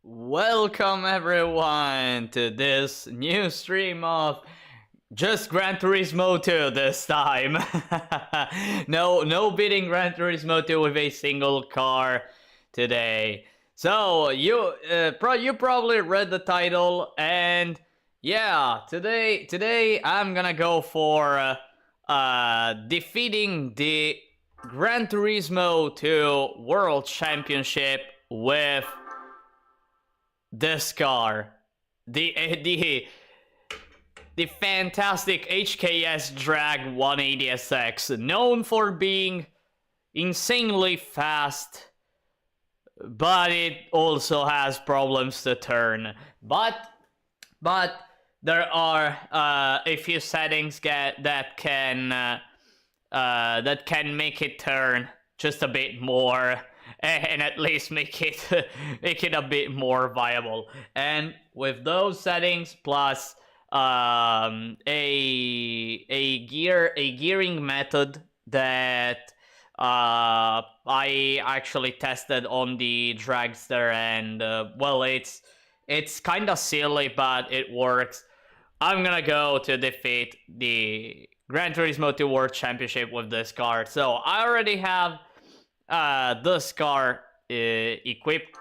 Welcome everyone to this new stream of just Gran Turismo 2 this time. No beating Gran Turismo 2 with a single car today. So you probably read the title, and yeah, today I'm gonna go for defeating the Gran Turismo 2 World Championship with this car, the fantastic HKS Drag 180SX, known for being insanely fast, but it also has problems to turn. But there are a few settings that can make it turn just a bit more, and at least make it a bit more viable. And with those settings plus a gearing method that I actually tested on the dragster, and well, it's kind of silly, but it works. I'm gonna go to defeat the Gran Turismo 2 World Championship with this car. So I already have this car equipped.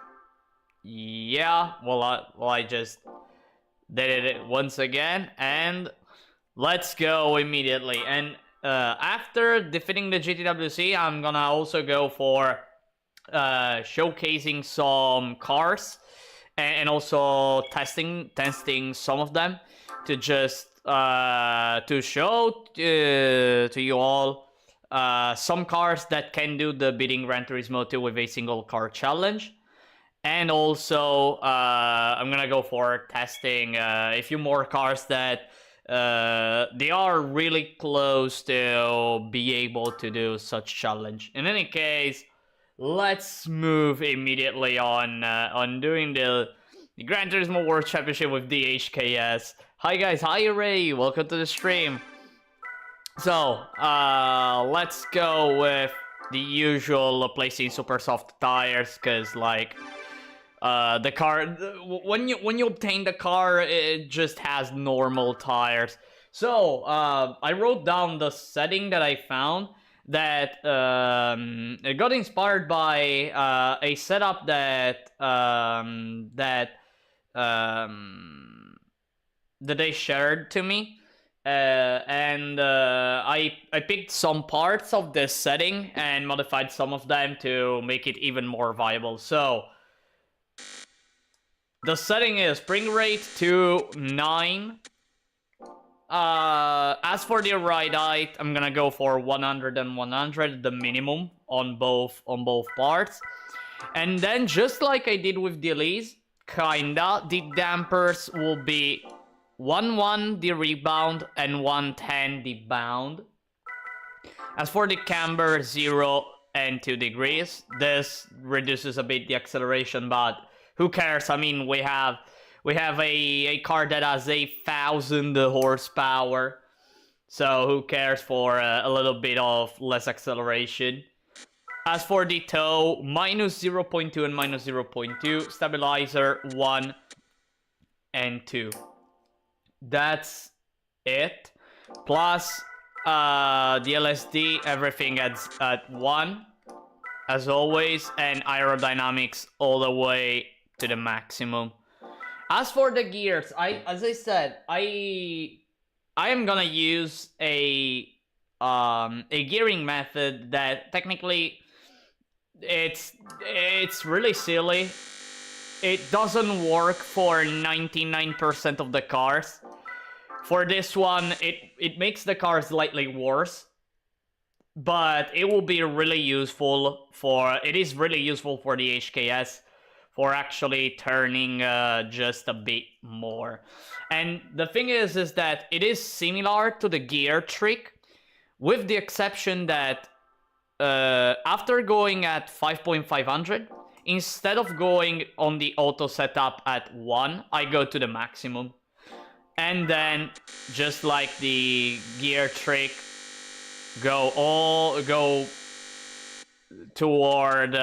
Yeah, well, I just did it once again, and let's go immediately. And after defeating the GTWC, I'm gonna also go for showcasing some cars, and also testing some of them to just to show to you all some cars that can do the beating Gran Turismo 2 with a single car challenge. And also I'm gonna go for testing a few more cars that they are really close to be able to do such challenge. In any case, let's move immediately on doing the Gran Turismo World Championship with the HKS. Hi guys, hi Ray, welcome to the stream. So let's go with the usual placing super soft tires, because like the car, when you obtain the car, it just has normal tires. So I wrote down the setting that I found that it got inspired by a setup that they shared to me, and I picked some parts of this setting and modified some of them to make it even more viable. So the setting is spring rate to 9. As for the ride height, I'm gonna go for 100 and 100, the minimum on both parts. And then, just like I did with the Elise, kinda, the dampers will be 1-1 the rebound and 110 the bound. As for the camber, 0 and 2 degrees. This reduces a bit the acceleration, but who cares? I mean, we have a car that has 1,000 horsepower, so who cares for a little bit of less acceleration. As for the toe, minus 0.2 and minus 0.2, stabilizer 1 and 2. That's it. Plus the LSD, everything at 1 as always, and aerodynamics all the way to the maximum. As for the gears, as I said, I am gonna use a gearing method that technically it's really silly. It doesn't work for 99% of the cars. For this one, it makes the car slightly worse, but it will be really useful for. It is really useful for the HKS for actually turning just a bit more. And the thing is that it is similar to the gear trick, with the exception that after going at 5.500, instead of going on the auto setup at 1, I go to the maximum. And then, just like the gear trick, go toward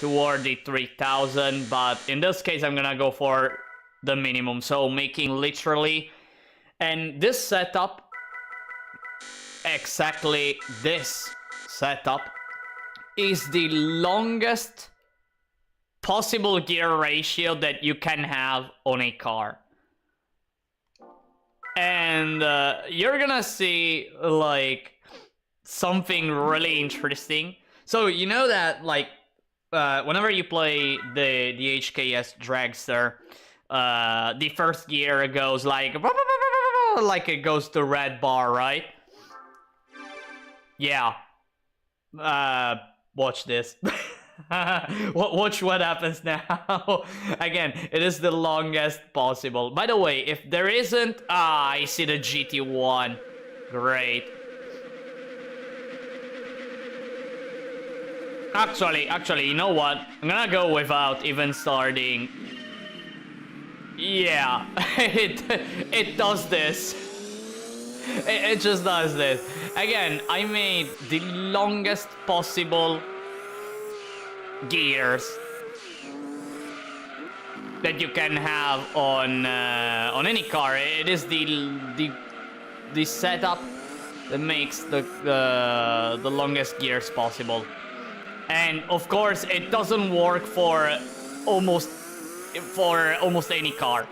toward the 3000, but in this case I'm gonna go for the minimum, so making literally, and this setup, exactly this setup, is the longest possible gear ratio that you can have on a car. And you're gonna see like something really interesting. So you know that like whenever you play the HKS Dragster, the first gear goes like it goes to red bar, right? Yeah. Watch this. Watch what happens now. Again, it is the longest possible. By the way, if there isn't... Ah, I see the GT1. Great. Actually, you know what? I'm gonna go without even starting. Yeah, it does this. It just does this. Again, I made the longest possible gears that you can have on any car. It is the setup that makes the longest gears possible. And of course, it doesn't work for almost any car.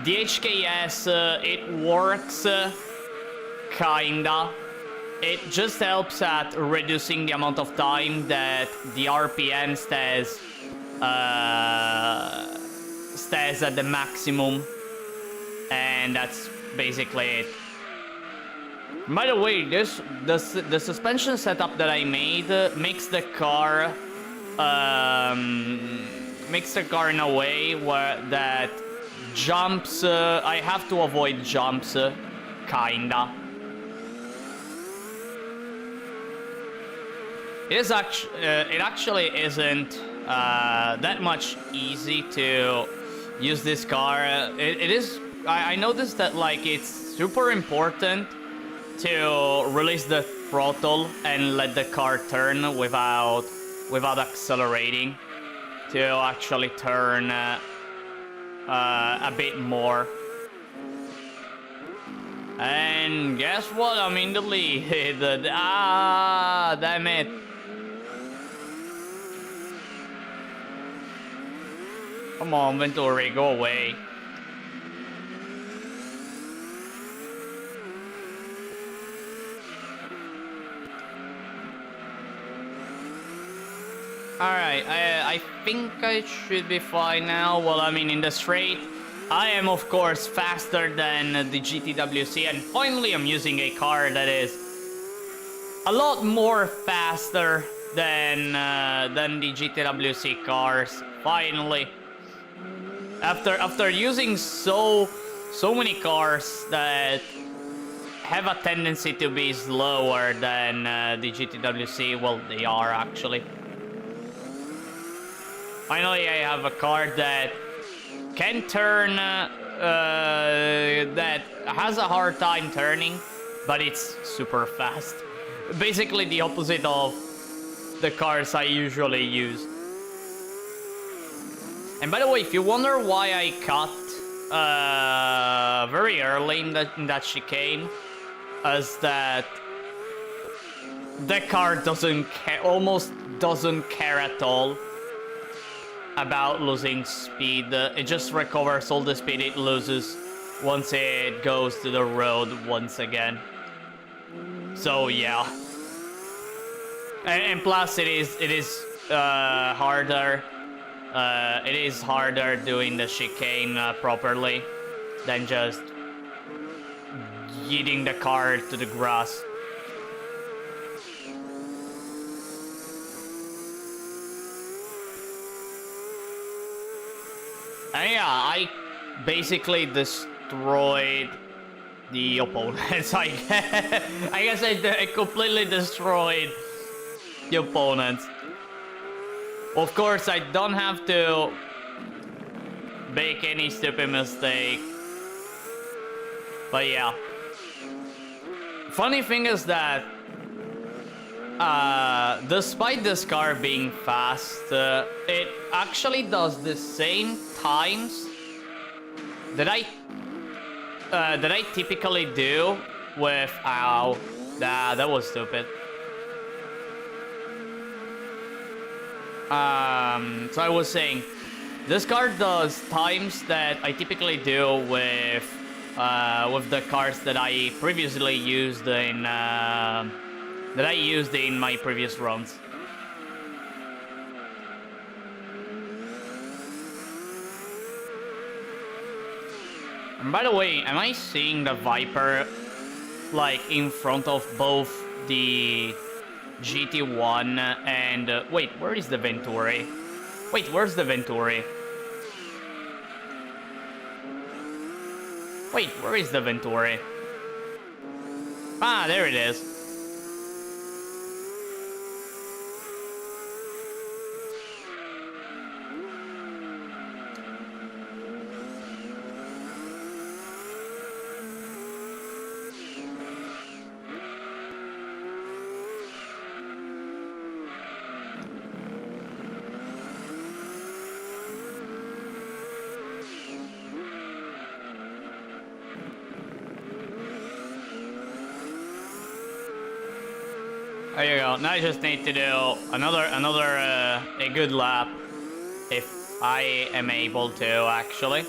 The HKS, it works kinda. It just helps at reducing the amount of time that the RPM stays at the maximum, and that's basically it. By the way, the suspension setup that I made makes the car in a way where that jumps. I have to avoid jumps, kinda. It actually isn't that much easy to use this car. It is. I noticed that like it's super important to release the throttle and let the car turn without accelerating, to actually turn a bit more. And guess what? I'm in the lead. Ah, damn it. Come on, Venturi, go away. Alright, I think I should be fine now. Well, I mean, in the straight, I am, of course, faster than the GTWC, and finally I'm using a car that is a lot more faster than the GTWC cars, finally. After using so many cars that have a tendency to be slower than the GTWC, well, they are actually. Finally, I have a car that can turn, that has a hard time turning, but it's super fast. Basically the opposite of the cars I usually use. And by the way, if you wonder why I cut very early in that chicane, is that the car almost doesn't care at all about losing speed. It just recovers all the speed it loses once it goes to the road once again. So yeah. And plus it is harder. It is harder doing the chicane properly than just yeeting the car to the grass. And yeah, I basically destroyed the opponents. I guess I completely destroyed the opponents. Of course, I don't have to make any stupid mistake. But yeah. Funny thing is that despite this car being fast, it actually does the same times that I typically do with. Ow, that was stupid. So I was saying, this car does times that I typically do with the cars that I previously used in my previous runs. And by the way, am I seeing the Viper like in front of both the GT1 and wait, where is the Venturi? Wait, where's the Venturi? Wait, where is the Venturi? Ah, there it is. There you go. Now I just need to do another a good lap, if I am able to actually.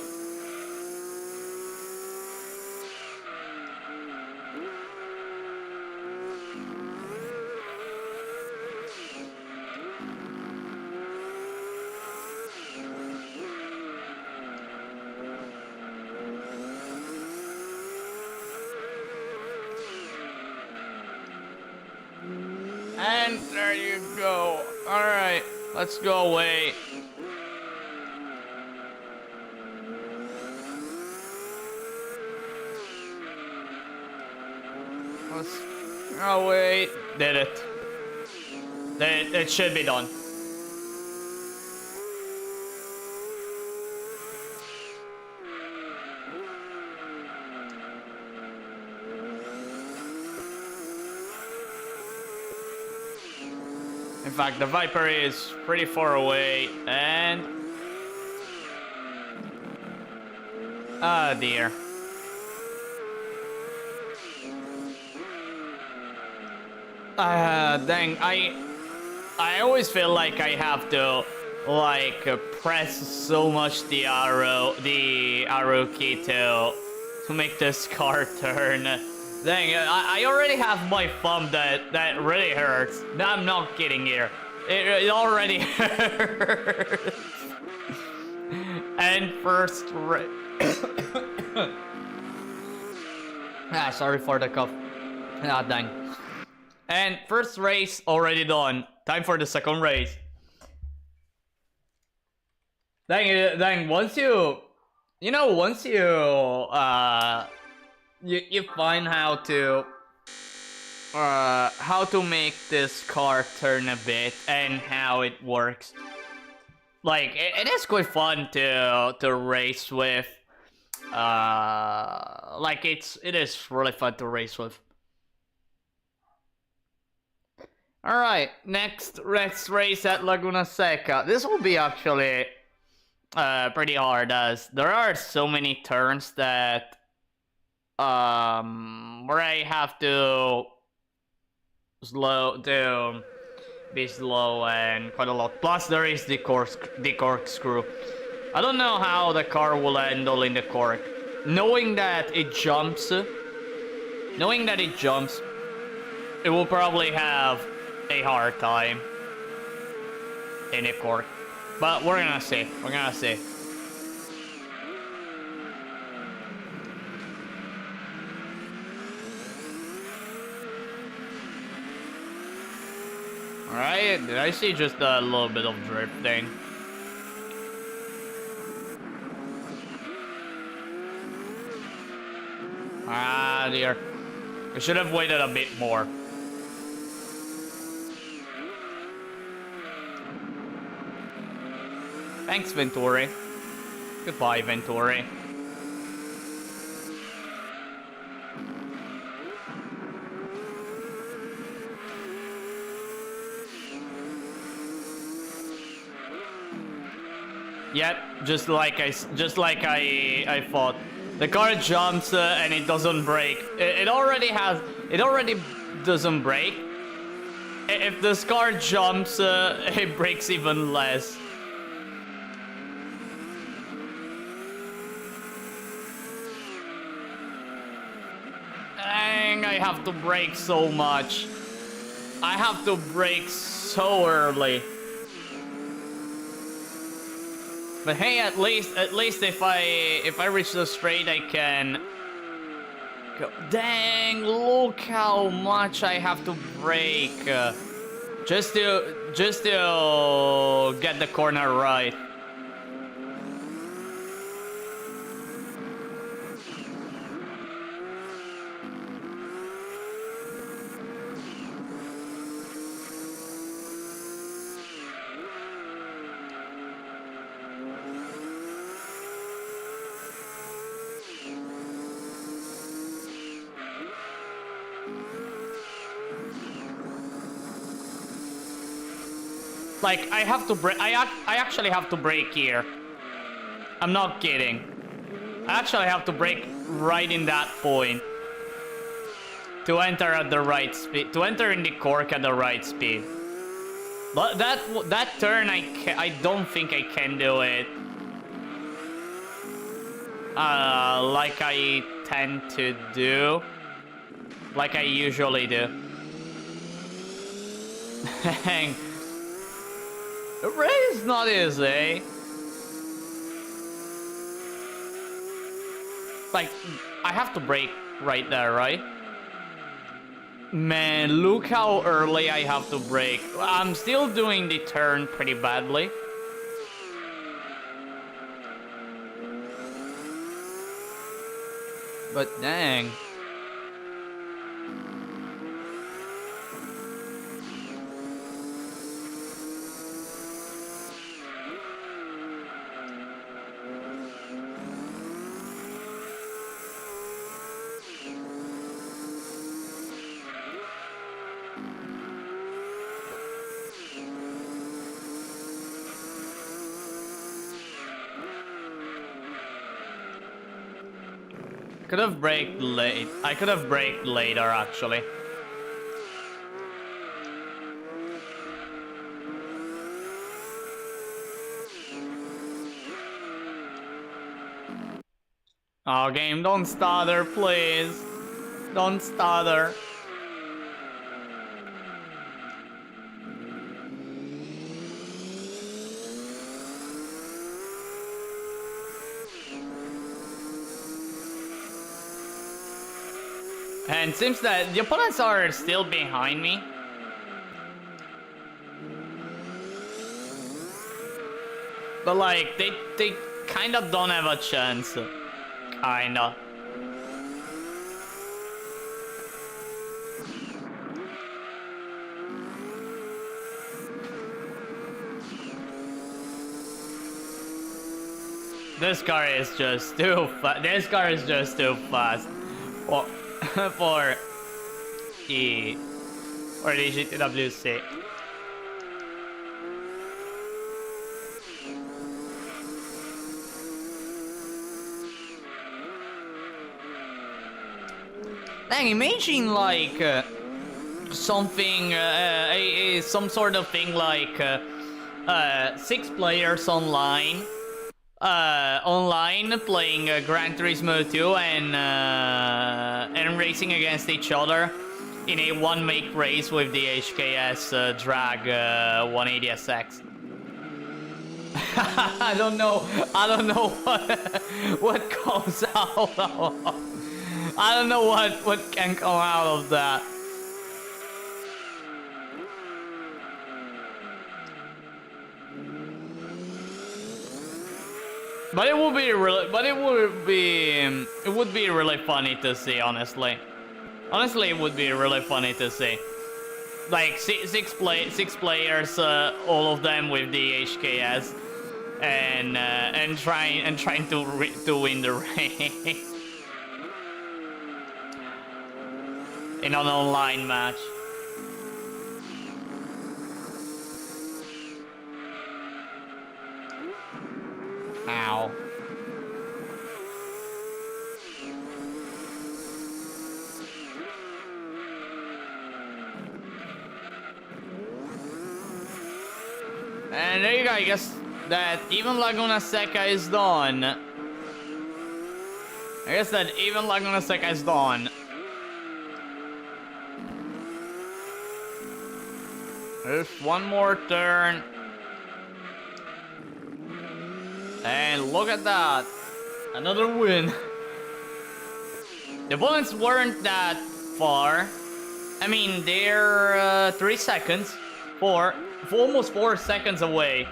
And there you go. Alright, let's go away. Oh wait, did it. It should be done. In fact, the Viper is pretty far away, and... ah, dear. Dang, I always feel like I have to, like, press so much the arrow key to make this car turn. Dang, I already have my thumb that really hurts. I'm not kidding here. It already hurts. And first ah, sorry for the cough. Ah, dang. And first race already done. Time for the second race. Dang, once you you find how to make this car turn a bit and how it works. Like it is quite fun to race with. Like it is really fun to race with. Alright, next let's race at Laguna Seca. This will be actually pretty hard, as there are so many turns that where I have to be slow and quite a lot. Plus there is the corkscrew. I don't know how the car will handle in the cork. Knowing that it jumps, it will probably have a hard time in a cork. But we're gonna see. Alright, did I see just a little bit of drifting? Ah, dear. I should have waited a bit more. Thanks, Venturi. Goodbye, Venturi. Yep, just like I thought. The car jumps and it doesn't brake. It already doesn't brake. If this car jumps, it brakes even less. Dang, I have to brake so much. I have to brake so early. But hey, at least if I reach the straight, I can go. Dang, look how much I have to brake just to get the corner right. Like, I have to brake. I actually have to brake here. I'm not kidding. I actually have to brake right in that point to enter at the right speed. To enter in the cork at the right speed. But that turn, I don't think I can do it. Like I tend to do. Like I usually do. Hang. The race is not easy. Like, I have to brake right there, right? Man, look how early I have to brake. I'm still doing the turn pretty badly. But dang. Could have braked late. I could have braked later, actually. Oh, game, don't stutter, please. Don't stutter. And it seems that the opponents are still behind me. But like, they kind of don't have a chance. Kinda. This car is just too fast. This car is just too fast. For the GTWC. Dang, imagine like something, some sort of thing like 6 players online. Online playing Gran Turismo 2 and racing against each other in a one-make race with the HKS Drag 180SX. I don't know what comes out. I don't know what can come out of that. But it would be really funny to see, honestly. Honestly, it would be really funny to see. Like six players, all of them with the HKS, and trying to win the race in an online match. Ow. And there you go, I guess that even Laguna Seca is done. I guess that even Laguna Seca is done. There's one more turn. And look at that. Another win. The opponents weren't that far. I mean, they're 3 seconds. Almost 4 seconds away.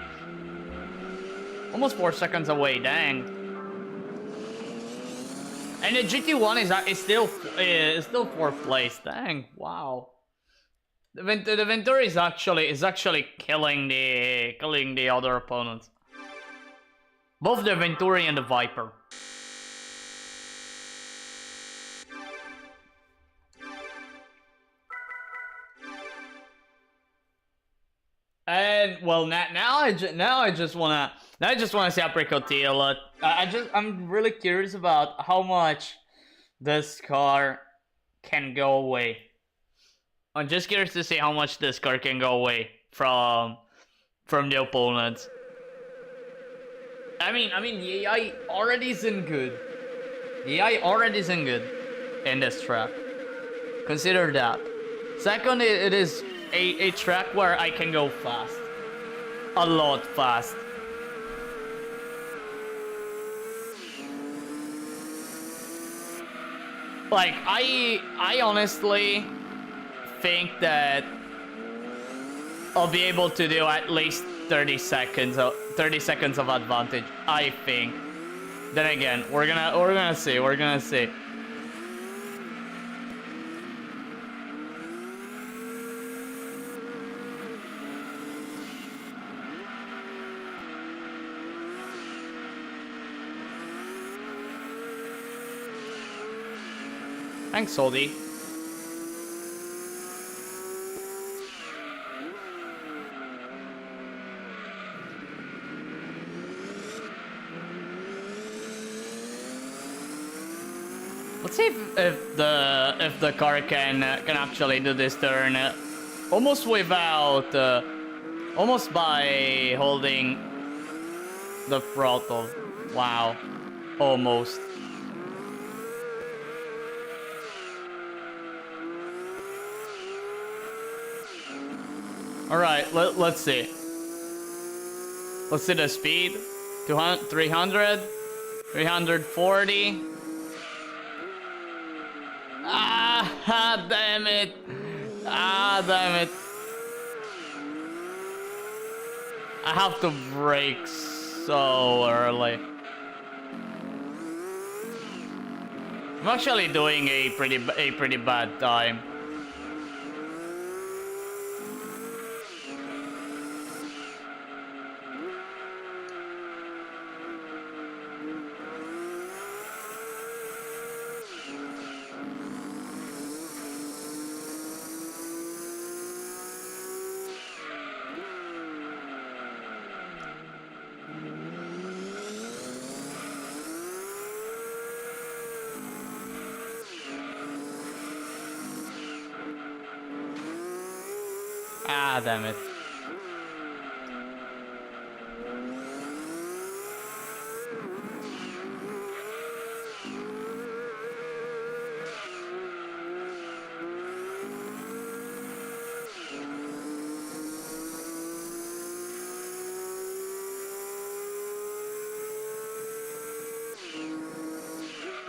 Almost 4 seconds away, dang. And the GT1 is still 4th place. Dang, wow. The Venturi is actually killing the other opponents. Both the Venturi and the Viper. And well, now I just wanna see Apricot Teal. I'm really curious about how much this car can go away. I'm just curious to see how much this car can go away from the opponents. I mean, the AI already isn't good. The AI already isn't good in this track. Consider that. Second, it is a track where I can go fast. A lot fast. Like, I honestly think that I'll be able to do at least 30 seconds of advantage, I think. Then again, we're gonna see. Thanks, Soldi. Let's see if the car can actually do this turn almost without almost by holding the throttle. Wow, almost. All right, let's see. Let's see the speed. 200, 300, 340. Ah, damn it. Ah, damn it. I have to brake so early. I'm actually doing a pretty bad time. Ah, damn it.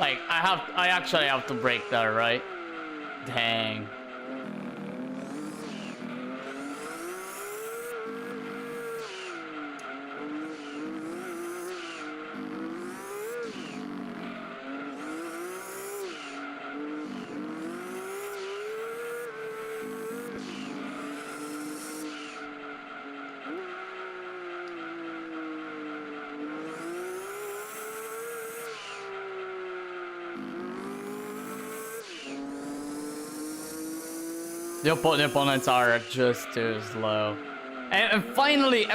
Like, I actually have to break that, right? Dang. The opponents are just too slow. And finally,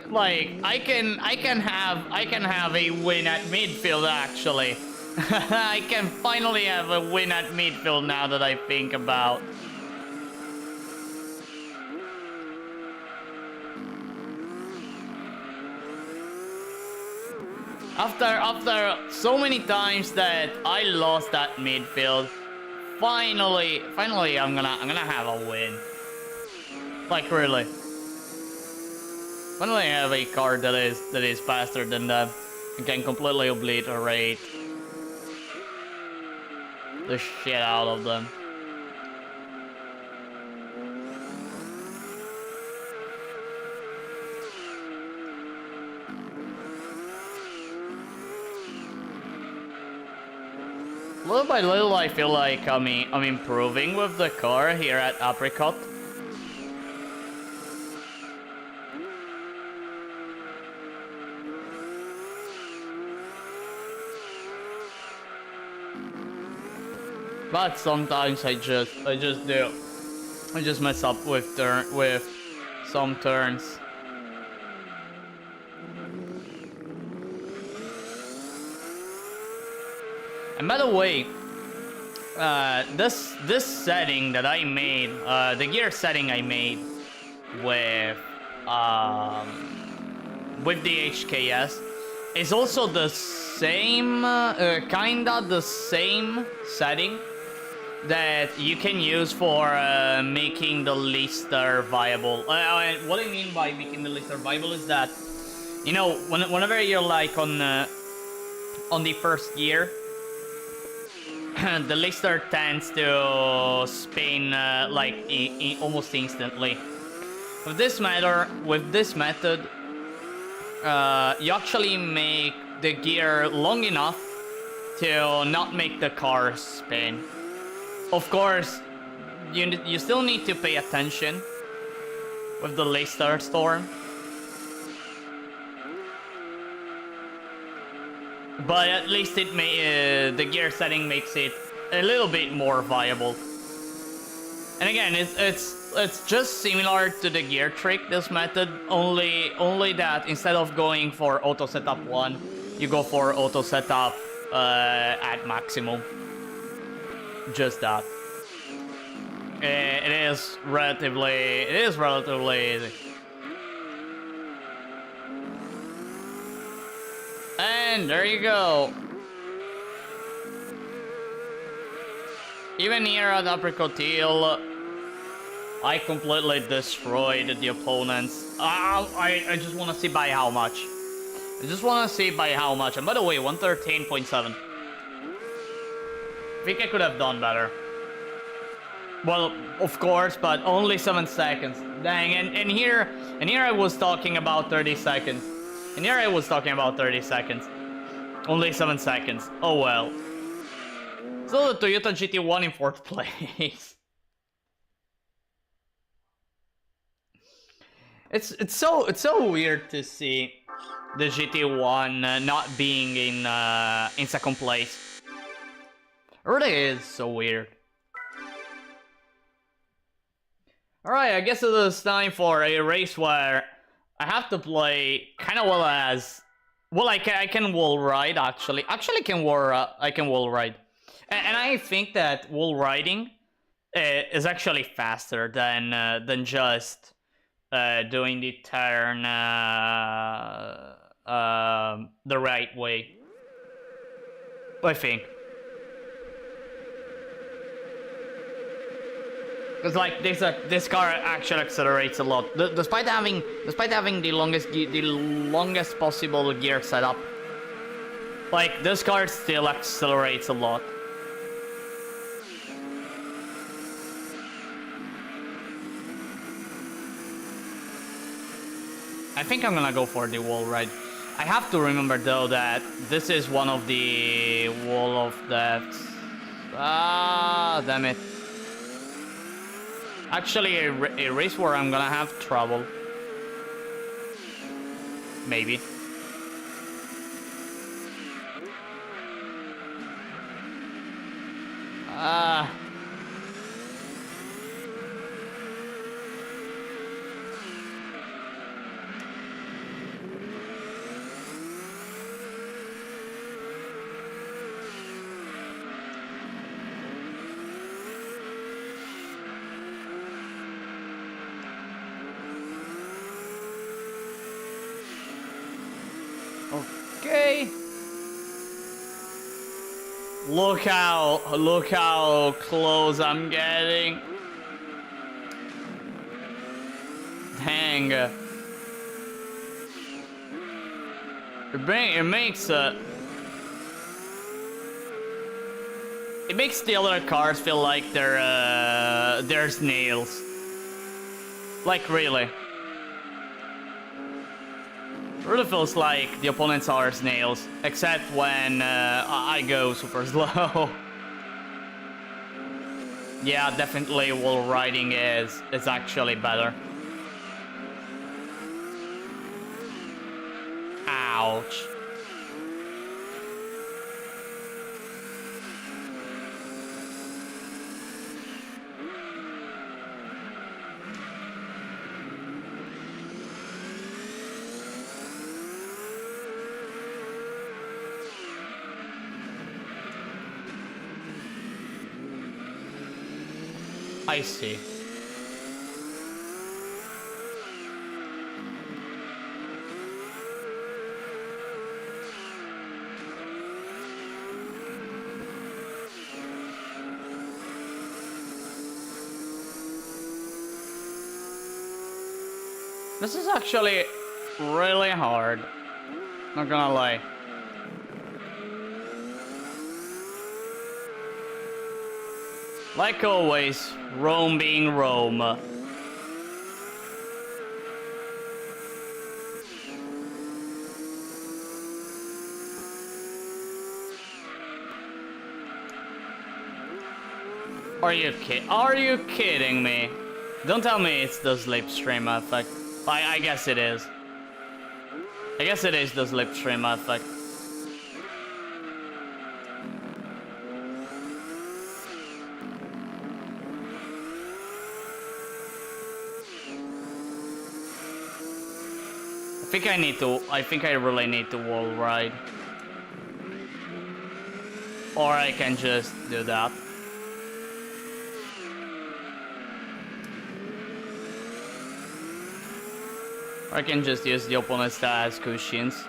like I can have a win at midfield actually. I can finally have a win at midfield now that I think about. After so many times that I lost that midfield, finally I'm gonna have a win. Like really. Finally I have a car that is faster than them and can completely obliterate the shit out of them. Little by little, I feel like I'm improving with the car here at Apricot. But sometimes I just mess up with some turns. And by the way, this setting that I made, the gear setting I made with the HKS is also the same, kinda the same setting that you can use for making the lister viable. What I mean by making the lister viable is that, you know, whenever you're like on the first gear, the lister tends to spin like almost instantly. With this method, you actually make the gear long enough to not make the car spin. Of course, you still need to pay attention with the lister storm. But at least the gear setting makes it a little bit more viable. And again, it's just similar to the gear trick, this method, only that instead of going for auto setup 1, you go for auto setup at maximum. Just that. It is relatively easy. And there you go. Even here at Apricot Hill, I completely destroyed the opponents. I just want to see by how much. And by the way, 113.7. I think I could have done better. Well, of course, but only 7 seconds. Dang, and here I was talking about 30 seconds. Only 7 seconds. Oh well. So the Toyota GT1 in 4th place. It's so weird to see the GT1 not being in 2nd place. It really is so weird. Alright, I guess it is time for a race where I have to play kind of well as... Well, I can wall ride, actually. I can wall ride. And I think that wall riding is actually faster than just doing the turn the right way. I think. Because like this car actually accelerates a lot, despite having the longest possible gear setup. Like this car still accelerates a lot. I think I'm gonna go for the wall ride. I have to remember though that this is one of the wall of deaths. Ah, damn it. Actually, a race where I'm gonna have trouble. Maybe. Okay. Look how close I'm getting. Dang. It makes the other cars feel like they're snails. Like really. Really feels like the opponents are snails, except when I go super slow. Yeah, definitely wall riding is actually better. Ouch. I see. This is actually really hard. Not gonna lie. Like always, Rome being Rome. Are you kidding me? Don't tell me it's the slipstream effect. I guess it is. I guess it is the slipstream effect. I think I really need to wall ride. Or I can just do that. Or I can just use the opponent's as cushions.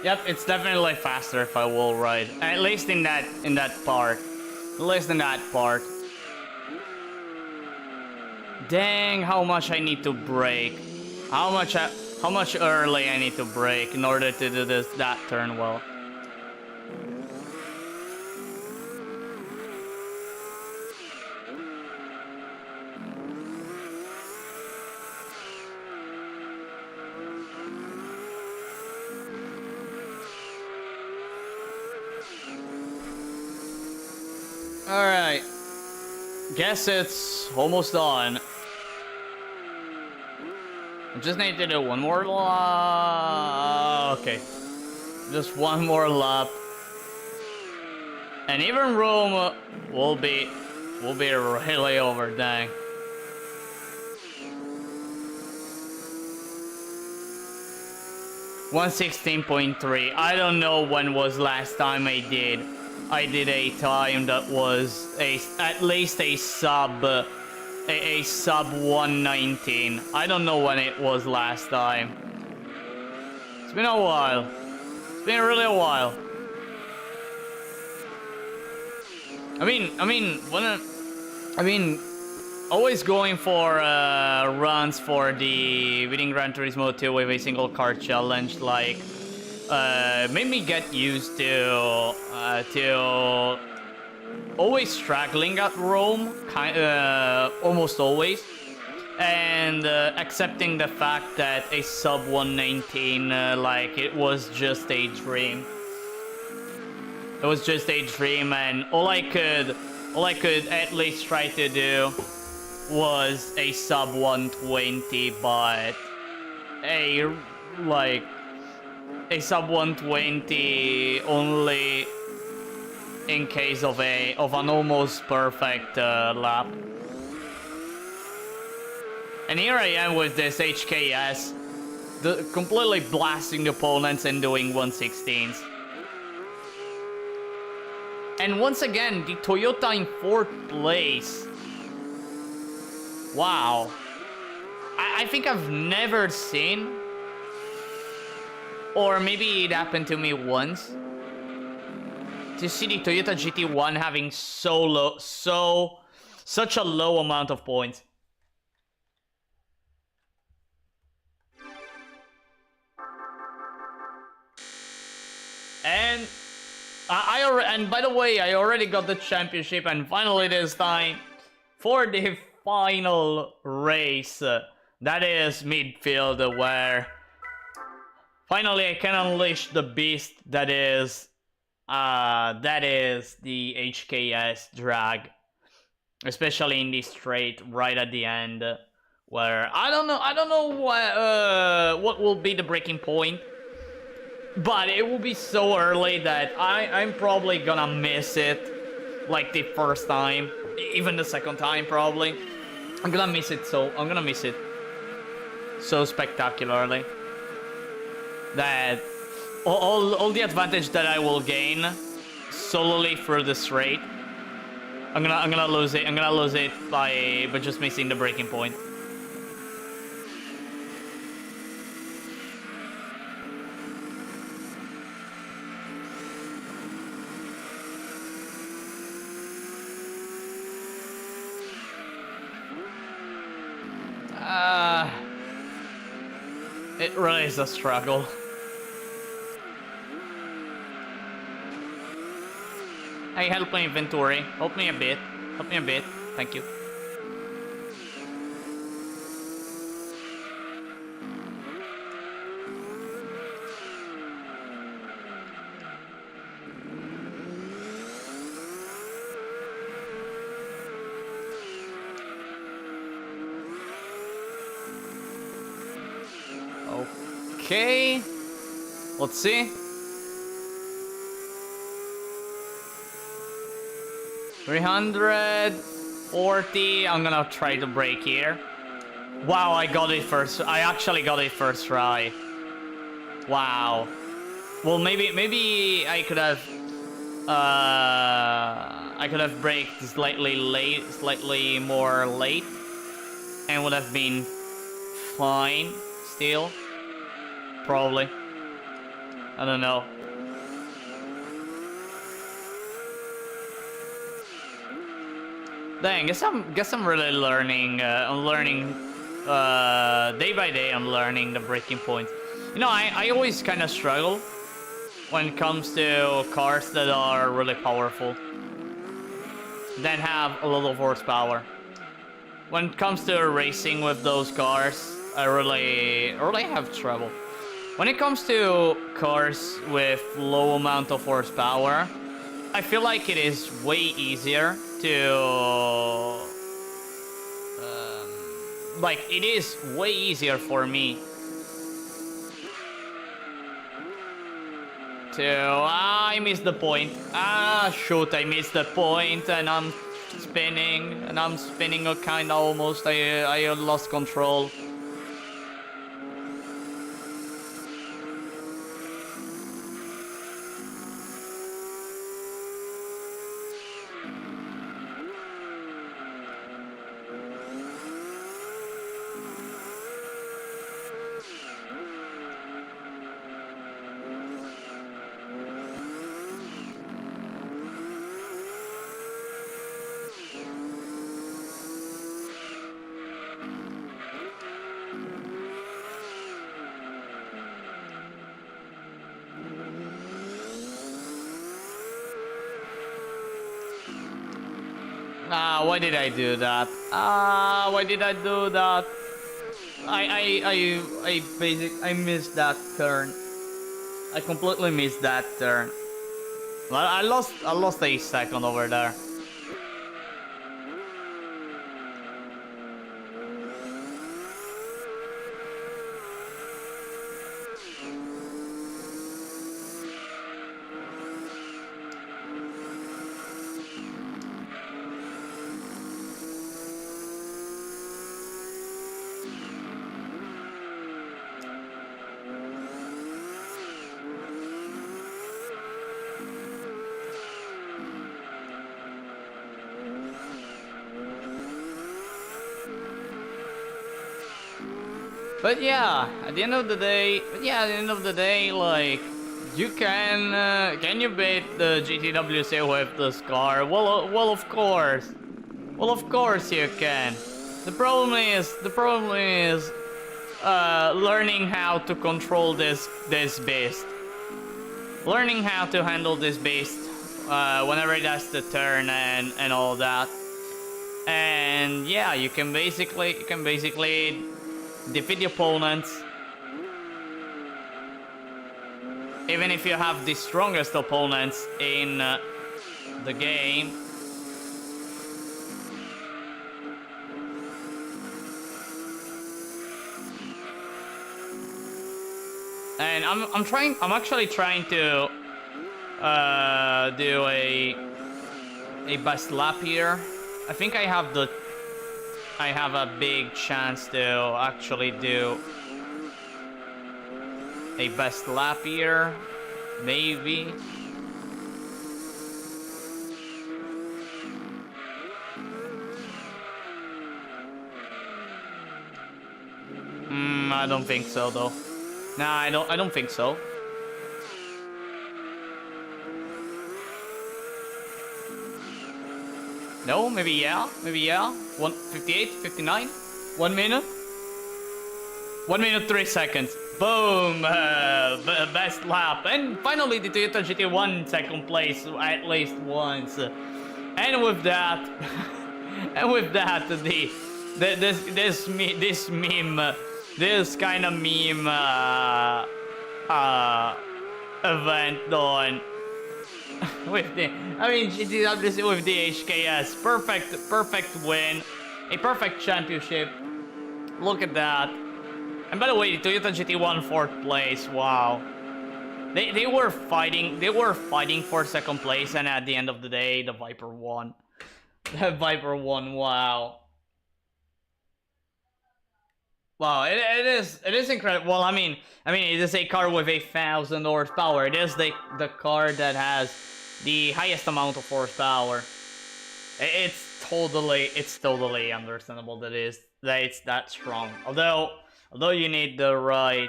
Yep, it's definitely faster if I wall ride. At least in that part. At least in that part. Dang, how much I need to brake. How much early I need to brake in order to do that turn well. Alright. Guess it's almost done. I just need to do one more lap. Okay. Just one more lap. And even Rome will be really over, dang. $116.3. I don't know when was last time I did a time that was at least a sub 119. I don't know when it was last time. It's been a while. It's been really a while. I mean, always going for runs for the winning Gran Turismo 2 with a single car challenge, like made me get used to always struggling at Rome, almost always, and accepting the fact that a sub 119, like, it was just a dream. It was just a dream, and all I could at least try to do was a sub 120, but a sub 120 only in case of an almost perfect lap. And here I am with this HKS, completely blasting the opponents and doing 116s. And once again, the Toyota in 4th place. Wow. I think I've never seen, or maybe it happened to me once, to see the Toyota GT1 having such a low amount of points. And and by the way, I already got the championship, and finally this time for the final race, that is midfield, where finally I can unleash the beast that is the HKS Drag, especially in this straight right at the end, where I don't know what will be the breaking point. But it will be so early that I'm probably gonna miss it, like the first time, even the second time probably. I'm gonna miss it so spectacularly that all the advantage that I will gain solely through the straight, I'm gonna lose it. I'm gonna lose it by just missing the breaking point. It really is a struggle. Hey, help me, Venturi. Help me a bit. Help me a bit. Thank you. Okay, let's see. 340. I'm gonna try to break here. Wow, I got it first. I actually got it first try. Wow. Well, maybe I could have braked slightly more late, and would have been fine still. Probably. I don't know. Dang, guess I'm really learning. I'm learning day by day. I'm learning the breaking points. You know, I always kind of struggle when it comes to cars that are really powerful, that have a lot of horsepower. When it comes to racing with those cars, I really have trouble. When it comes to cars with low amount of horsepower, I feel like it is way easier to... like, it is way easier for me to... I missed the point. Shoot, I missed the point, and I'm spinning, kinda almost. I lost control. Ah, why did I do that? Why did I do that? I missed that turn. I completely missed that turn. Well, I lost a second over there. But yeah, at the end of the day, like, you can you beat the GTWC with this car? Well, of course. Well, of course you can. The problem is learning how to control this beast. Learning how to handle this beast whenever it has to turn and all that. And yeah, you can basically defeat the opponents even if you have the strongest opponents in the game. And I'm actually trying to do a best lap here. I think I have a big chance to actually do a best lap here, maybe. I don't think so though. Nah, I don't think so. No, maybe yeah. 1:58, 59, 1 minute. 1 minute 3 seconds. Boom! Best lap, and finally the Toyota GT won second place at least once. And with that, this meme. This kind of meme event done with the GTWC with the HKS. Perfect win, a perfect championship. Look at that. And by the way, Toyota GT won 4th place. Wow. They were fighting for second place, and at the end of the day, the Viper won. The Viper won. Wow. Wow, it is incredible. Well, I mean, it is a car with 1,000 horsepower. It is the car that has the highest amount of horsepower. It's totally understandable that it's that strong. Although you need the right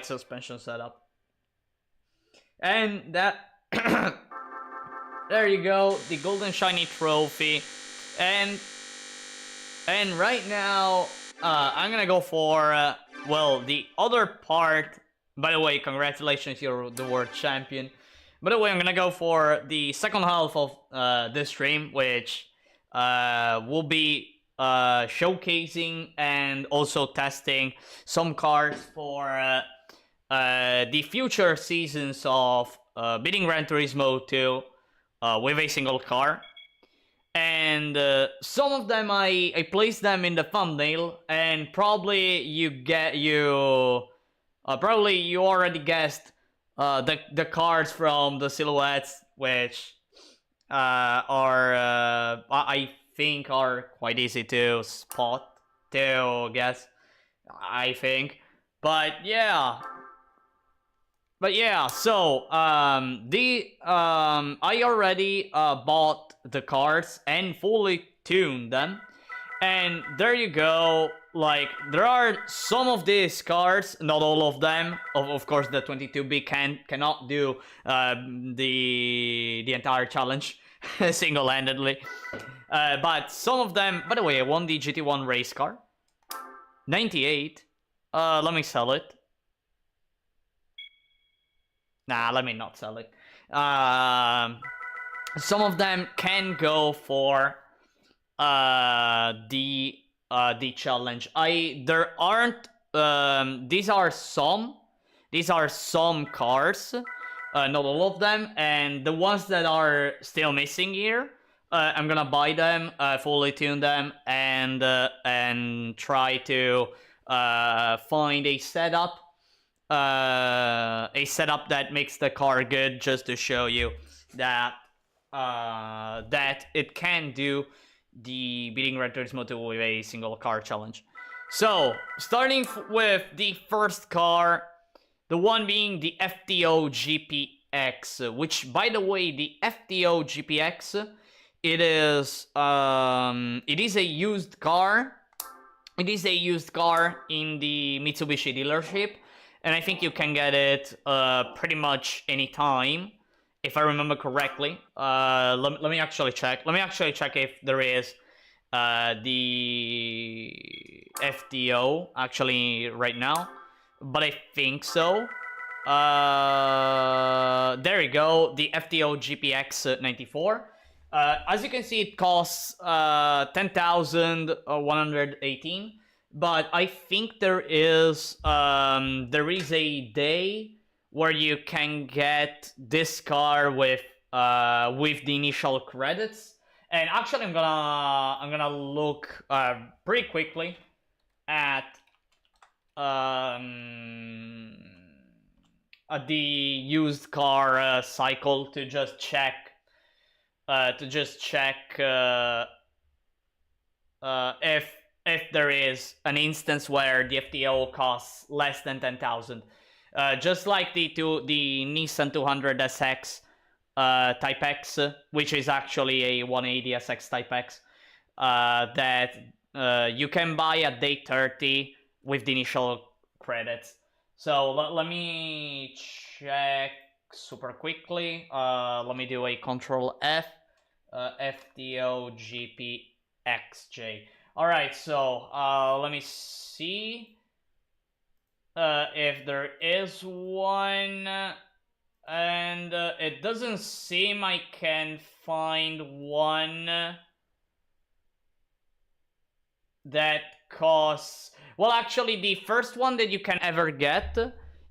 suspension setup. And that there you go, the golden shiny trophy. And right now I'm gonna go for, well, the other part. By the way, congratulations, you're the world champion. By the way, I'm gonna go for the second half of this stream, which will be showcasing and also testing some cars for the future seasons of beating Gran Turismo 2 with a single car. And some of them I placed them in the thumbnail, and probably you already guessed the cars from the silhouettes, which are I think are quite easy to spot, to guess, I think. But yeah, so I already bought the cars and fully tuned them, and there you go. Like, there are some of these cars, not all of them. Of course, the 22B cannot do the entire challenge single-handedly, but some of them. By the way, I won the GT1 race car, 98. Let me sell it. Nah, let me not sell it. some of them can go for the challenge. There aren't these are some cars, not all of them, and the ones that are still missing here, I'm gonna buy them, fully tune them, and try to find a setup that makes the car good, just to show you that that it can do the beating Gran Turismo 2 with a single car challenge. So, starting with the first car, the one being the FTO GPX, which, by the way, the FTO GPX, it is a used car. It is a used car in the Mitsubishi dealership, and I think you can get it pretty much anytime, if I remember correctly. Let me actually check. Let me actually check if there is the FTO actually right now, but I think so. There you go, the FTO GPX 94. As you can see, it costs 10,118, but I think there is a day where you can get this car with the initial credits. And actually, I'm gonna look pretty quickly at the used car cycle to just check if there is an instance where the FTO costs less than 10,000. Just like the Nissan 200 SX Type X, which is actually a 180 SX Type X, that you can buy at day 30 with the initial credits. So let me check super quickly. Let me do a Control F, FTO GPXJ. Alright, so let me see if there is one, and it doesn't seem I can find one that costs... Well, actually, the first one that you can ever get,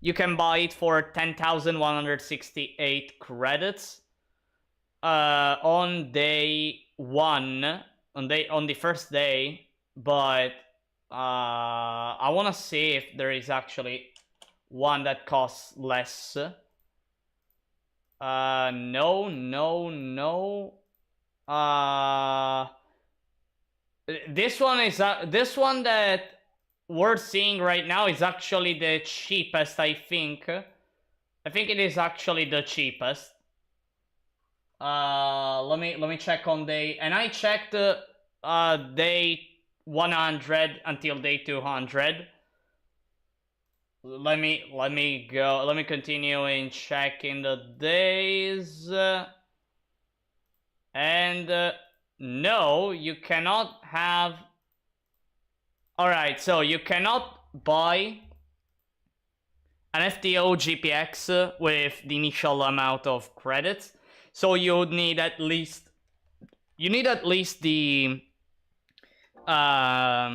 you can buy it for 10,168 credits on day 1, on the first day, but I want to see if there is actually one that costs less. No. This one that we're seeing right now is actually the cheapest, I think. I think it is actually the cheapest. Let me check on day, and I checked day 100 until day 200. Let me continue in checking the days, and no, you cannot have... Alright, so you cannot buy an FTO GPX with the initial amount of credits, so you would need at least the a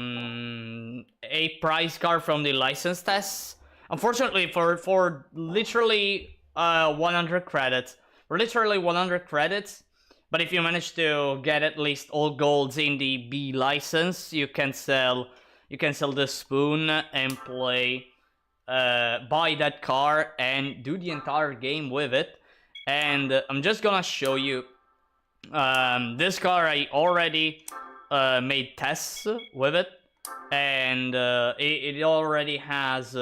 price card from the license tests. Unfortunately, for literally 100 credits, but if you manage to get at least all golds in the B license, you can sell the spoon and play, buy that car and do the entire game with it. And I'm just gonna show you this car. I already made tests with it, and it already has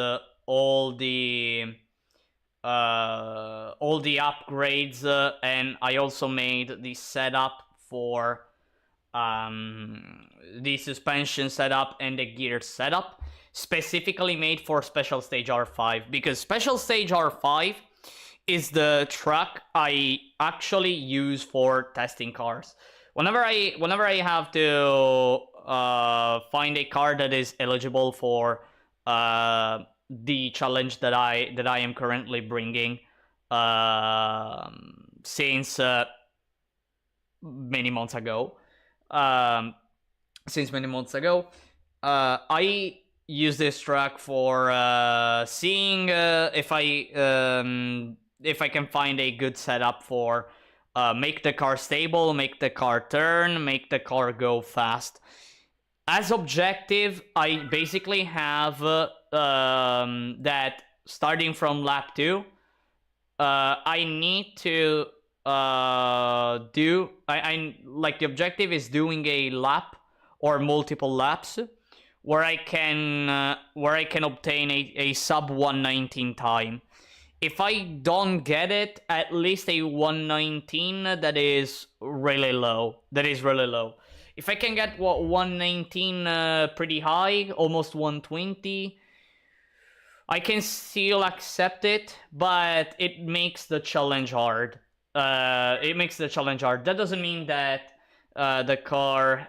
all the upgrades, and I also made the setup for the suspension setup and the gear setup, specifically made for Special Stage R5, because Special Stage R5 is the truck I actually use for testing cars. Whenever I have to find a car that is eligible for the challenge that I am currently bringing, since many months ago. Since many months ago, I use this track for seeing if I can find a good setup for make the car stable, make the car turn, make the car go fast. As objective, I basically have that starting from lap 2, I need to I like the objective is doing a lap or multiple laps where I can obtain a sub 119 time. If I don't get it, at least a 119 that is really low. If I can get 119 pretty high, almost 120, I can still accept it, but it makes the challenge hard. That doesn't mean that the car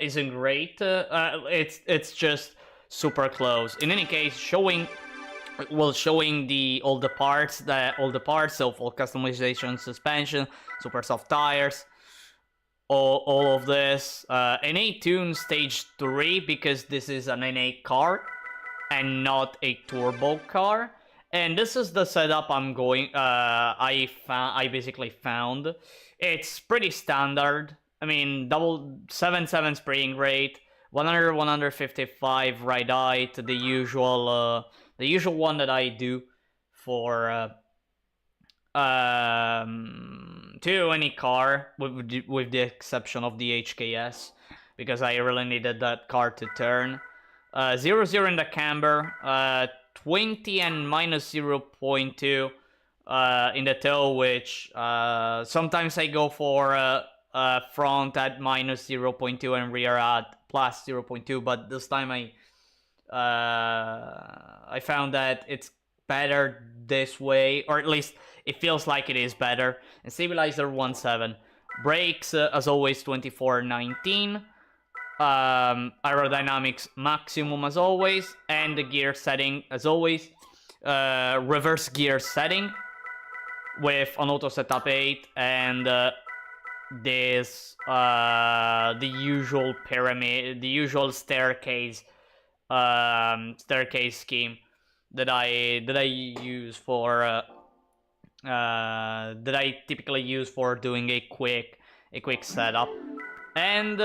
isn't great. It's just super close. In any case, showing all the parts, so full customization, suspension, super soft tires, all of this. NA Tune Stage 3 because this is an NA car and not a turbo car. And this is the setup I'm going. I basically found. It's pretty standard. I mean, double 7.7 spring rate, 155 ride height, the usual one that I do for to any car, with the exception of the HKS, because I really needed that car to turn. 0-0 in the camber, 20 and minus 0.2 in the toe, which sometimes I go for front at minus 0.2 and rear at plus 0.2, but this time I found that it's better this way, or at least it feels like it is better. And stabilizer 1.7, brakes as always 24.19. Aerodynamics maximum as always, and the gear setting as always, reverse gear setting with an auto setup 8 and this the usual pyramid, the usual staircase scheme that I use for that I typically use for doing a quick setup. And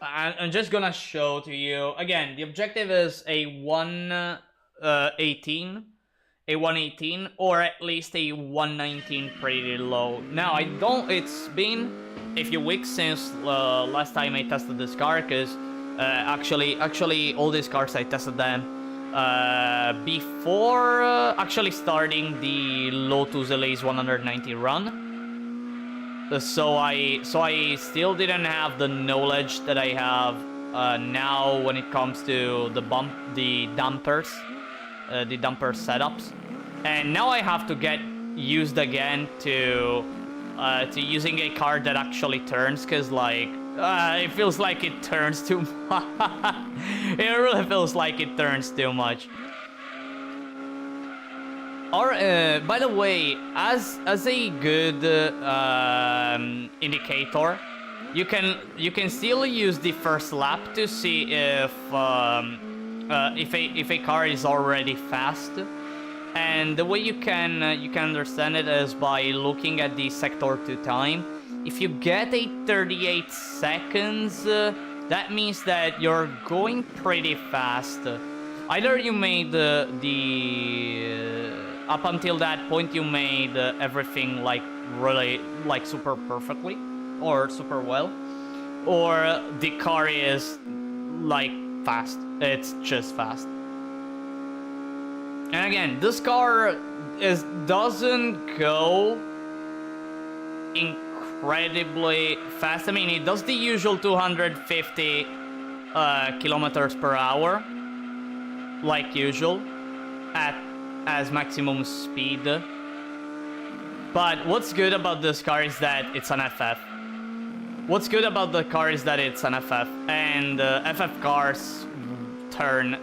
I'm just gonna show to you again. The objective is a 118, or at least a 119 pretty low. Now it's been a few weeks since last time I tested this car, because actually all these cars I tested them before actually starting the Lotus Elise 190 run. So I still didn't have the knowledge that I have now when it comes to the dumper setups, and now I have to get used again to using a car that actually turns, because like it feels like it turns too much. It really feels like it turns too much. Or, by the way, as a good indicator, you can still use the first lap to see if a car is already fast. And the way you can understand it is by looking at the sector 2 time. If you get a 38 seconds, that means that you're going pretty fast. Either you made up until that point you made everything like really like super perfectly or super well, or the car is like fast. It's just fast. And again, this car doesn't go incredibly fast. I mean, it does the usual 250 kilometers per hour, like usual, as maximum speed. But what's good about this car is that it's an FF. And FF cars turn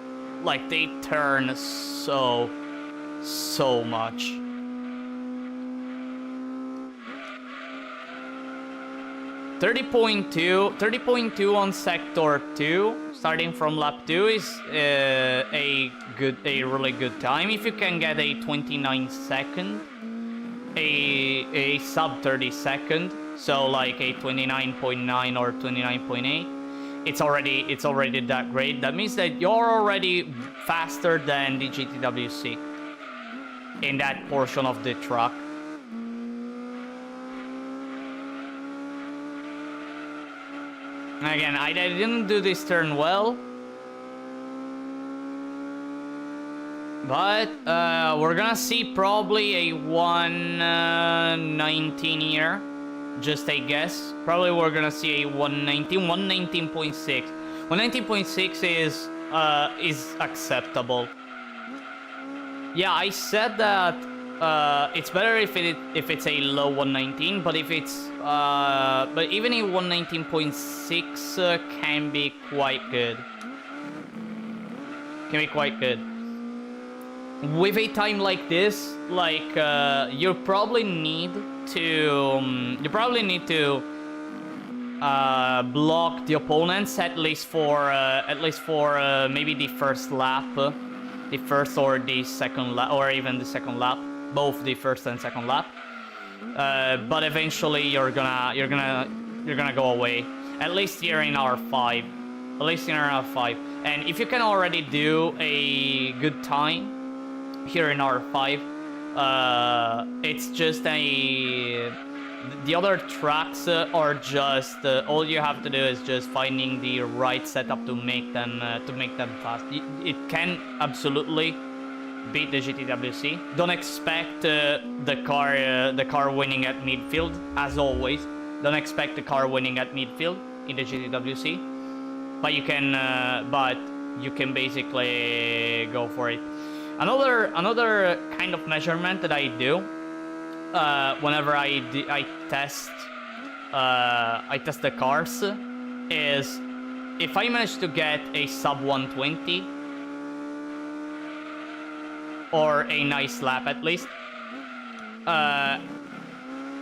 so much. 30.2 on sector 2, starting from lap 2 is a really good time. If you can get a 29 second, a sub 30 second, so like a 29.9 or 29.8, it's already that great. That means that you're already faster than the GTWC in that portion of the track. Again, I didn't do this turn well, but we're gonna see probably a 119 here, just a guess. Probably we're gonna see a 119.6. 119.6 is acceptable. Yeah, I said that it's better if it's a low 119, but if it's but even a 119.6 can be quite good. Can be quite good. With a time like this, like you probably need to block the opponents at least for maybe the first lap, the first or the second lap, or even the second lap, both the first and second lap. But eventually you're gonna go away. At least here in R5. At least in R5. And if you can already do a good time here in R5, it's just the other tracks are just all you have to do is just finding the right setup to make them fast. It can absolutely beat the GTWC. Don't expect the car winning at midfield, as always. Don't expect the car winning at midfield in the GTWC, but you can basically go for it. Another kind of measurement that I do whenever I test the cars is if I manage to get a sub 120 or a nice lap at least.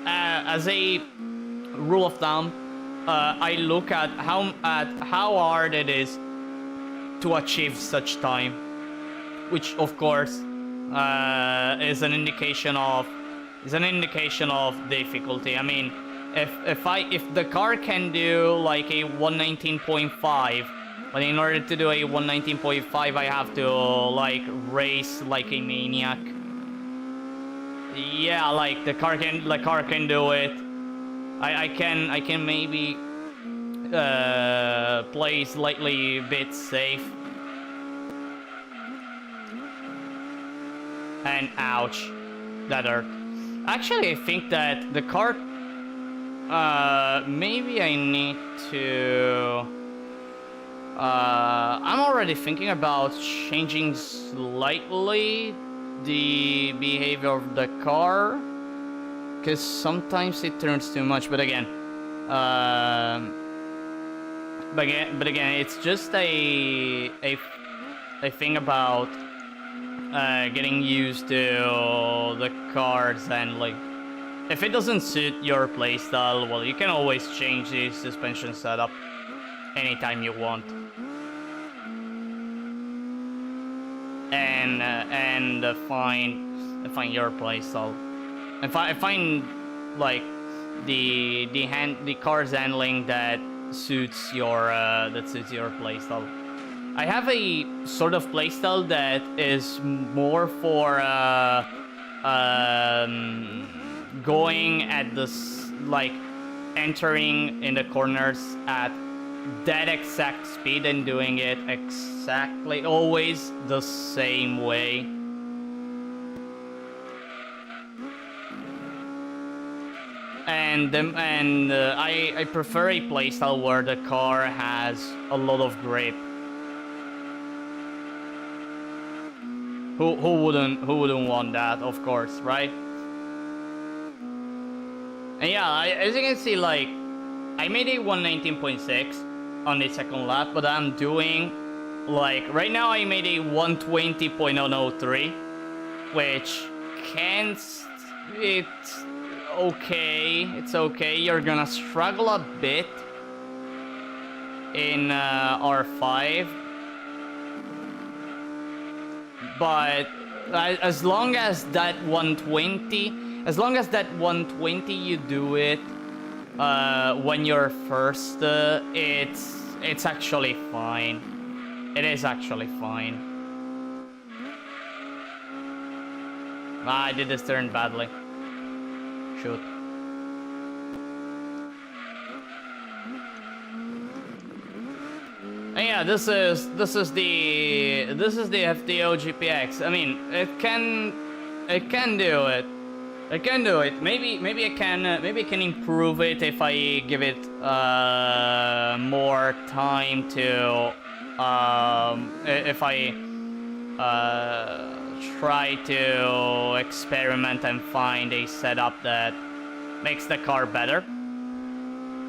As a rule of thumb, I look at how hard it is to achieve such time, which of course is an indication of difficulty. I mean, if the car can do like a 119.5, but in order to do a 119.5, I have to like race like a maniac. Yeah, like the car can do it. I can maybe play slightly bit safe. And ouch, that hurt. Actually, I think that the car. Maybe I need to. I'm already thinking about changing slightly the behavior of the car, because sometimes it turns too much. But again, it's just a thing about getting used to the cars, and like if it doesn't suit your playstyle, well, you can always change the suspension setup anytime you want. And find your playstyle. And find like the car's handling that suits your playstyle. I have a sort of playstyle that is more for going at this, like entering in the corners at that exact speed and doing it exactly always the same way. And I prefer a playstyle where the car has a lot of grip. Who wouldn't want that, of course, right? And yeah, as you can see, like I made a 119.6 on the second lap, but I'm doing like right now I made a 120.003, which can okay. It's okay. You're gonna struggle a bit in R5, but as long as that 120, you do it when you're first, it's actually fine. It is actually fine. Ah, I did this turn badly. Shoot. And yeah, this is the FTO GPX. I mean, it can do it. It can do it. Maybe I can improve it if I give it more time to if I try to experiment and find a setup that makes the car better.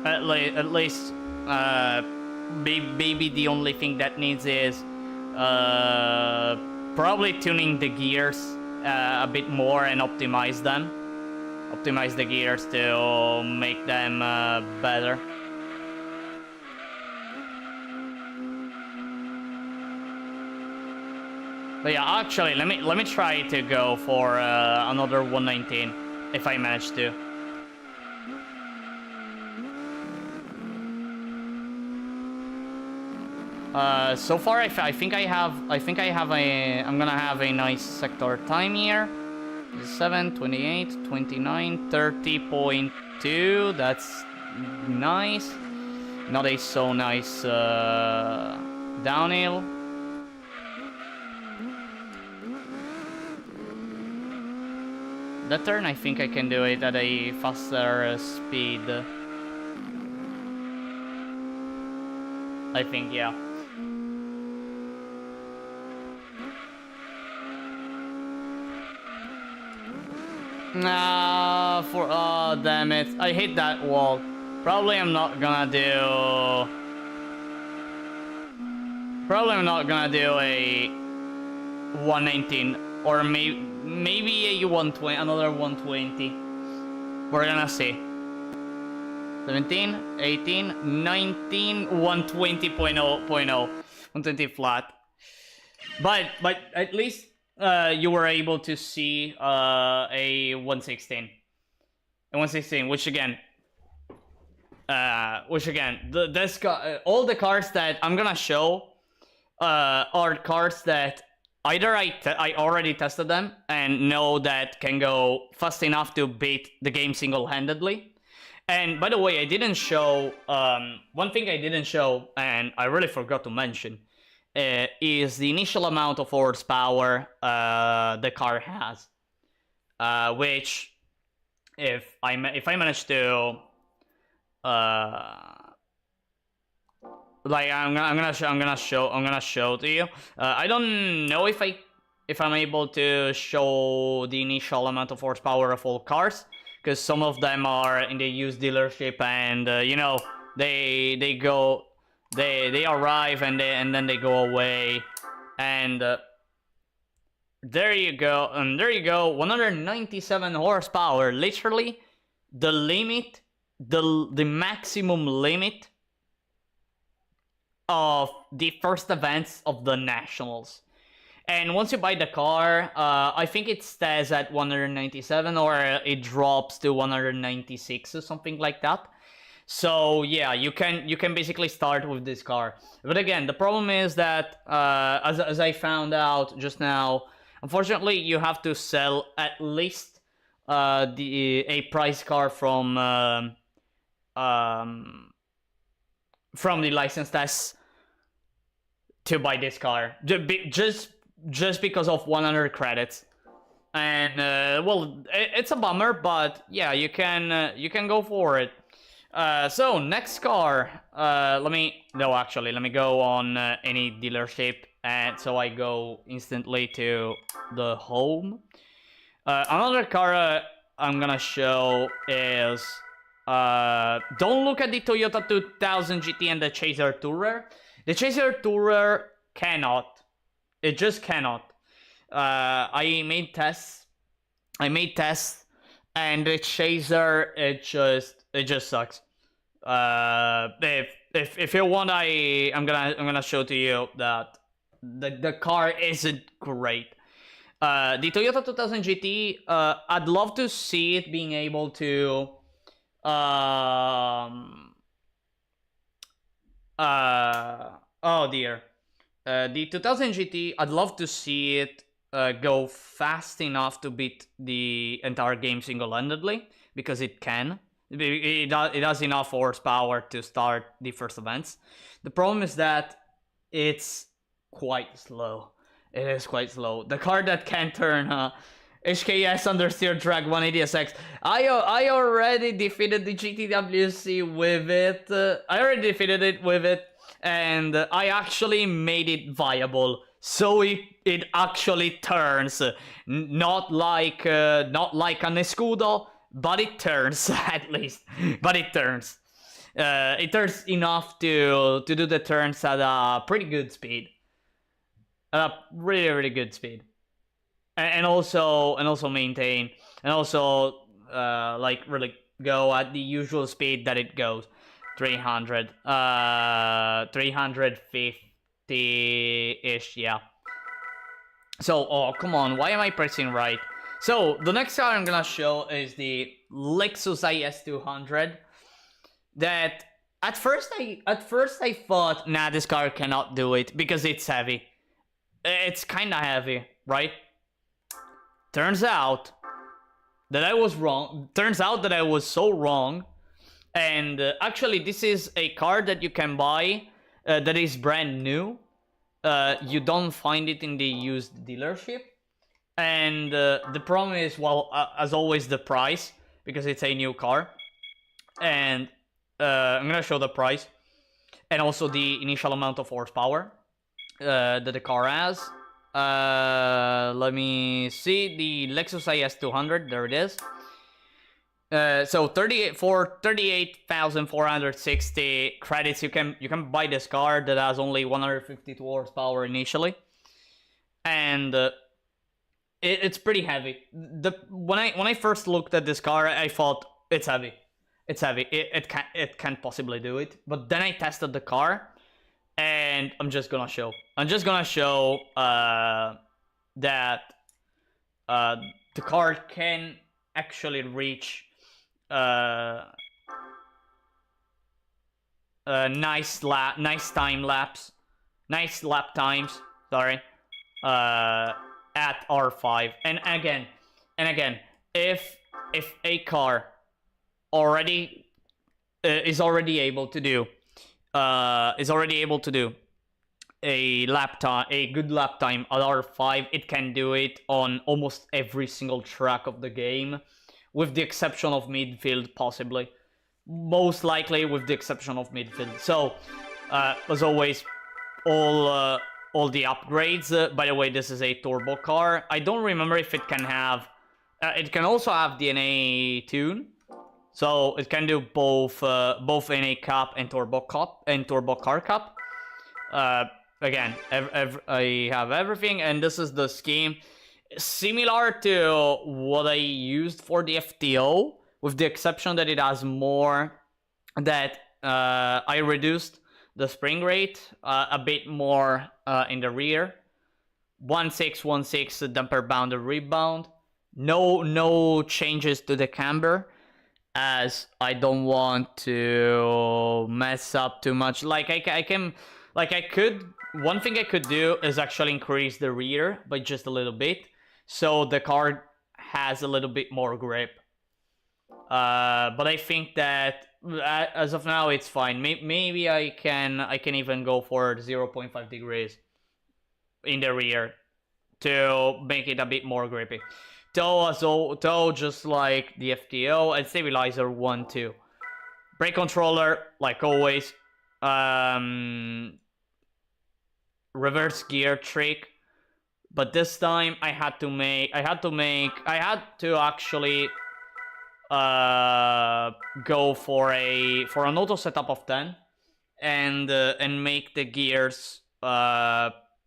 At least maybe the only thing that needs is probably tuning the gears a bit more and optimize them. Optimize the gears to make them better. But yeah, actually, let me try to go for another 119 if I manage to. So far I'm gonna have a nice sector time here. 7, 28, 29, 30.2. That's nice. Not a so nice downhill. That turn, I think I can do it at a faster speed. I think, yeah. Nah, oh damn it. I hit that wall. Probably I'm not gonna do a 119 or maybe a 120, another 120. We're gonna see. 17, 18, 19, 120.0, 120 flat. But at least you were able to see a 116. A 116, which again, this car, all the cars that I'm gonna show are cars that either I already tested them and know that can go fast enough to beat the game single-handedly. And by the way, I didn't show, one thing I didn't show, and I really forgot to mention, is the initial amount of horsepower the car has. Which, if I manage to, like I'm gonna show to you. I don't know if I'm able to show the initial amount of horsepower of all cars, because some of them are in the used dealership, and you know, they arrive and then they go away, and there you go, 197 horsepower, literally the limit, the maximum limit of the first events of the nationals. And once you buy the car, I think it stays at 197 or it drops to 196 or something like that. So yeah, you can basically start with this car. But again, the problem is that as I found out just now, unfortunately you have to sell at least a price car from the license tests to buy this car. Just because of 100 credits. And well, it's a bummer, but yeah, you can go for it. So next car, let me go on any dealership, and so I go instantly to the home. Another car I'm gonna show is, don't look at the Toyota 2000 GT and the Chaser Tourer. The Chaser Tourer cannot. It just cannot. I made tests and the chaser, it just sucks. If you want, I'm gonna show to you that the car isn't great. The Toyota 2000 GT, I'd love to see it being able to oh dear. The 2000 GT, I'd love to see it go fast enough to beat the entire game single-handedly, because it can. It has enough horsepower to start the first events. The problem is that it's quite slow. It is quite slow. The car that can turn HKS Understeer Drag 180SX. I already defeated the GTWC with it. I already defeated it with it, and I actually made it viable. So it actually turns, not like an escudo, but it turns at least. But it turns. It turns enough to do the turns at a pretty good speed. At a really good speed. And also maintain, and also like really go at the usual speed that it goes, 350-ish, yeah. So, oh come on, why am I pressing right? So the next car I'm gonna show is the Lexus IS 200. That at first I thought, nah, this car cannot do it because it's heavy. It's kinda heavy, right? Turns out that I was wrong. Turns out that I was so wrong. And actually, this is a car that you can buy that is brand new. You don't find it in the used dealership. And the problem is, well, as always, the price, because it's a new car. And I'm gonna show the price. And also the initial amount of horsepower that the car has. Let me see the Lexus IS 200. There it is. So 38,460 credits. You can buy this car that has only 152 horsepower initially, and it's pretty heavy. When I first looked at this car, I thought it's heavy. It's heavy. It can't possibly do it. But then I tested the car. And I'm just gonna show that the car can actually reach nice lap times. Sorry, at R5. And again, if a car already is already able to do a good lap time at R5, it can do it on almost every single track of the game, with the exception of midfield, possibly. Most likely with the exception of midfield. So, as always, all the upgrades. By the way, this is a turbo car. I don't remember if it can have... it can also have DNA tune. So it can do both NA Cup and Turbo Car Cup. Again, I have everything, and this is the scheme, similar to what I used for the FTO, with the exception that it has more. That I reduced the spring rate a bit more in the rear. 1616 damper bounded rebound. No changes to the camber, as I don't want to mess up too much. One thing I could do is actually increase the rear by just a little bit, so the car has a little bit more grip. But I think that as of now it's fine. Maybe I can even go for 0.5 degrees in the rear to make it a bit more grippy. Toe just like the FTO, and stabilizer 1-2. Brake controller, like always. Reverse gear trick, but this time I had to actually go for an auto setup of 10, and make the gears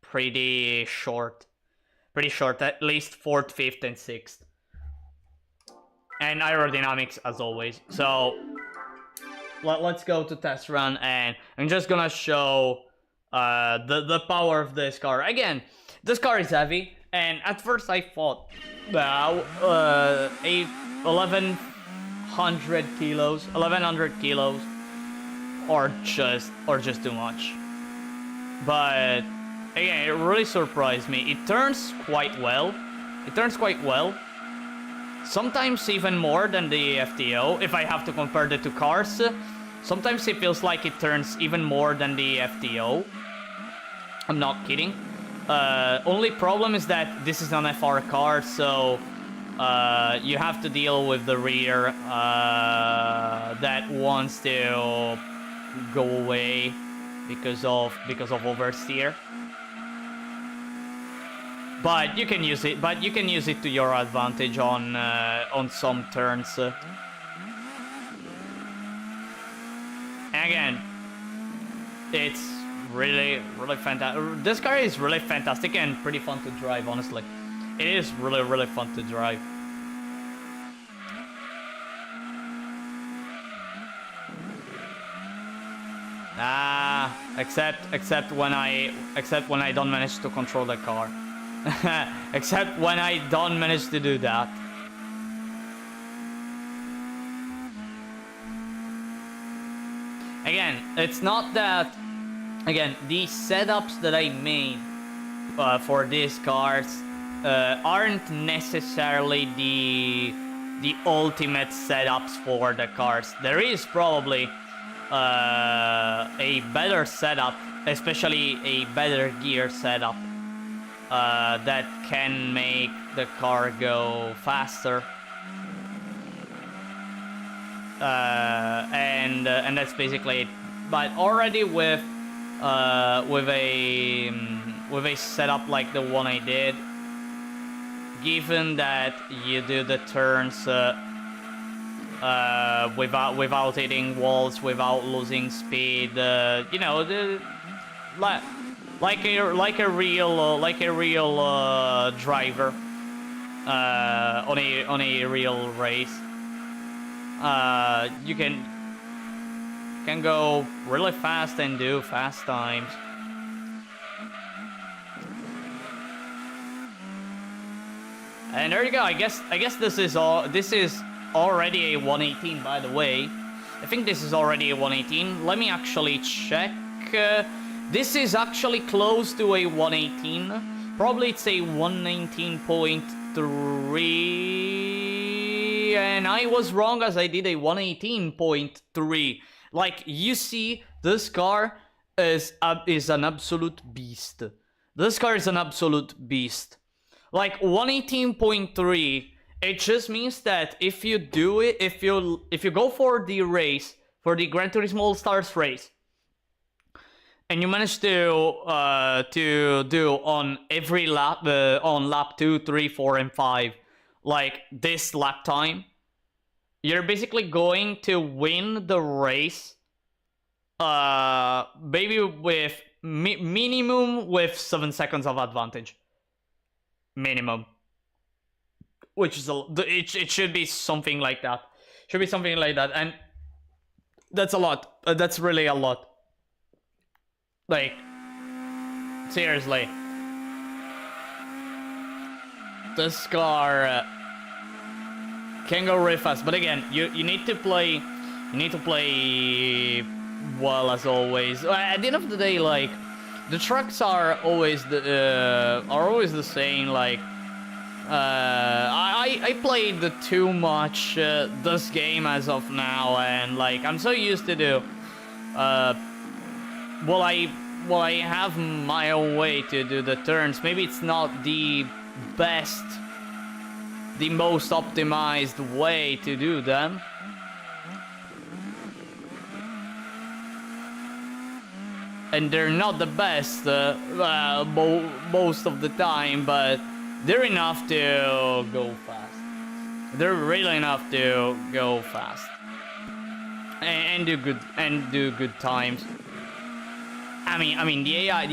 pretty short, at least 4th, 5th, and 6th. and aerodynamics as always. So let's go to test run, and I'm just gonna show the power of this car. Again, this car is heavy, and at first I thought 1100 kilos, or just too much. But again, it really surprised me. It turns quite well. Sometimes even more than the FTO. If I have to compare the two cars, sometimes it feels like it turns even more than the FTO. I'm not kidding. Only problem is that this is an FR car, so you have to deal with the rear that wants to go away because of oversteer. But you can use it. To your advantage on some turns. And again, it's really fantastic. This car is really fantastic and pretty fun to drive. Honestly, it is really fun to drive. Except when I don't manage to control the car. Except when I don't manage to do that. Again, it's not that... Again, the setups that I made for these cars aren't necessarily the ultimate setups for the cars. There is probably a better setup, especially a better gear setup, that can make the car go faster, and that's basically it. But already with a setup like the one I did, given that you do the turns without hitting walls, without losing speed, you know, like a real driver on a real race. You can go really fast and do fast times. And there you go. I guess this is already a 118, by the way. I think this is already a 118. Let me actually check. This is actually close to a 118. Probably it's a 119.3. And I was wrong, as I did a 118.3. Like, you see, this car is an absolute beast. This car is an absolute beast. Like, 118.3, it just means that if you do it, if you go for the race, for the Gran Turismo All-Stars race, and you manage to do on every lap, on lap 2, 3, 4, and 5, like this lap time, you're basically going to win the race, maybe with minimum with 7 seconds of advantage. Minimum. Which is it should be something like that. And that's a lot. That's really a lot. Like, seriously. This car can go really fast, but again, you need to play well, as always. At the end of the day, like, the trucks are always the same. Like, I played too much this game as of now, and like, I'm so used to do well, I have my own way to do the turns. Maybe it's not the best, the most optimized way to do them. And they're not the best most of the time, but they're enough to go fast. They're really enough to go fast and do good times. I mean the AI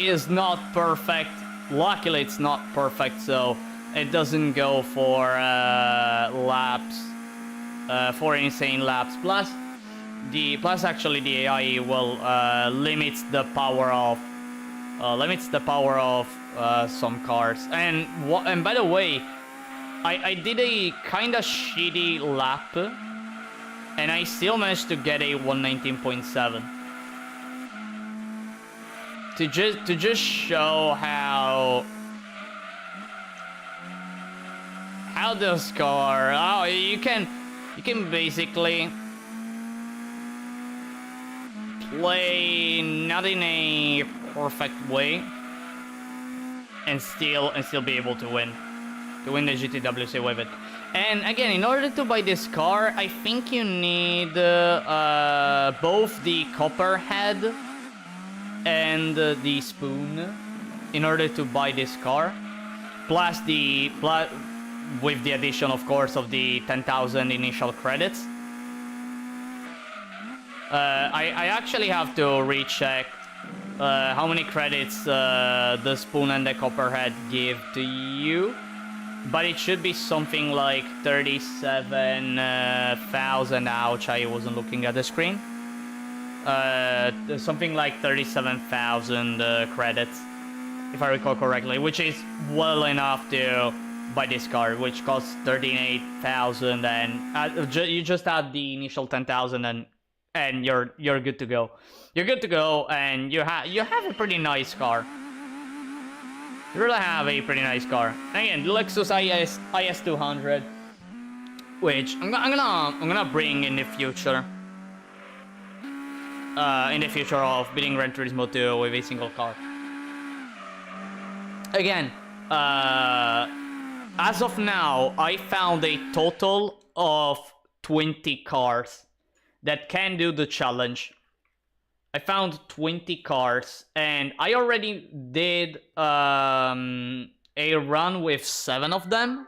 is not perfect. Luckily, it's not perfect, so it doesn't go for laps, for insane laps. Plus actually the AI will limits the power of some cars. And by the way, I did a kind of shitty lap, and I still managed to get a 119.7. To just show how this car, you can basically play not in a perfect way and still be able to win the GTWC with it. And again, in order to buy this car, I think you need both the copper head and the spoon in order to buy this car, plus with the addition, of course, of the 10,000 initial credits. I actually have to recheck how many credits the spoon and the copperhead give to you, but it should be something like 37,000. Ouch, I wasn't looking at the screen. Something like 37,000 credits, if I recall correctly, which is well enough to buy this car, which costs 38,000, and you just add the initial 10,000 and you're good to go. You're good to go, and you have a pretty nice car. You really have a pretty nice car. Again, the Lexus IS 200, which I'm gonna bring in the future. In the future of beating Gran Turismo 2 with a single car. Again, as of now, I found a total of 20 cars that can do the challenge. I found 20 cars, and I already did a run with 7 of them,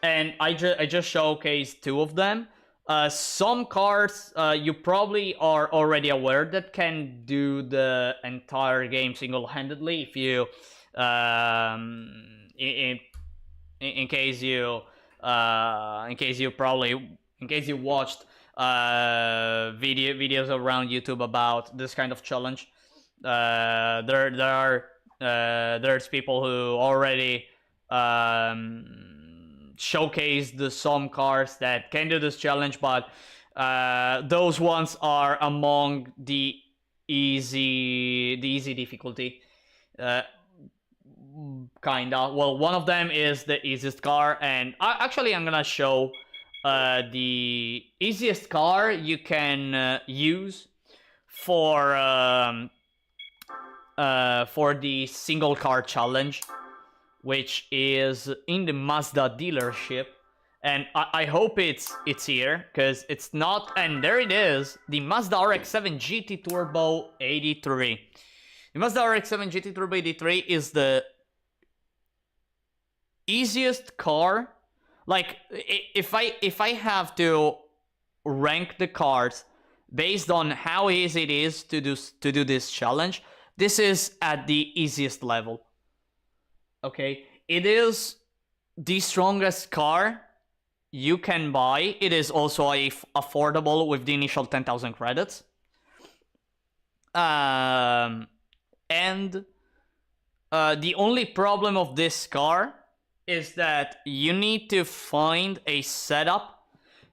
and I just showcased 2 of them. Some cars you probably are already aware that can do the entire game single-handedly if you in case you watched videos around YouTube about this kind of challenge. There's people who already showcase some cars that can do this challenge, but those ones are among the easy difficulty. Kinda. Well, one of them is the easiest car, and actually I'm gonna show the easiest car you can use for the single car challenge, which is in the Mazda dealership, and I hope it's here, because it's not, and there it is, the Mazda RX-7 GT Turbo 83. The Mazda RX-7 GT Turbo 83 is the easiest car. Like, if I have to rank the cars based on how easy it is to do this challenge, this is at the easiest level. Okay, it is the strongest car you can buy. It is also affordable with the initial 10,000 credits. And the only problem of this car is that you need to find a setup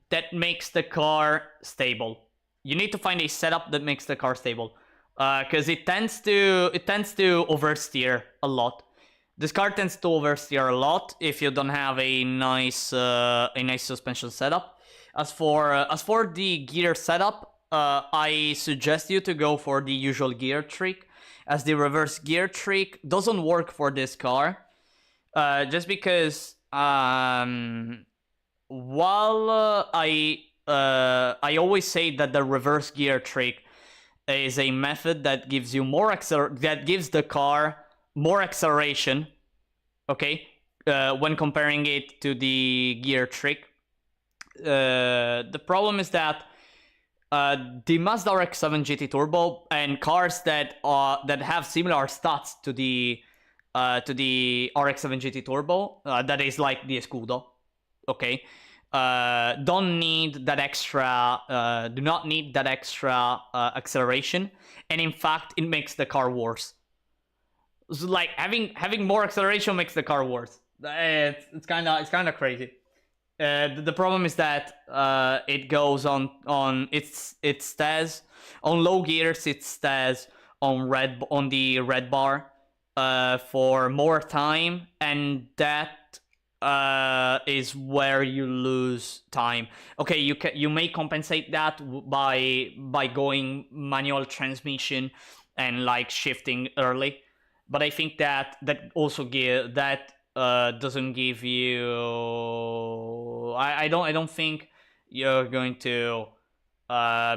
that makes the car stable. You need to find a setup that makes the car stable, because it tends to oversteer a lot. This car tends to oversteer a lot if you don't have a nice suspension setup. As for the gear setup, I suggest you to go for the usual gear trick, as the reverse gear trick doesn't work for this car. Just because while I always say that the reverse gear trick is a method that gives you that gives the car more acceleration, okay, when comparing it to the gear trick. The problem is that the Mazda RX-7 GT Turbo and cars that have similar stats to the RX-7 GT Turbo. That is like the Escudo. Okay. Don't need that extra. Do not need that extra acceleration, and in fact, it makes the car worse. So like having more acceleration makes the car worse. It's kind of crazy. The problem is that it goes on it stays on low gears. It stays on the red bar for more time, and that is where you lose time. Okay, you may compensate that by going manual transmission and like shifting early, but I think that also doesn't give you. I don't think you're going to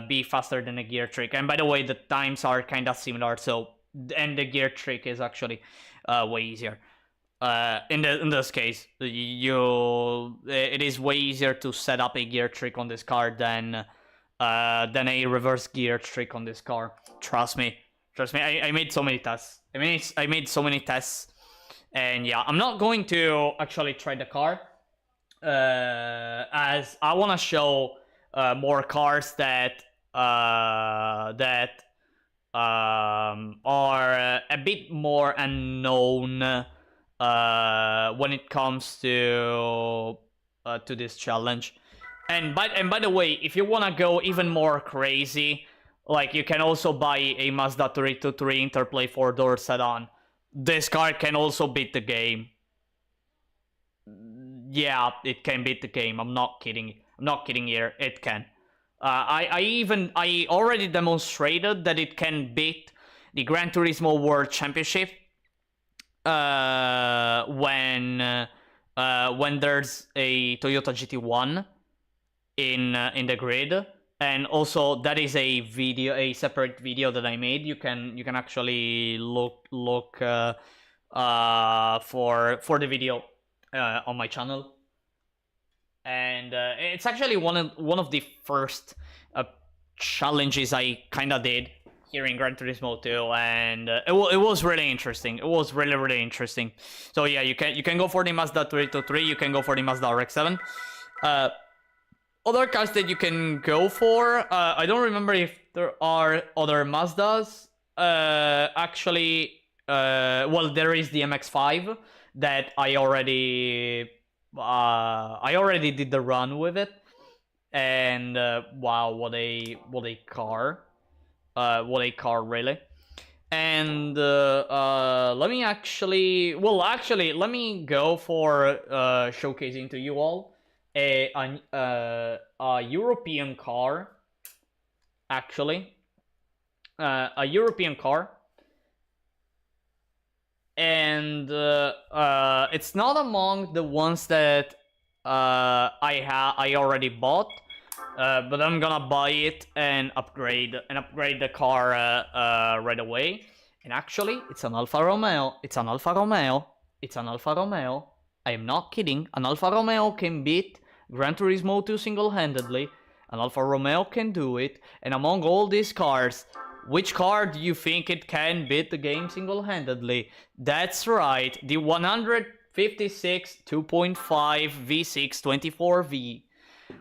be faster than a gear trick. And by the way, the times are kind of similar. So and the gear trick is actually way easier. In this case, it is way easier to set up a gear trick on this car than a reverse gear trick on this car. Trust me. I made so many tests. I made so many tests. And yeah, I'm not going to actually try the car, as I want to show more cars that are a bit more unknown when it comes to this challenge. And by the way, if you want to go even more crazy, like you can also buy a Mazda 323 Interplay 4-door sedan. This car can also beat the game. Yeah, it can beat the game. I'm not kidding. I'm not kidding here. It can. I already demonstrated that it can beat the Gran Turismo World Championship when there's a Toyota GT1 in the grid. And also, that is a separate video that I made. You can actually look for the video on my channel. And it's actually one of the first challenges I kind of did here in Gran Turismo 2, and it was really interesting. It was really interesting. So yeah, you can go for the Mazda 323. You can go for the Mazda RX-7. Other cars that you can go for, I don't remember if there are other Mazdas. Actually, well, there is the MX-5 that I already did the run with it, and wow, what a car, really. And let me go for showcasing to you all a European car, actually, a European car, and it's not among the ones that I already bought, but I'm gonna buy it and upgrade the car right away. And actually, it's an Alfa Romeo. I am not kidding. An Alfa Romeo can beat Gran Turismo 2 single-handedly. An Alfa Romeo can do it. And among all these cars, which car do you think it can beat the game single-handedly? That's right, the 156 2.5 V6 24V.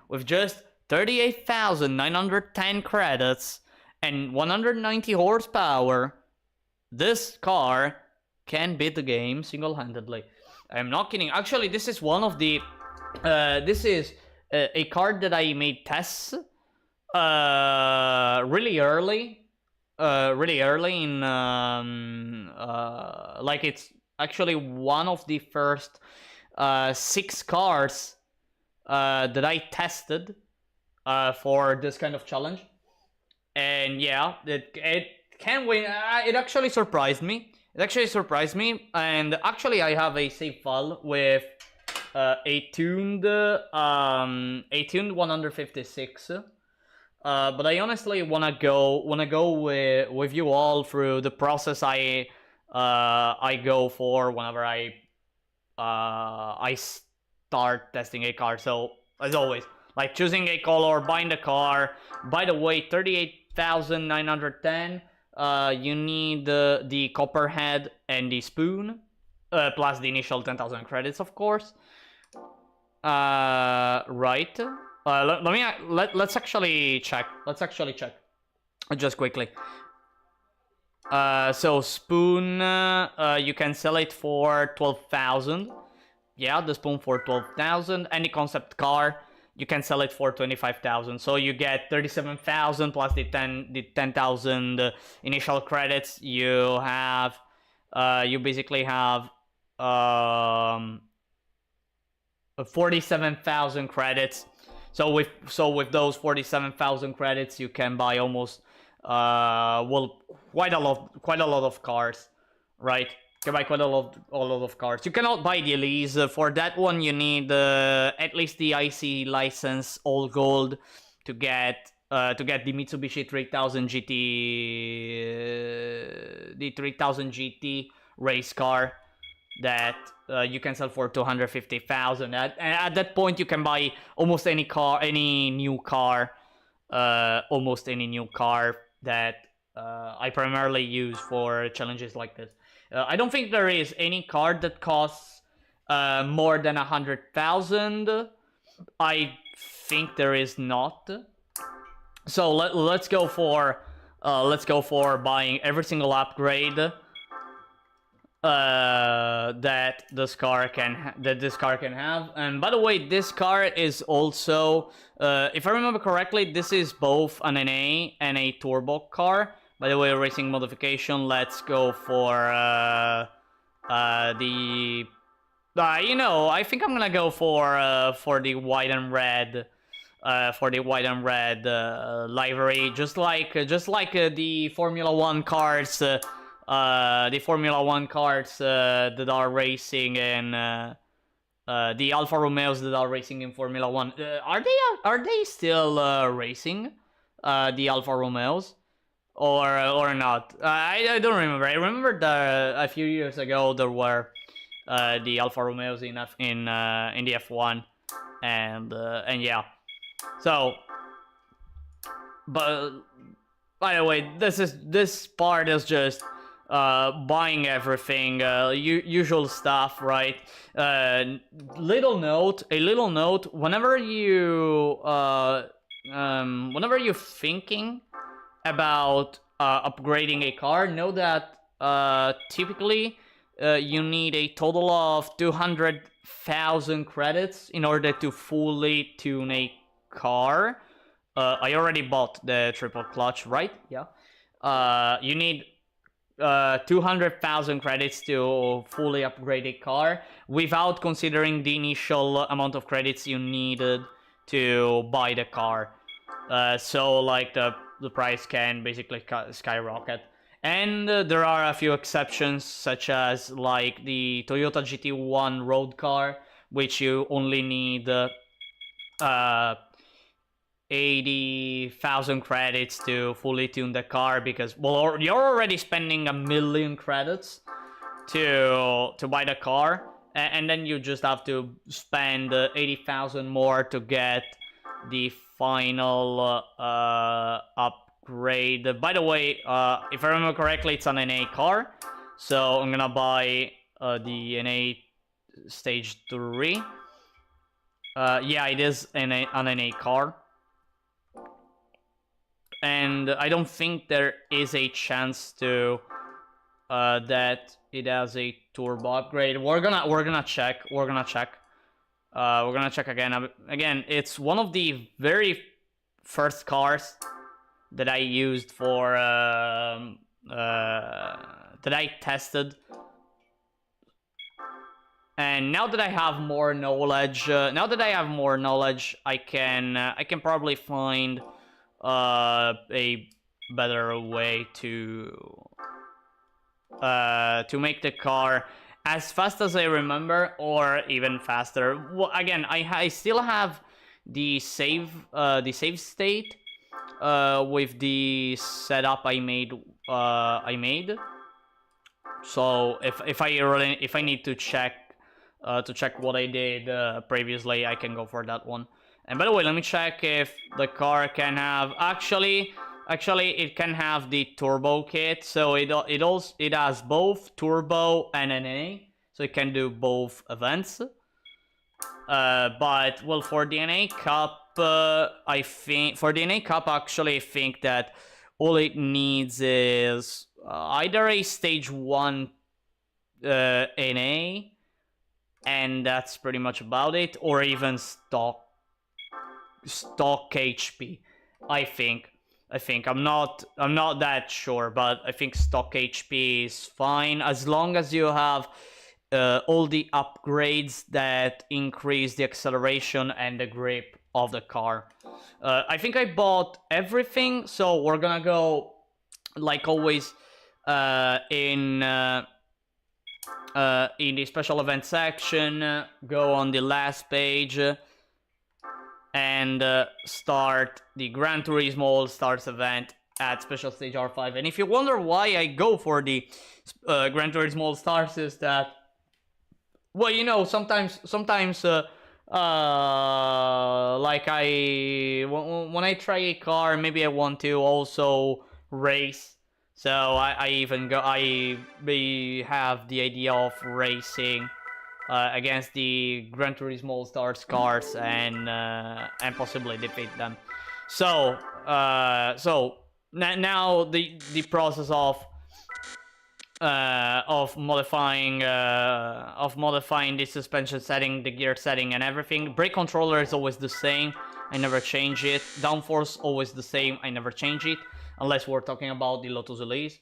With just 38,910 credits and 190 horsepower, this car can beat the game single-handedly. I'm not kidding. Actually, this is one of the... this is a card that I made tests really early in... like, it's actually one of the first 6 cars that I tested for this kind of challenge. And yeah, it can win. It actually surprised me. And actually I have a save file with a tuned 156. But I honestly wanna go with you all through the process I go for whenever I start testing a car. So as always, like choosing a color, buying the car. By the way, 38,910. You need the copper head and the spoon. plus the initial 10,000 credits, of course. Right. Let's actually check. Let's actually check. Just quickly. So spoon, you can sell it for 12,000. Yeah, the spoon for 12,000. Any concept car, you can sell it for 25,000. So you get 37,000 plus the 10,000 initial credits. You have, you basically have 47,000 credits. So with those 47,000 credits, you can buy almost quite a lot of cars, right? You can buy quite a lot of cars. You cannot buy the Elise. For that one, you need at least the IC license, all gold, to get the Mitsubishi 3000 GT, the 3000 GT race car that you can sell for 250,000. At that point, you can buy almost any car, any new car, almost any new car that I primarily use for challenges like this. I don't think there is any car that costs more than 100,000. I think there is not. So let's go for buying every single upgrade that this car can have. And by the way, this car is also, if I remember correctly, this is both an NA and a turbo car. By the way, racing modification. Let's go for the. You know, I think I'm gonna go for the white and red. Livery, just like the Formula One cars. The Formula One cars that are racing in the Alfa Romeos that are racing in Formula One. Are they still racing the Alfa Romeos or not? I don't remember. I remember that a few years ago there were the Alfa Romeos in the F1, and yeah. So, but by the way, this part is just buying everything, usual stuff, right? Little note, whenever you're thinking about upgrading a car, know that typically you need a total of 200,000 credits in order to fully tune a car. I already bought the triple clutch, right? Yeah. You need 200,000 credits to fully upgrade a car, without considering the initial amount of credits you needed to buy the car. So like the price can basically skyrocket. And there are a few exceptions, such as like the Toyota GT1 road car, which you only need 80,000 credits to fully tune the car, because, well, you're already spending 1 million credits to buy the car, and then you just have to spend 80,000 more to get the final upgrade. By the way, if I remember correctly, it's an NA car, so I'm gonna buy the NA stage 3. Yeah, it is an NA car. And I don't think there is a chance to that it has a turbo upgrade. We're gonna check. We're gonna check again. Again, it's one of the very first cars that I used for that I tested. And now that I have more knowledge, I can probably find a better way to make the car as fast as I remember, or even faster. Well, again, I still have the save state with the setup I made. So if I need to check what I did previously, I can go for that one. And by the way, let me check if the car can have, actually it can have the turbo kit. So it has both turbo and NA. so it can do both events. But well, for DNA Cup, I think for DNA Cup actually I think that all it needs is either a stage 1 NA, and that's pretty much about it, or even stock HP. I think I'm not that sure, but I think stock HP is fine as long as you have all the upgrades that increase the acceleration and the grip of the car. I think I bought everything, so we're gonna go like always in the special event section, go on the last page and start the Gran Turismo All-Stars event at Special Stage R5. And if you wonder why I go for the Gran Turismo All-Stars, is that, well, you know, sometimes like when I try a car, maybe I want to also race. So I have the idea of racing against the Gran Turismo All-Stars cars and possibly defeat them. So now the process of modifying the suspension setting, the gear setting, and everything. Brake controller is always the same. I never change it. Downforce always the same. I never change it unless we're talking about the Lotus Elise.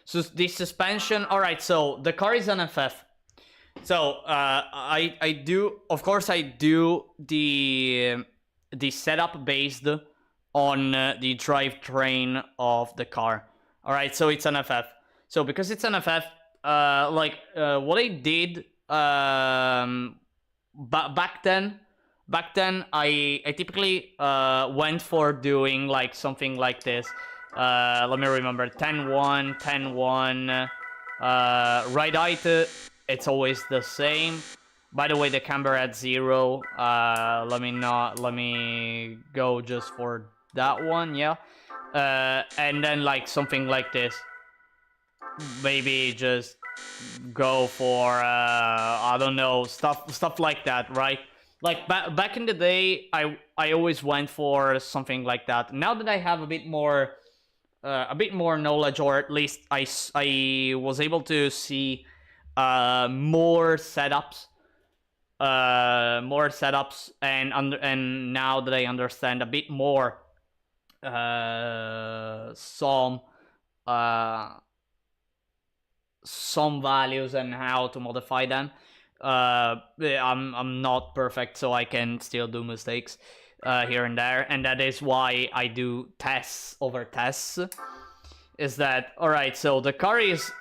So the suspension. All right. So the car is an FF. So I do, of course, I do the setup based on the drivetrain of the car. All right, so it's an FF. So because it's an FF, what I did back then, I typically went for doing like something like this. Let me remember: 10-1, 10-1. Right height, it's always the same. By the way, the camber at 0. Let me go just for that one, yeah. And then like something like this. Maybe just go for I don't know, stuff like that, right? Like back in the day, I always went for something like that. Now that I have a bit more knowledge, or at least I was able to see more setups, and now that I understand a bit more some values and how to modify them. I'm not perfect, so I can still do mistakes here and there, and that is why I do tests over tests. Is that all right? So the car is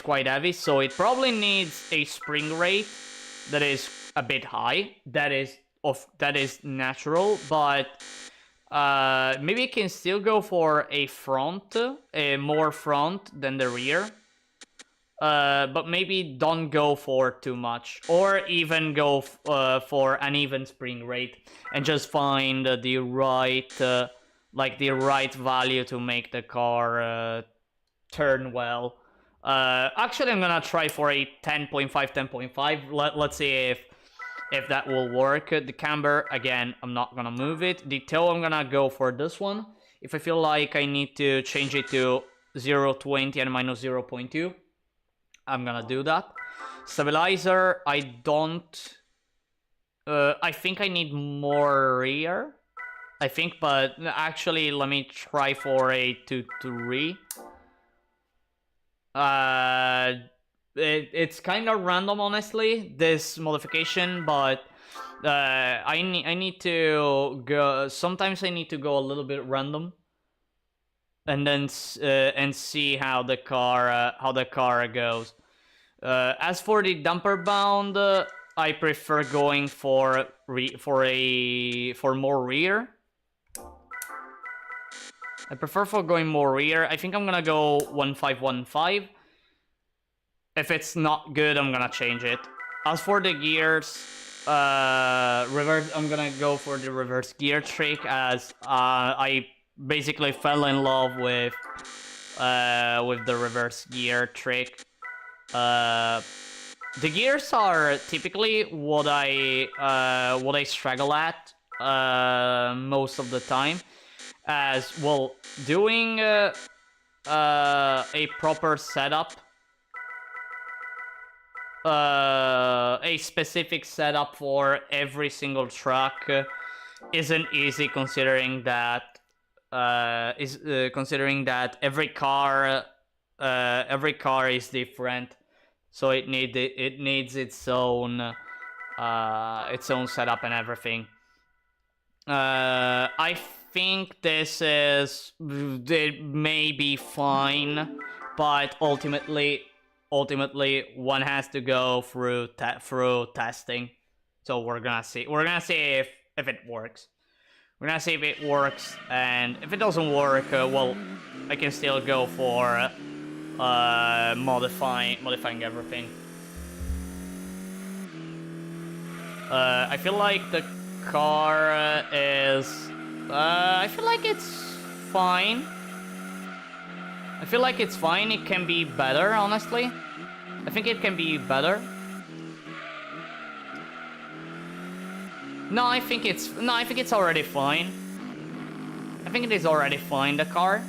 quite heavy, so it probably needs a spring rate that is a bit high. That is natural, but maybe I can still go for a more front than the rear. But maybe don't go for too much, or even go for an even spring rate and just find the right value to make the car turn well. Actually, I'm gonna try for a 10.5, 10.5. Let's see if that will work. The camber, again, I'm not gonna move it. The toe, I'm gonna go for this one. If I feel like I need to change it to 0.20 and minus 0.2, I'm gonna do that. Stabilizer, I don't... I think I need more rear. I think, but actually, let me try for a 2-3. It's kind of random, honestly, this modification, but I need to go... Sometimes I need to go a little bit random, and then and see how the car goes. As for the damper bound, I prefer going for more rear. I think I'm gonna go 1.5. If it's not good, I'm gonna change it. As for the gears, reverse, I'm gonna go for the reverse gear trick, as I basically fell in love with with the reverse gear trick. The gears are typically what I struggle at most of the time, as well. Doing a proper setup, a specific setup for every single truck isn't easy, considering that every car is different, so it needs its own setup and everything. I think it may be fine, but ultimately one has to go through testing. So we're gonna see if it works. We're gonna see if it works, and if it doesn't work, well, I can still go for modifying everything. I feel like the car is... I feel like it's fine. It can be better, honestly. I think it can be better. I think it's already fine. I think it is already fine, the car.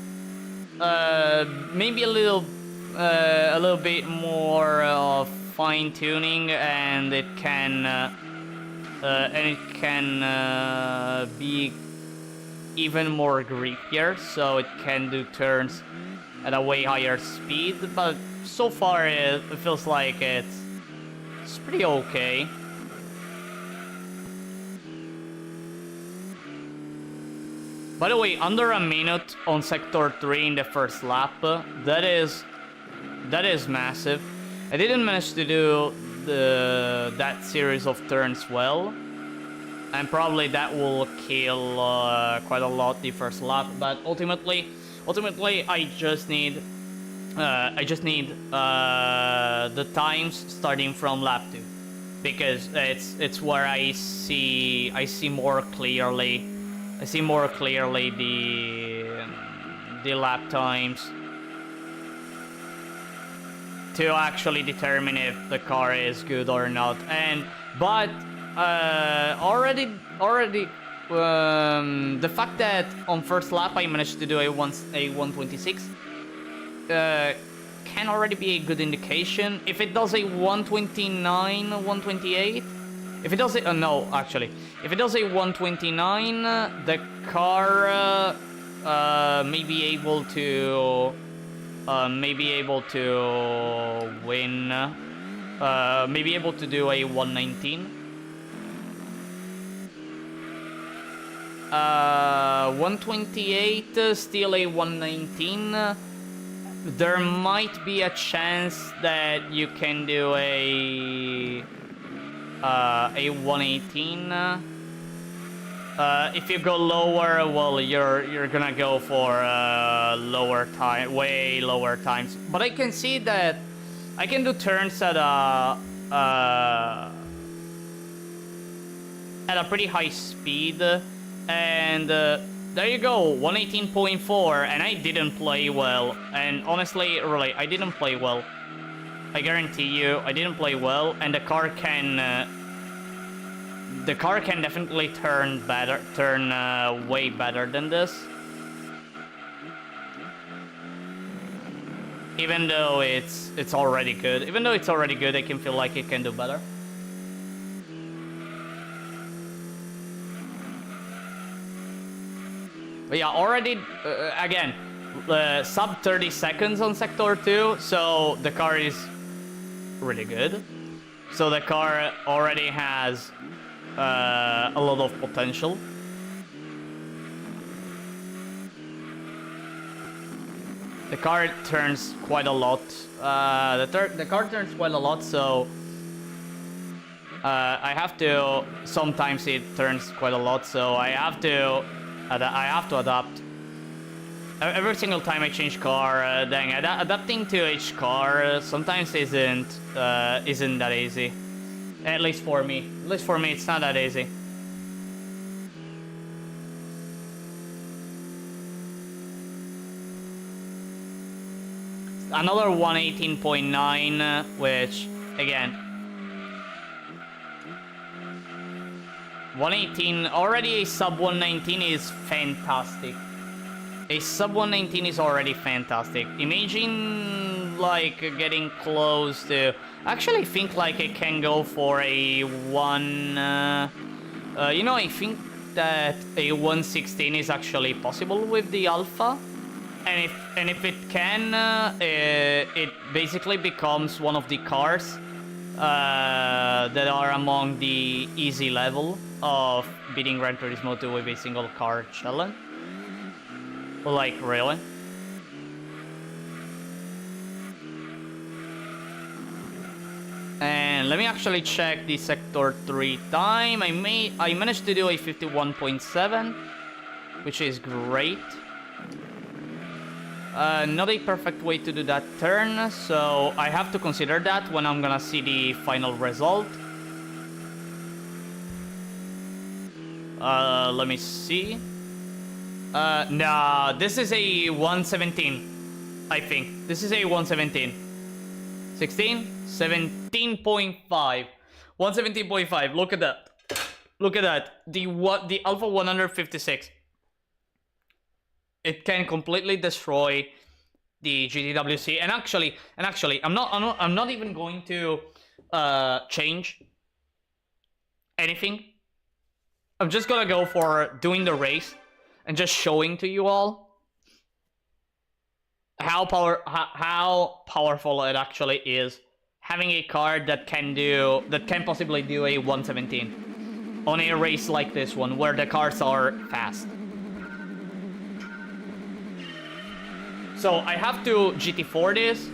Maybe a little bit more of fine tuning, and it can be even more grippier, so it can do turns at a way higher speed. But so far, it feels like it's pretty okay. By the way, under a minute on Sector 3 in the first lap, that is massive. I didn't manage to do that series of turns well, and probably that will kill quite a lot the first lap. But ultimately, I just need the times starting from lap 2, because it's where I see more clearly. I see more clearly the lap times to actually determine if the car is good or not. But already the fact that on first lap I managed to do a 126 can already be a good indication. If it does a 129, 128. If it does it, no, actually, if it does a 129, the car may be able to win. May be able to do a 119. 128, still a 119. There might be a chance that you can do a 118. If you go lower, well, you're gonna go for way lower times. But I can see that I can do turns at a pretty high speed, and there you go, 118.4, and I didn't play well. And honestly, really, I didn't play well. I guarantee you, I didn't play well, and the car can definitely turn way better than this. Even though it's already good, I can feel like it can do better. But yeah, already again, sub 30 seconds on Sector 2, so the car is really good. So the car already has a lot of potential. The car turns quite a lot. The car turns quite a lot, so I have to. Sometimes it turns quite a lot, so I have to adapt. Every single time I change car, adapting to each car sometimes isn't that easy. At least for me. It's not that easy. another 118.9, which again, 118 already a sub 119 is fantastic. A sub 119 is already fantastic. Imagine like getting close to. Actually, I think like I can go for a one. You know, I think that a 116 is actually possible with the alpha, and if it can, it basically becomes one of the cars that are among the easy level of beating Gran Turismo 2 with a single car challenge. Like, really? And let me actually check the Sector 3 time. I managed to do a 51.7, which is great. Not a perfect way to do that turn, so I have to consider that when I'm gonna see the final result. Let me see. Nah, this is a 117, I think. This is a 117. 16? 17.5. 117.5, look at that. Look at that. The Alpha 156. It can completely destroy the GTWC. And actually, I'm not even going to change anything. I'm just gonna go for doing the race and just showing to you all how powerful it actually is having a car that can possibly do a 117 on a race like this one where the cars are fast. So I have to GT4 this.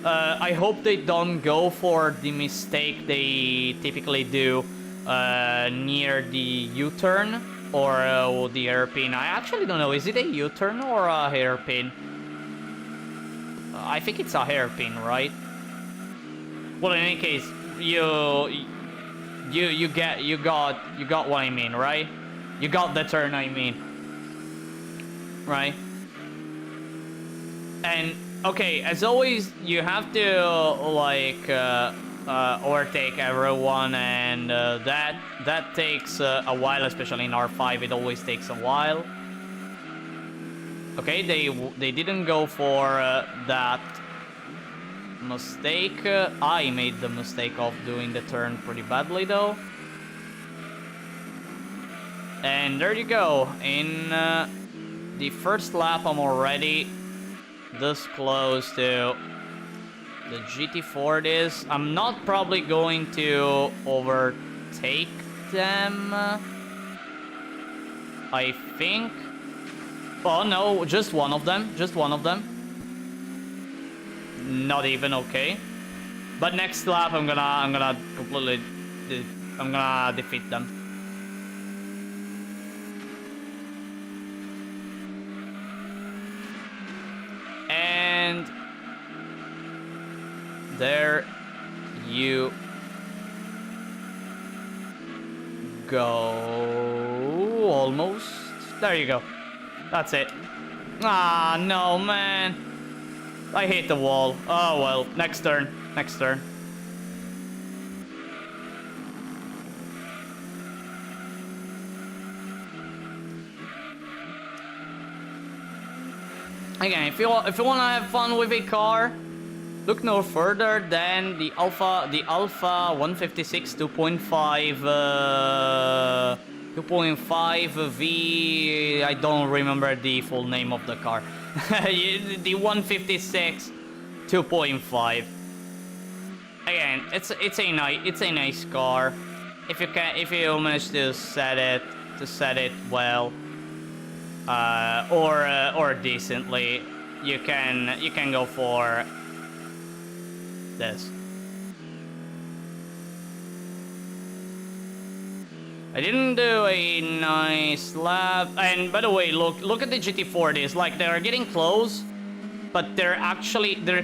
I hope they don't go for the mistake they typically do near the U-turn or the hairpin. I actually don't know. Is it a U-turn or a hairpin? I think it's a hairpin, right? Well, in any case, you got what I mean, right? You got the turn I mean, right? And okay, as always, you have to like overtake everyone, and that takes a while, especially in R5. It always takes a while. Okay, they didn't go for that mistake. I made the mistake of doing the turn pretty badly though. And there you go. In the first lap, I'm already this close to the GT40s. I'm not probably going to overtake them, I think. Oh no, just one of them. Just one of them. Not even okay. But next lap, I'm gonna completely, I'm gonna defeat them. And there you go. Almost. There you go. That's it. Ah, no, man. I hit the wall. Oh, well. Next turn. Next turn. Again, if you want to have fun with a car, look no further than the Alpha 156 2.5 2.5 V. I don't remember the full name of the car. The 156 2.5. Again, it's a nice car. If you manage to set it well, or decently, you can go for this. I didn't do a nice lap. And by the way, look at the GT40s. Like, they're getting close, but they're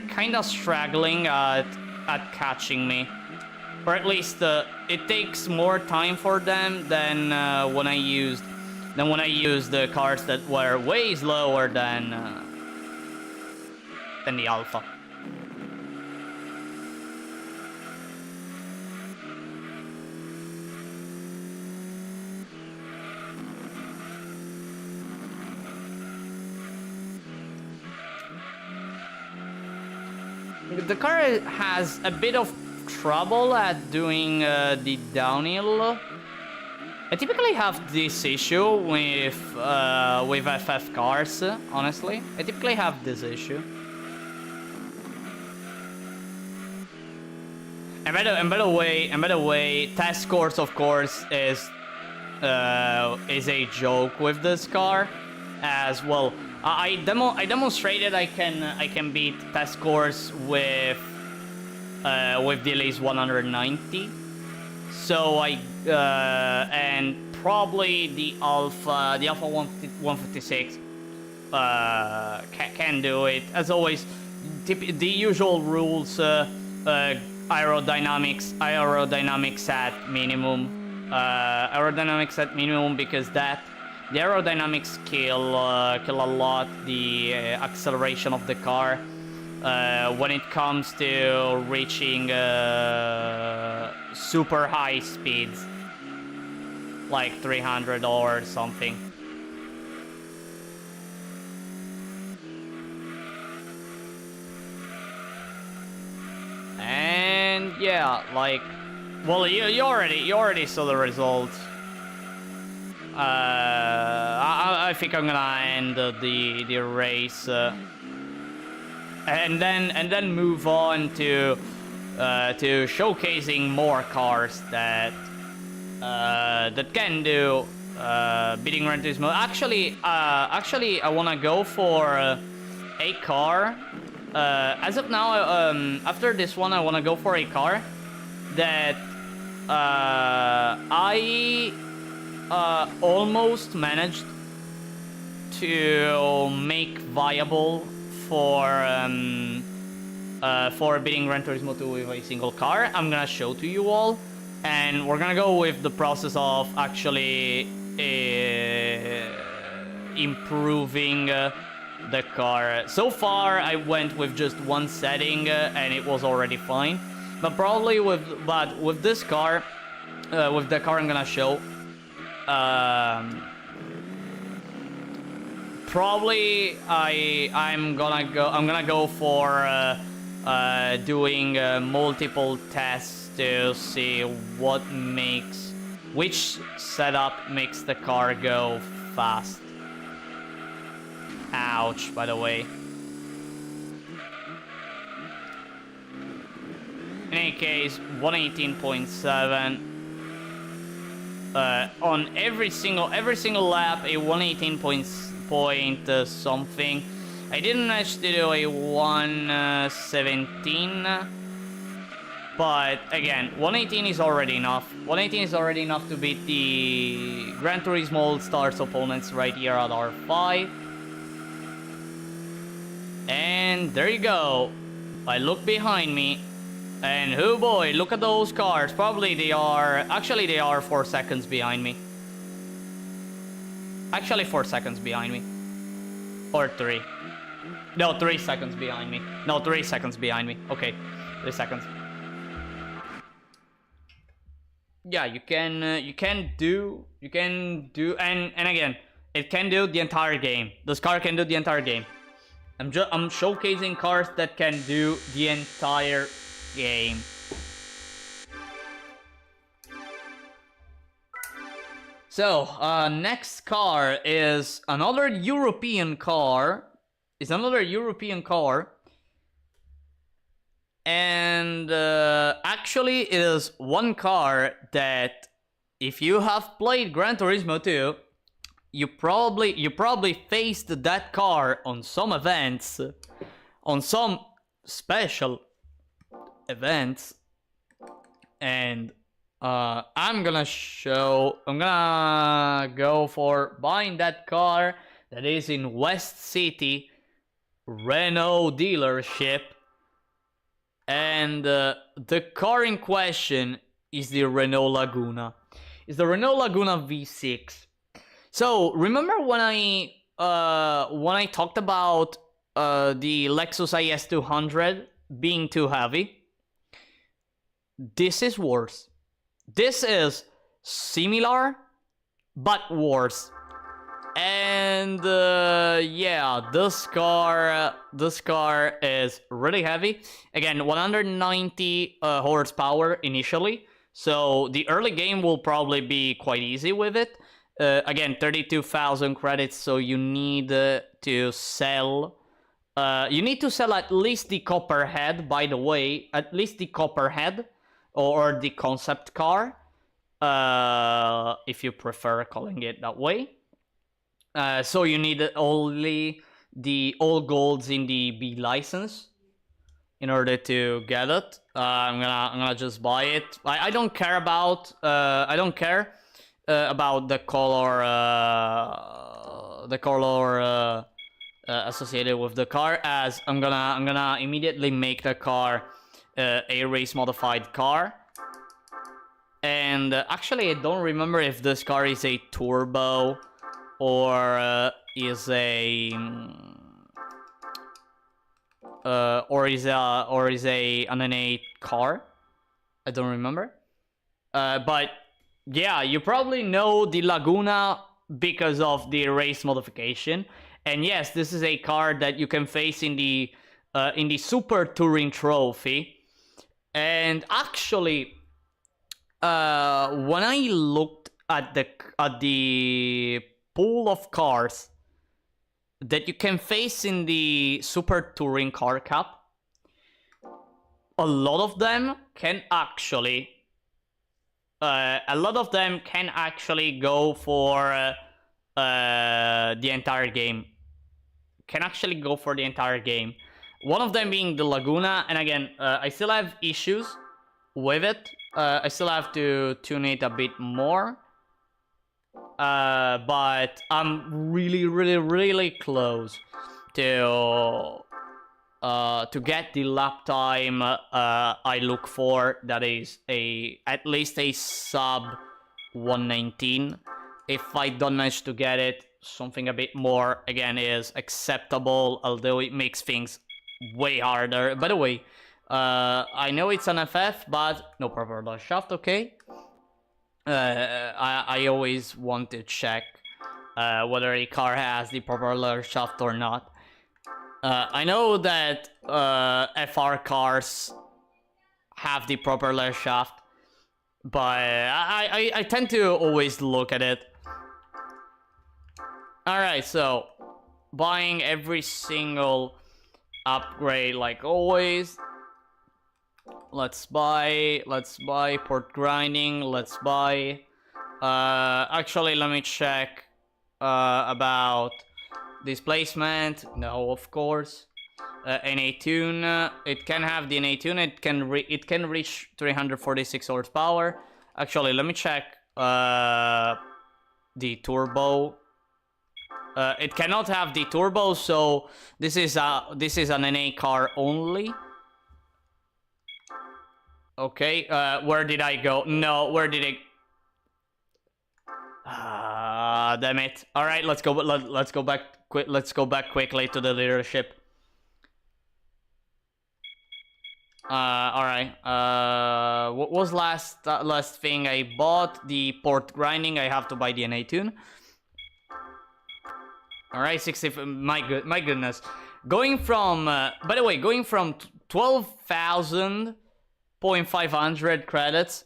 kind of struggling at catching me. Or at least it takes more time for them than when I used the cars that were way slower than the Alpha. The car has a bit of trouble at doing the downhill. I typically have this issue with FF cars, honestly. I typically have this issue. And by the way, test scores, of course, is a joke with this car, as well. I demonstrated I can beat test scores with the at least 190. So and probably the Alpha 156 can do it. As always, the usual rules. Aerodynamics at minimum. Aerodynamics at minimum, because the aerodynamics kill a lot the acceleration of the car when it comes to reaching super high speeds, like 300 or something. And yeah, like, well, you already saw the result. I think I'm gonna end the race, and then move on to showcasing more cars that can do beating Gran Turismo. Actually, I wanna go for a car. As of now, after this one, I want to go for a car that I almost managed to make viable for beating Gran Turismo 2 with a single car. I'm gonna show to you all, and we're gonna go with the process of actually improving the car. So far, I went with just one setting, and it was already fine. But probably with this car, with the car I'm gonna show, probably I'm gonna go for doing multiple tests to see which setup makes the car go fast. Ouch, by the way. In any case, 118.7. On every single lap, a 118 point something. I didn't manage to do a 117. But again, 118 is already enough. 118 is already enough to beat the Gran Turismo All-Stars opponents right here at R5. And there you go. I look behind me, and oh boy, look at those cars. Probably they are 4 seconds behind me. Actually 4 seconds behind me. Or 3. No, 3 seconds behind me. No, 3 seconds behind me. Okay, 3 seconds. Yeah, you can do, and again, it can do the entire game. This car can do the entire game. I'm showcasing cars that can do the entire game. So, next car is another European car. And actually, it is one car that, if you have played Gran Turismo 2, you probably faced that car on some events, on some special events, and I'm gonna go for buying that car that is in West City Renault dealership, and the car in question is the Renault Laguna. It's the Renault Laguna V6. So remember when I talked about the Lexus IS 200 being too heavy? This is worse. This is similar but worse. And yeah, this car is really heavy. Again, 190 horsepower initially, so the early game will probably be quite easy with it. Again, 32,000 credits, so you need to sell. You need to sell at least the Copperhead, by the way, at least the Copperhead, or the concept car, if you prefer calling it that way. So you need only the all golds in the B license in order to get it. I'm gonna just buy it. I don't care about about the color associated with the car, as I'm gonna immediately make the car a race modified car. And actually, I don't remember if this car is a turbo or is a an innate car. I don't remember. But yeah, you probably know the Laguna because of the race modification. And yes, this is a car that you can face in the Super Touring Trophy. And actually, when I looked at the pool of cars that you can face in the Super Touring Car Cup, a lot of them can actually go for the entire game. Can actually go for the entire game. One of them being the Laguna, and again, I still have issues with it. I still have to tune it a bit more. But I'm really close to get the lap time I look for. That is at least a sub 119. If I don't manage to get it, something a bit more again is acceptable, although it makes things way harder. By the way, I know it's an FF, but no propeller shaft, okay? I always want to check whether a car has the propeller shaft or not. I know that FR cars have the propeller shaft, but I tend to always look at it. Alright, so buying every single upgrade like always. Let's buy port grinding, let's buy actually let me check about displacement. No, of course. NA tune, it can have the NA tune, it can reach 346 horsepower. Actually, let me check the turbo. It cannot have the turbo, so this is an NA car only. Okay, where did I go? No, where did I? Damn it! All right, let's go. Let's go back. Let's go back quickly to the leadership. All right. What was last thing I bought? The port grinding. I have to buy the NA tune. All right, 60. My goodness. Going from, by the way, going from 12,500 credits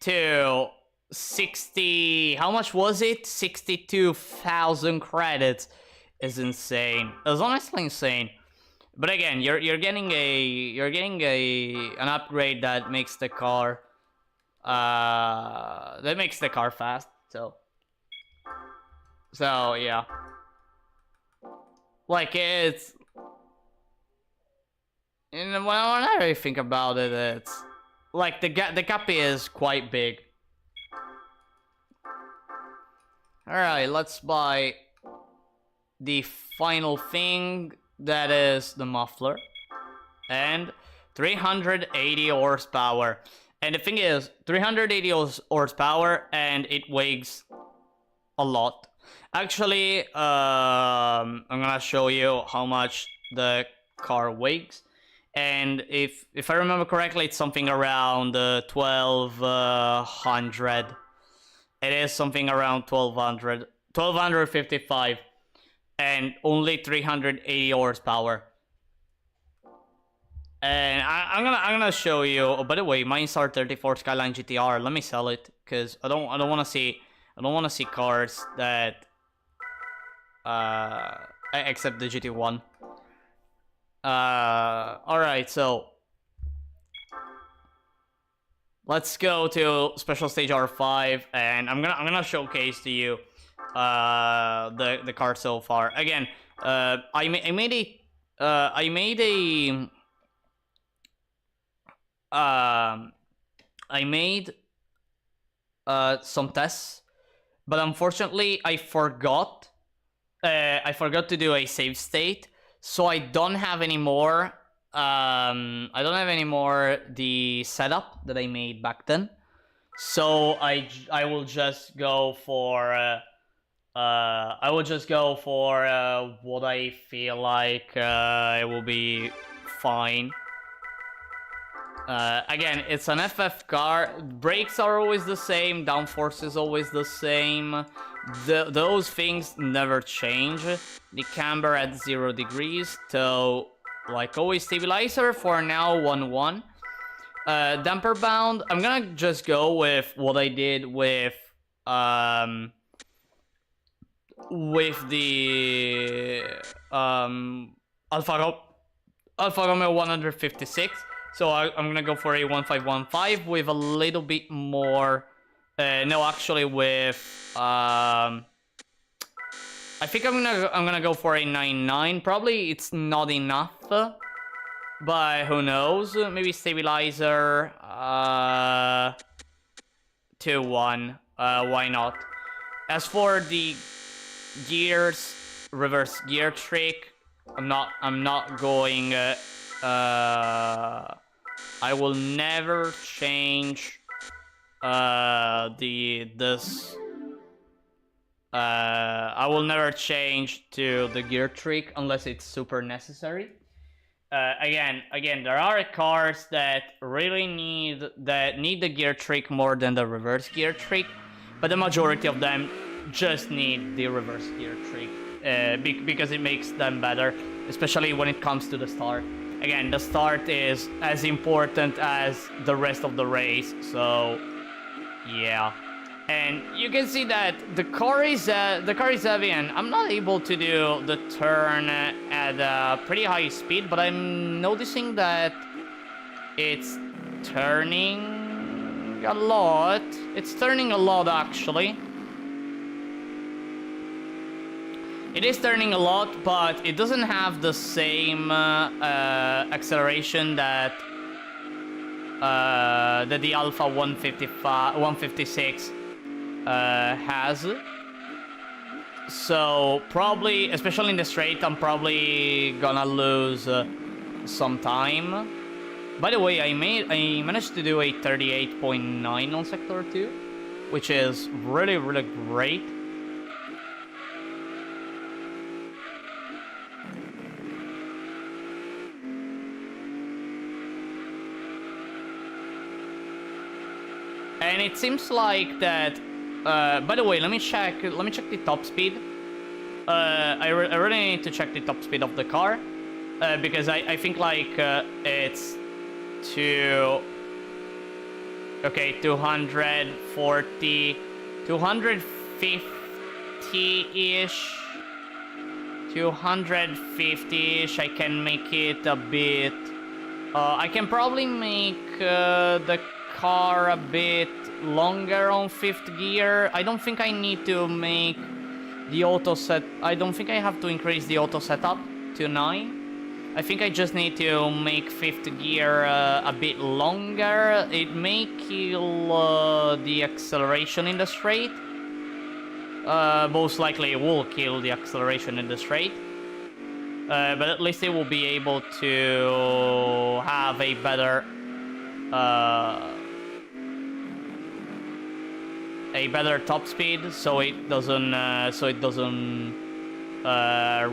to 60. How much was it? 62,000 credits is insane. It's honestly insane. But again, you're getting an upgrade that makes the car fast. So yeah. Like, it's... And when I really think about it, it's... Like, the gap is quite big. Alright, let's buy the final thing, that is the muffler. And 380 horsepower. And the thing is, 380 horsepower, and it weighs a lot. Actually, I'm gonna show you how much the car weighs, and if I remember correctly, it's something around 1,200. It is something around 1,200. 1255 and only 380 horsepower. And I'm gonna show you. Oh, by the way, mine's R34 Skyline GTR. Let me sell it because I don't want to see cars that except the GT1. All right, so let's go to special stage R5, and I'm gonna showcase to you the car so far. Again, I made some tests, but unfortunately I forgot to do a save state, so I don't have any more the setup that I made back then. So I will just go for what I feel like it will be fine. Again, it's an FF car. Brakes are always the same. Downforce is always the same. Those things never change. The camber at 0 degrees. So, like always, stabilizer for now 1-1. Damper bound. I'm gonna just go with what I did with the Alfa Romeo 156. So I'm gonna go for a 1515 with a little bit more. No, actually, with I think I'm gonna go for a 99. Probably it's not enough, but who knows? Maybe stabilizer 2-1. Why not? As for the gears, reverse gear trick, I'm not going. I will never change I will never change to the gear trick unless it's super necessary. Again, there are cars that really need the gear trick more than the reverse gear trick, but the majority of them just need the reverse gear trick because it makes them better, especially when it comes to the start. Again, the start is as important as the rest of the race, so yeah. And you can see that the car is heavy, and I'm not able to do the turn at a pretty high speed, but I'm noticing that it's turning a lot. It's turning a lot, actually. It is turning a lot, but it doesn't have the same acceleration that the Alpha 156 has. So probably, especially in the straight, I'm probably gonna lose some time. By the way, I managed to do a 38.9 on Sector 2, which is really, really great. And it seems like that. By the way, let me check the top speed. I really need to check the top speed of the car because I think like it's 240, 250-ish, 250-ish. I can make it a bit. I can probably make the car a bit longer on 5th gear. I don't think I need to make the auto set. I don't think I have to increase the auto setup to 9. I think I just need to make 5th gear a bit longer. It may kill the acceleration in the straight. Most likely it will kill the acceleration in the straight. But at least it will be able to have a better top speed, so it doesn't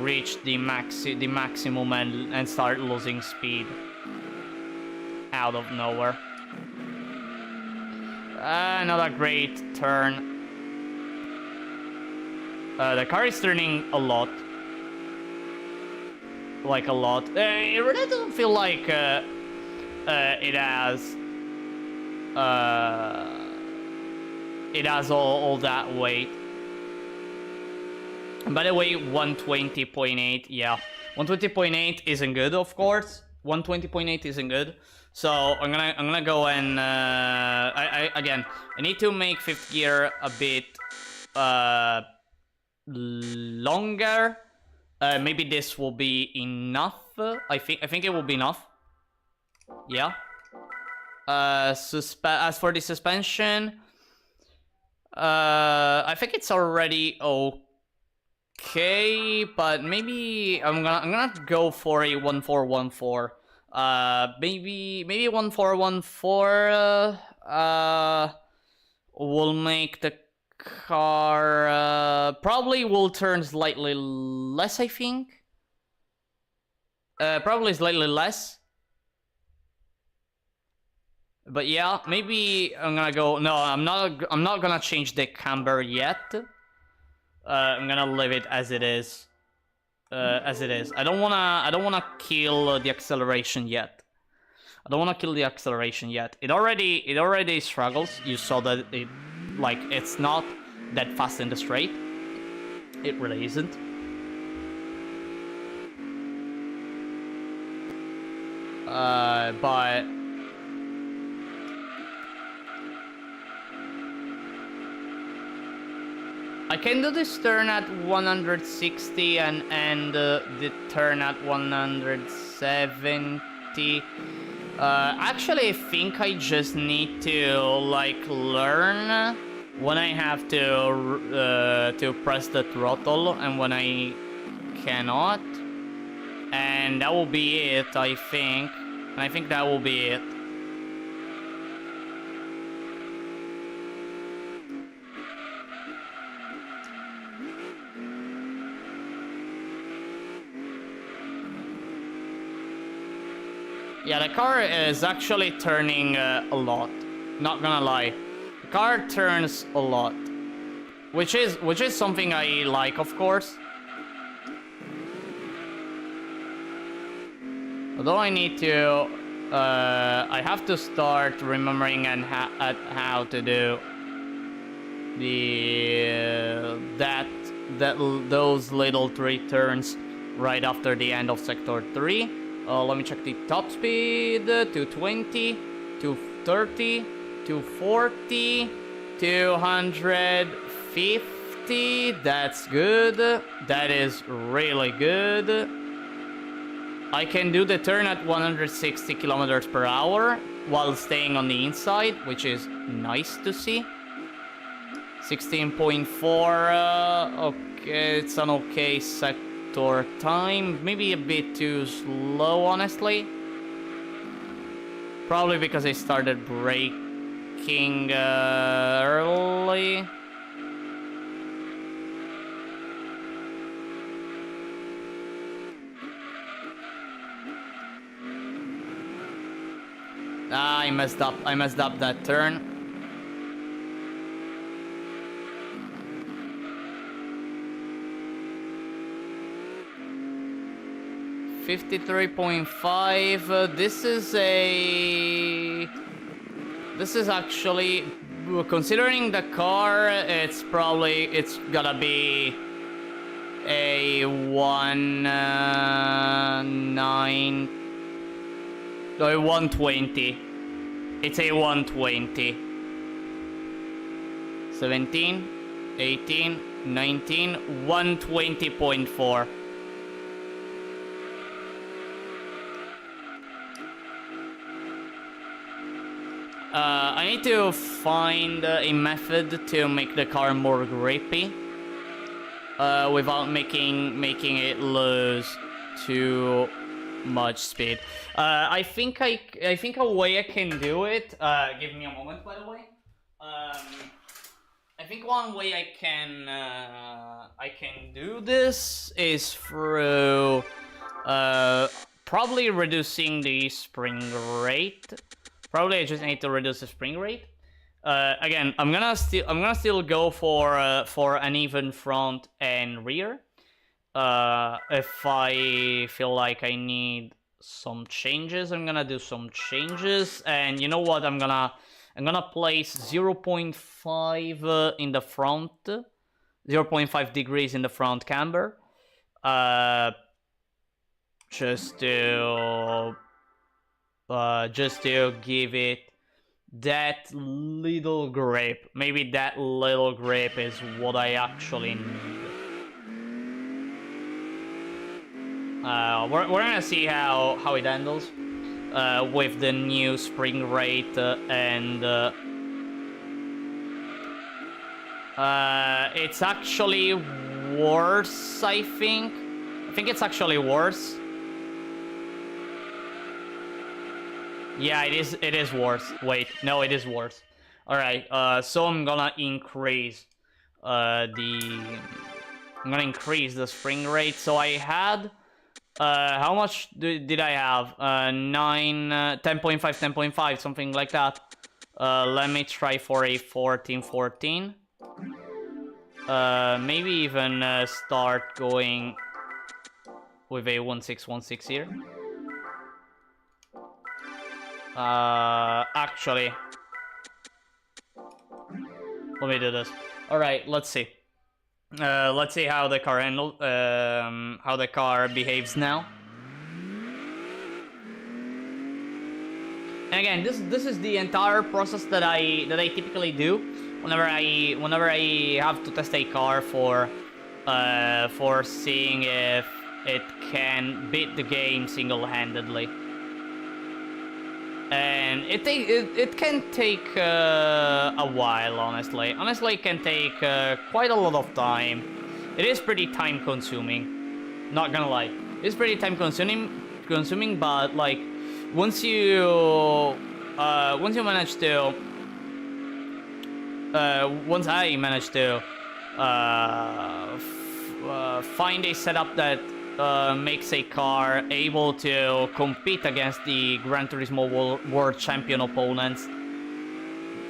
reach the maximum and start losing speed out of nowhere. Not a great turn. The car is turning a lot. Like a lot. It really doesn't feel like it has all that weight. And by the way, 120.8, yeah. 120.8 isn't good, of course. 120.8 isn't good. So I'm gonna go and again, I need to make fifth gear a bit longer. Maybe this will be enough. I think it will be enough. Yeah. As for the suspension, I think it's already okay, but maybe I'm gonna go for a 1414. Maybe 1414 will make the car probably will turn slightly less, I think. Probably slightly less. But yeah, maybe I'm gonna go. No, I'm not gonna change the camber yet. I'm gonna leave it as it is. I don't wanna kill the acceleration yet. It already struggles. You saw that it's not that fast in the straight. It really isn't. But I can do this turn at 160 and the turn at 170. Actually, I think I just need to learn when I have to press the throttle and when I cannot, and that will be it. I think that will be it. Yeah, the car is actually turning a lot. Not gonna lie, the car turns a lot, which is something I like, of course. Although I need to, I have to start remembering how to do those little 3 turns right after the end of sector 3. Let me check the top speed. 220, 230, 240, 250. That's good. That is really good. I can do the turn at 160 kilometers per hour while staying on the inside, which is nice to see. 16.4. Okay, it's an okay sector time. Maybe a bit too slow, honestly. Probably because I started braking early. I messed up that turn. $53.5. This is actually, considering the car, it's gotta be a 120. It's a 120. 17, 18, 19, 120.4. I need to find a method to make the car more grippy without making it lose too much speed. I think a way I can do it. Give me a moment, by the way. I think one way I can do this is through probably reducing the spring rate. Probably I just need to reduce the spring rate. Again, I'm gonna still go for an even front and rear. If I feel like I need some changes, I'm gonna do some changes. And you know what? I'm gonna place 0.5 in the front, 0.5 degrees in the front camber. Just to give it that little grip. Maybe that little grip is what I actually need. We're gonna see how it handles with the new spring rate and it's actually worse. I think it's actually worse. Yeah, it is worse. Wait, no, it is worse. All right, so I'm gonna increase the spring rate. So I had how much did I have? 10.5, 10.5, something like that. Let me try for a 14. Maybe even start going with a 1616 here. Actually, let me do this. All right, let's see. Let's see how the car behaves now. And again, this is the entire process that I typically do whenever I have to test a car for seeing if it can beat the game single-handedly. And it can take a while, honestly. Honestly, it can take quite a lot of time. It is pretty time-consuming. Not gonna lie, it's pretty time-consuming. But like, once I manage to find a setup that makes a car able to compete against the Gran Turismo World Champion opponents.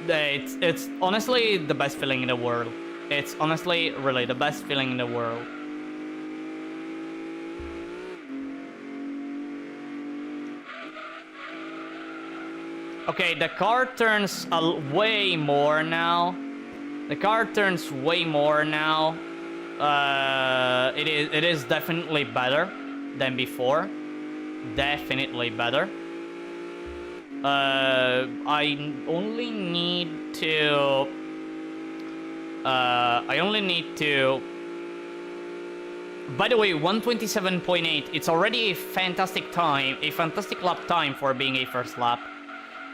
It's honestly the best feeling in the world. It's honestly really the best feeling in the world. Okay, the car turns way more now. It is definitely better than before. Definitely better. I only need to. By the way, 127.8. It's already a fantastic time, a fantastic lap time for being a first lap.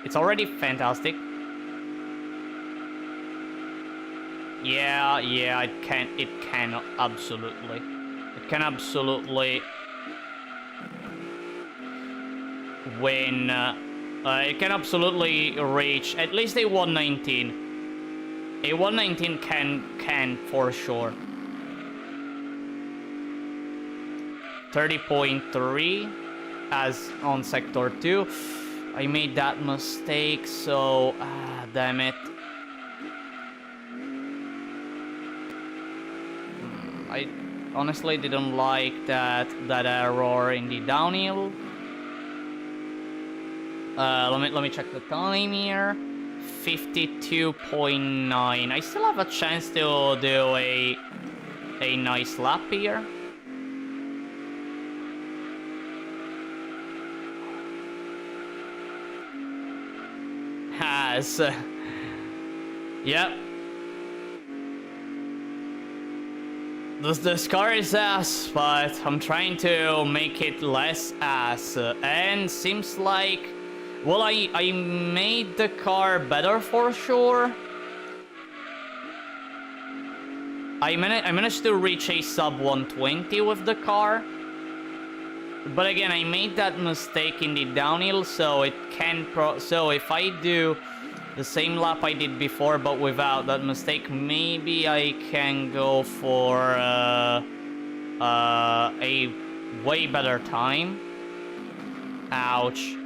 It's already fantastic. Yeah, it can absolutely win. It can absolutely reach at least a 119. A 119 can for sure. 30.3 as on sector 2. I made that mistake, so damn it. I honestly didn't like that error in the downhill. Let me check the time here. 52.9. I still have a chance to do a nice lap here. Has yep. This car is ass, but I'm trying to make it less ass, and seems like, well, I made the car better for sure. I managed to reach a sub 120 with the car, but again, I made that mistake in the downhill, so it can so if I do the same lap I did before, but without that mistake, maybe I can go for a way better time. Ouch.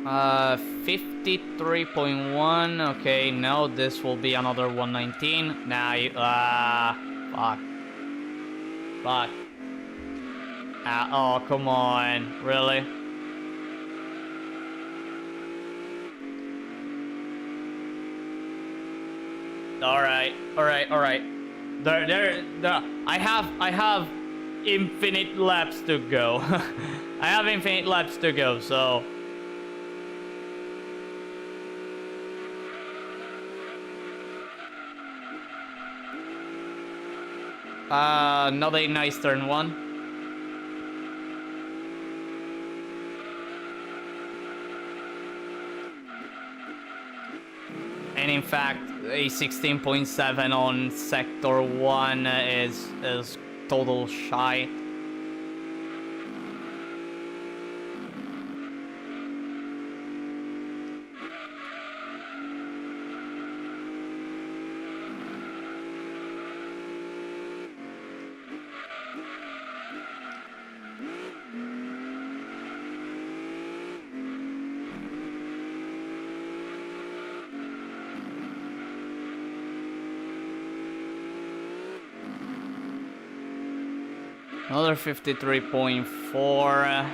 53.1. Okay, no, this will be another 119. Nah, fuck. Fuck. Oh, come on. Really? Alright. I have infinite laps to go. I have infinite laps to go, so... not a nice turn one. And in fact, a 16.7 on sector 1 is total shy. Another 53.4.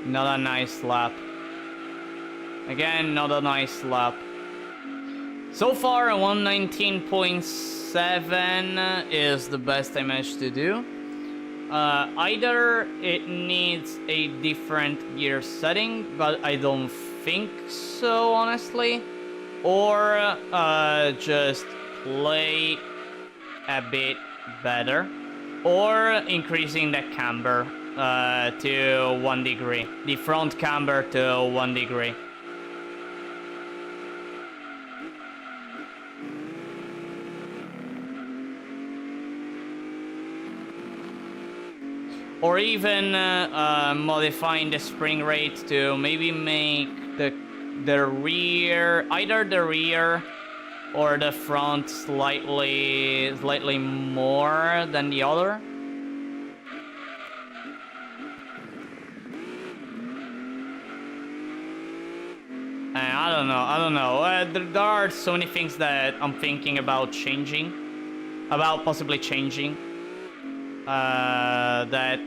Not a nice lap. Again, not a nice lap. So far, a 119.7 is the best I managed to do. Either it needs a different gear setting, but I don't think so, honestly. Or just play a bit better, or increasing the camber to 1 degree, the front camber to 1 degree. Or even modifying the spring rate to maybe make the rear, either the rear or the front slightly more than the other. I don't know. There are so many things that I'm thinking about changing, possibly changing, that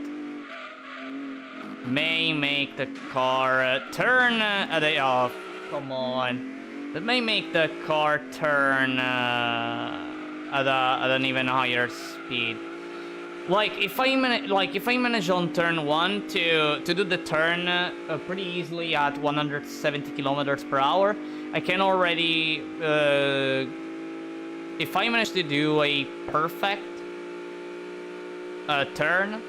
may make the car turn come on. That may make the car turn at an even higher speed. Like if I manage on turn 1 to do the turn pretty easily at 170 kilometers per hour, I can already if I manage to do a perfect turn,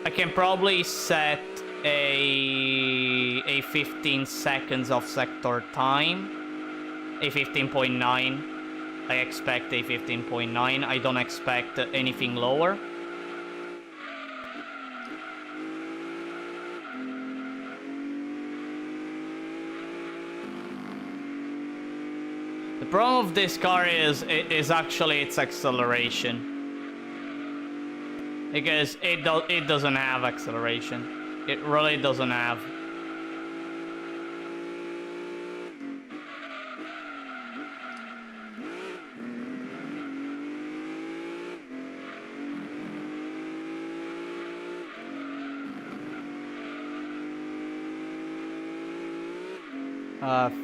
I can probably set a 15 seconds of sector time. A 15.9. I expect a 15.9. I don't expect anything lower. The problem of this car is actually its acceleration, because it doesn't have acceleration. It really doesn't have.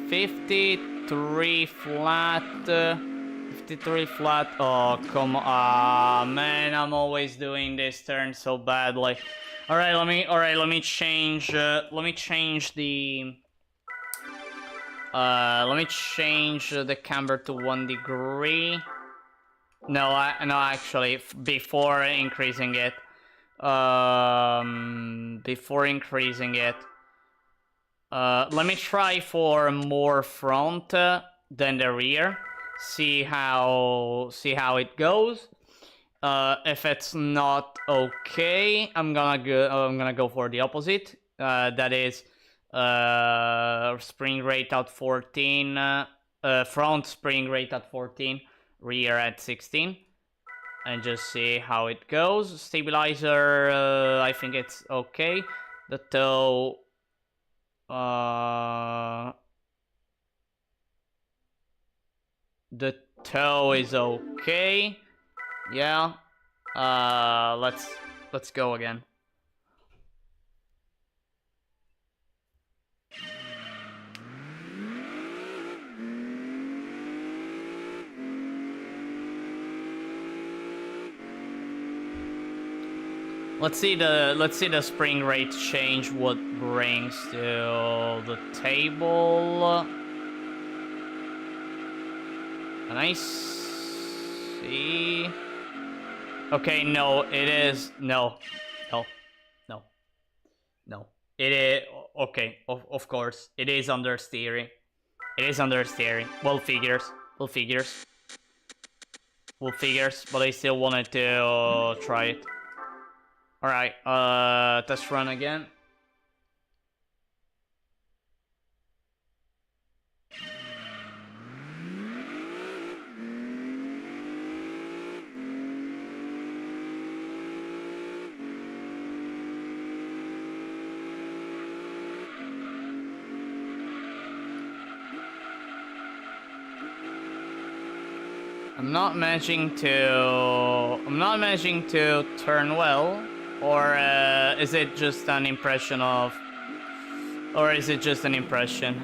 53 flat. 53 flat. Oh, come on, man! I'm always doing this turn so badly. All right, let me change. Let me change the camber to 1 degree. No, actually, before increasing it. Let me try for more front than the rear. See how it goes. If it's not okay, I'm gonna go for the opposite. That is spring rate at 14, front spring rate at 14, rear at 16. and just see how it goes. Stabilizer, I think it's okay. The toe, the toe is okay. Yeah. Let's go again. Let's see the spring rate change, what brings to the table. And I see. Okay, no, it is no. It is okay, of course. It is under steering. It is under steering. Well figures. Well figures. Well figures, but I still wanted to try it. Alright, test run again. I'm not managing to turn well, or is it just an impression of, or is it just an impression?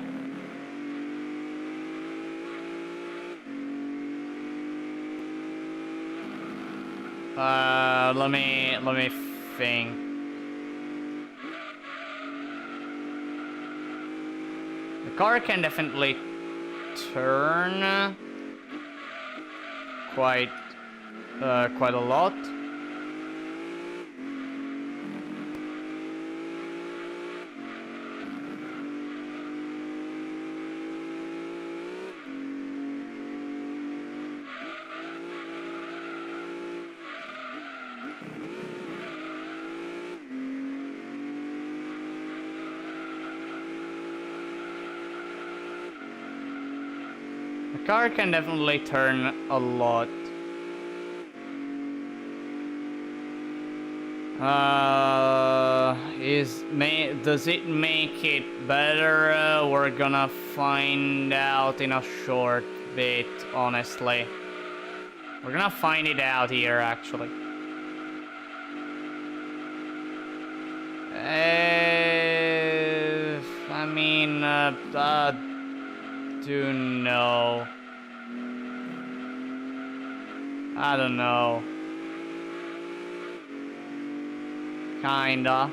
Let me think. The car can definitely turn quite a lot. The car can definitely turn a lot. Does it make it better? We're gonna find out in a short bit, honestly. We're gonna find it out here, actually. I mean, do know. I don't know. Kinda.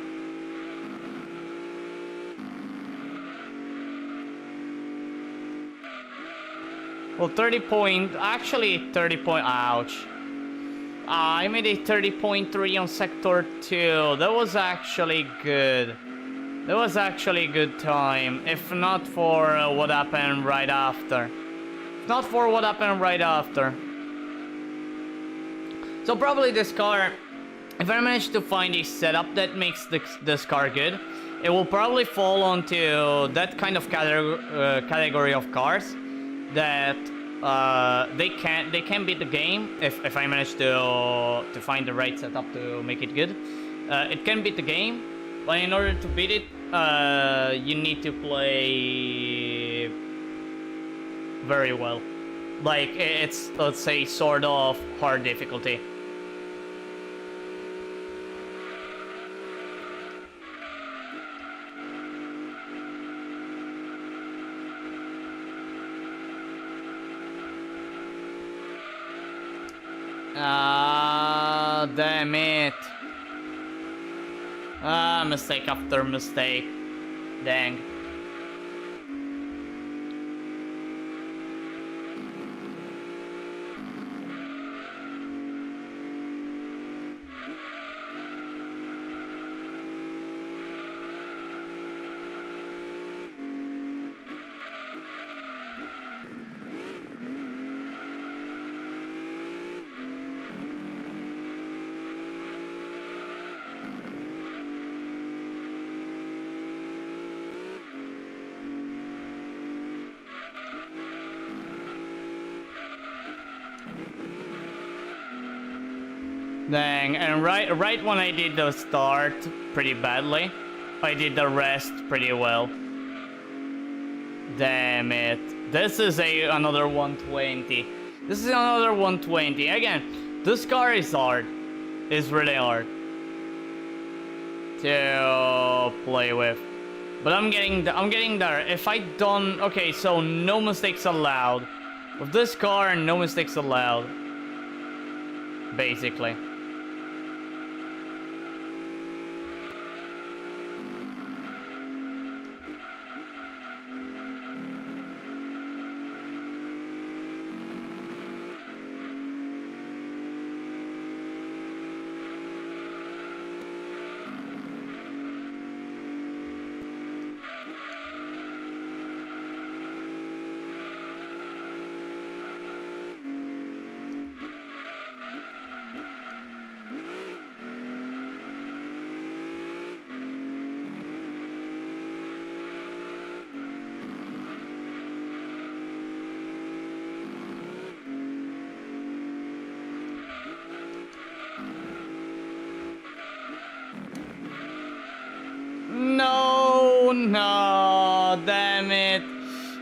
Well, 30 point, ouch. I made a 30.3 on Sector 2. That was actually good. That was actually a good time, if not for what happened right after. If not for what happened right after. So probably this car, if I manage to find a setup that makes this car good, it will probably fall onto that kind of category of cars that they can beat the game if I manage to find the right setup to make it good. It can beat the game, but in order to beat it, you need to play very well. Like, it's, let's say, sort of hard difficulty. Damn it. Mistake after mistake. Dang. Dang, and right when I did the start pretty badly, I did the rest pretty well. Damn it. This is another 120. This is another 120. Again, this car is hard. It's really hard to play with. But I'm getting there. If I don't... Okay, so no mistakes allowed. With this car, no mistakes allowed. Basically. No, damn it.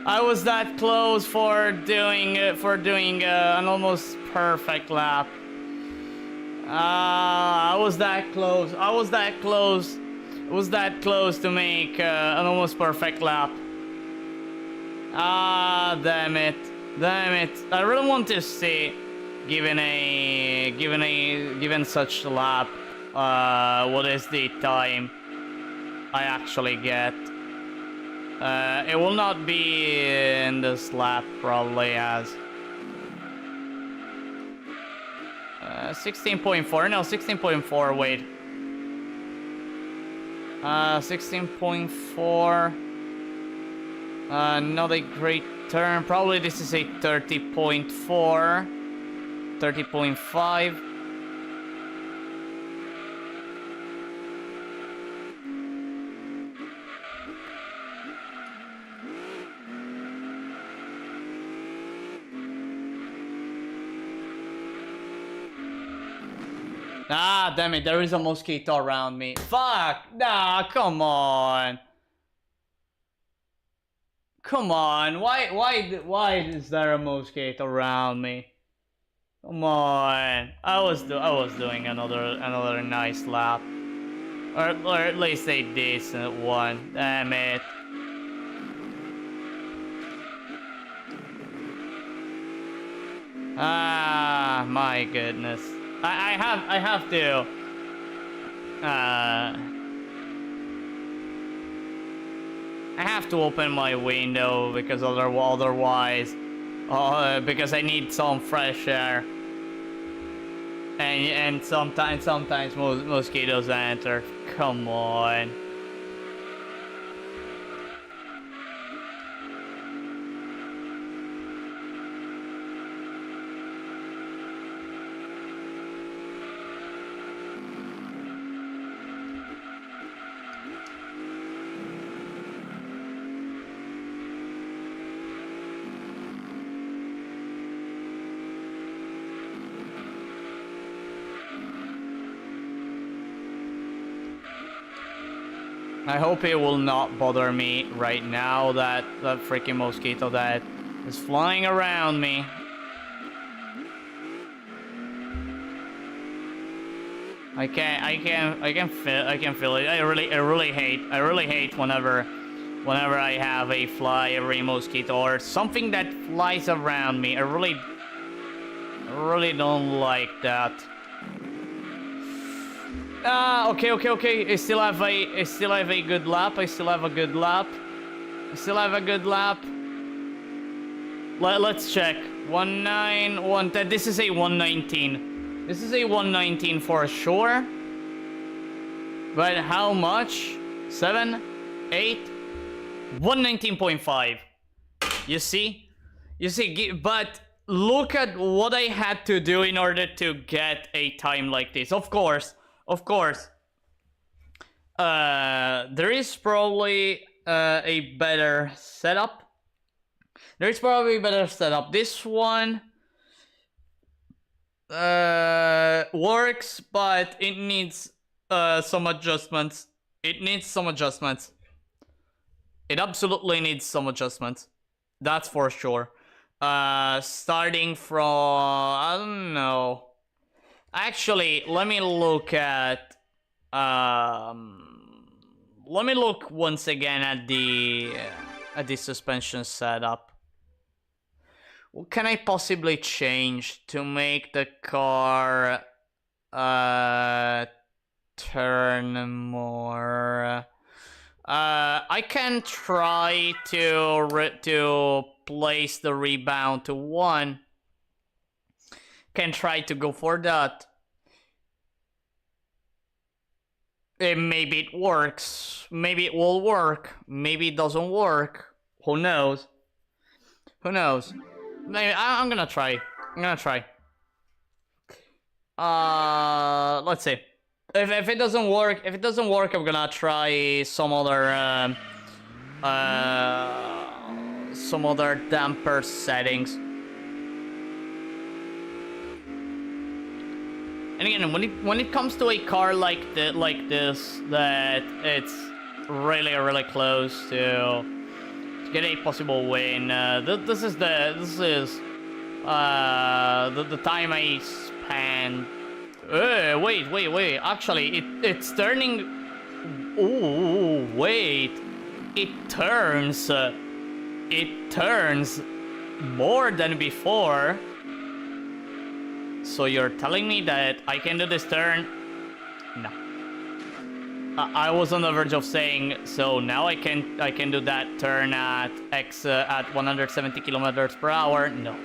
I was that close for doing an almost perfect lap. I was that close. I was that close to make an almost perfect lap. Damn it. I really want to see, given such a lap, what is the time I actually get. It will not be in this lap, probably, as 16.4. No, 16.4. Wait, 16.4. Not a great turn. Probably this is a 30.4, 30.5. Ah, damn it, there is a mosquito around me. Fuck! Nah, come on. Come on, why is there a mosquito around me? Come on. I was doing another nice lap. Or at least a decent one. Damn it. Ah, my goodness. I have to I have to open my window because otherwise because I need some fresh air, and sometimes mosquitoes enter. Come on. I hope it will not bother me right now, that freaking mosquito that is flying around me. I can feel it. I really hate whenever I have a fly mosquito or something that flies around me. I really don't like that. Okay. I still have a good lap. Let's check. 19, 110. This is a 119. This is a 119 for sure. But how much? 7, 8, 119.5. You see, but look at what I had to do in order to get a time like this. Of course, there is probably a better setup. This one, works, but it needs some adjustments. It needs some adjustments. It absolutely needs some adjustments. That's for sure. Starting from, I don't know. Actually, let me look at let me look once again at the suspension setup. What can I possibly change to make the car turn more? I can try to place the rebound to 1. Can try to go for that. Maybe it works. Maybe it will work. Maybe it doesn't work. Who knows? Who knows? Maybe I'm gonna try. I'm gonna try. Let's see. If it doesn't work, I'm gonna try some other damper settings. And again, when it comes to a car like this, that it's really close to get a possible win. This is the time I spent. Wait. Actually, it's turning. Oh wait, it turns. It turns more than before. So you're telling me that I can do this turn? No. I was on the verge of saying, so now I can do that turn at 170 kilometers per hour. No.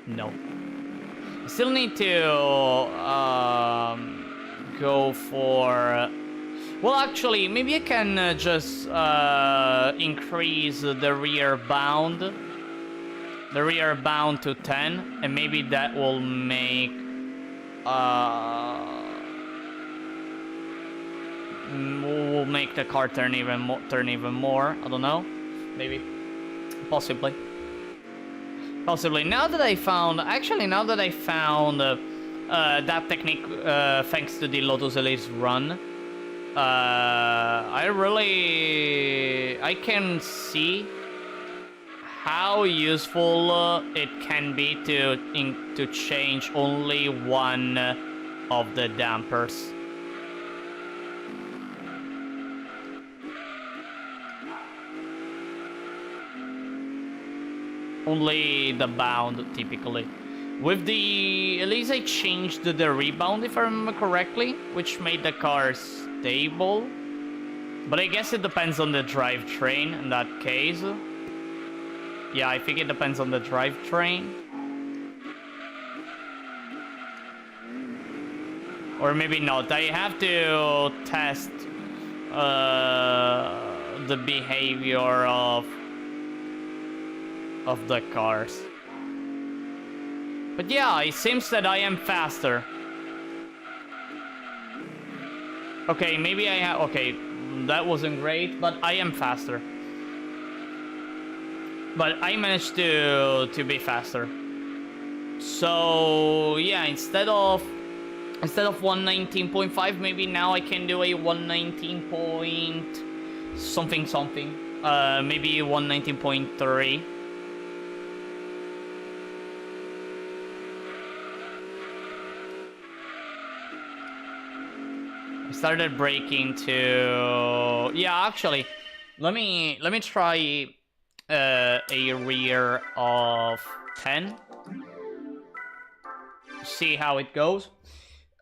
No. I still need to go for. Well, actually, maybe I can just increase the rear bound. The rear bound to 10, and maybe that will make the car turn even more. I don't know. Maybe. Possibly. Now that I found that technique, thanks to the Lotus Elise run, I can see how useful it can be to change only one of the dampers. Only the bound, typically. With the Elise, I changed the rebound, if I remember correctly, which made the car stable. But I guess it depends on the drivetrain in that case. Yeah, I think it depends on the drivetrain. Or maybe not. I have to test the behavior of the cars. But yeah, it seems that I am faster. Okay, maybe I have... Okay, that wasn't great, but I am faster. But I managed to be faster. So yeah, instead of 119.5, maybe now I can do a 119 point something. Maybe 119.3. I started braking to. Yeah, actually, let me try. A rear of 10. See how it goes.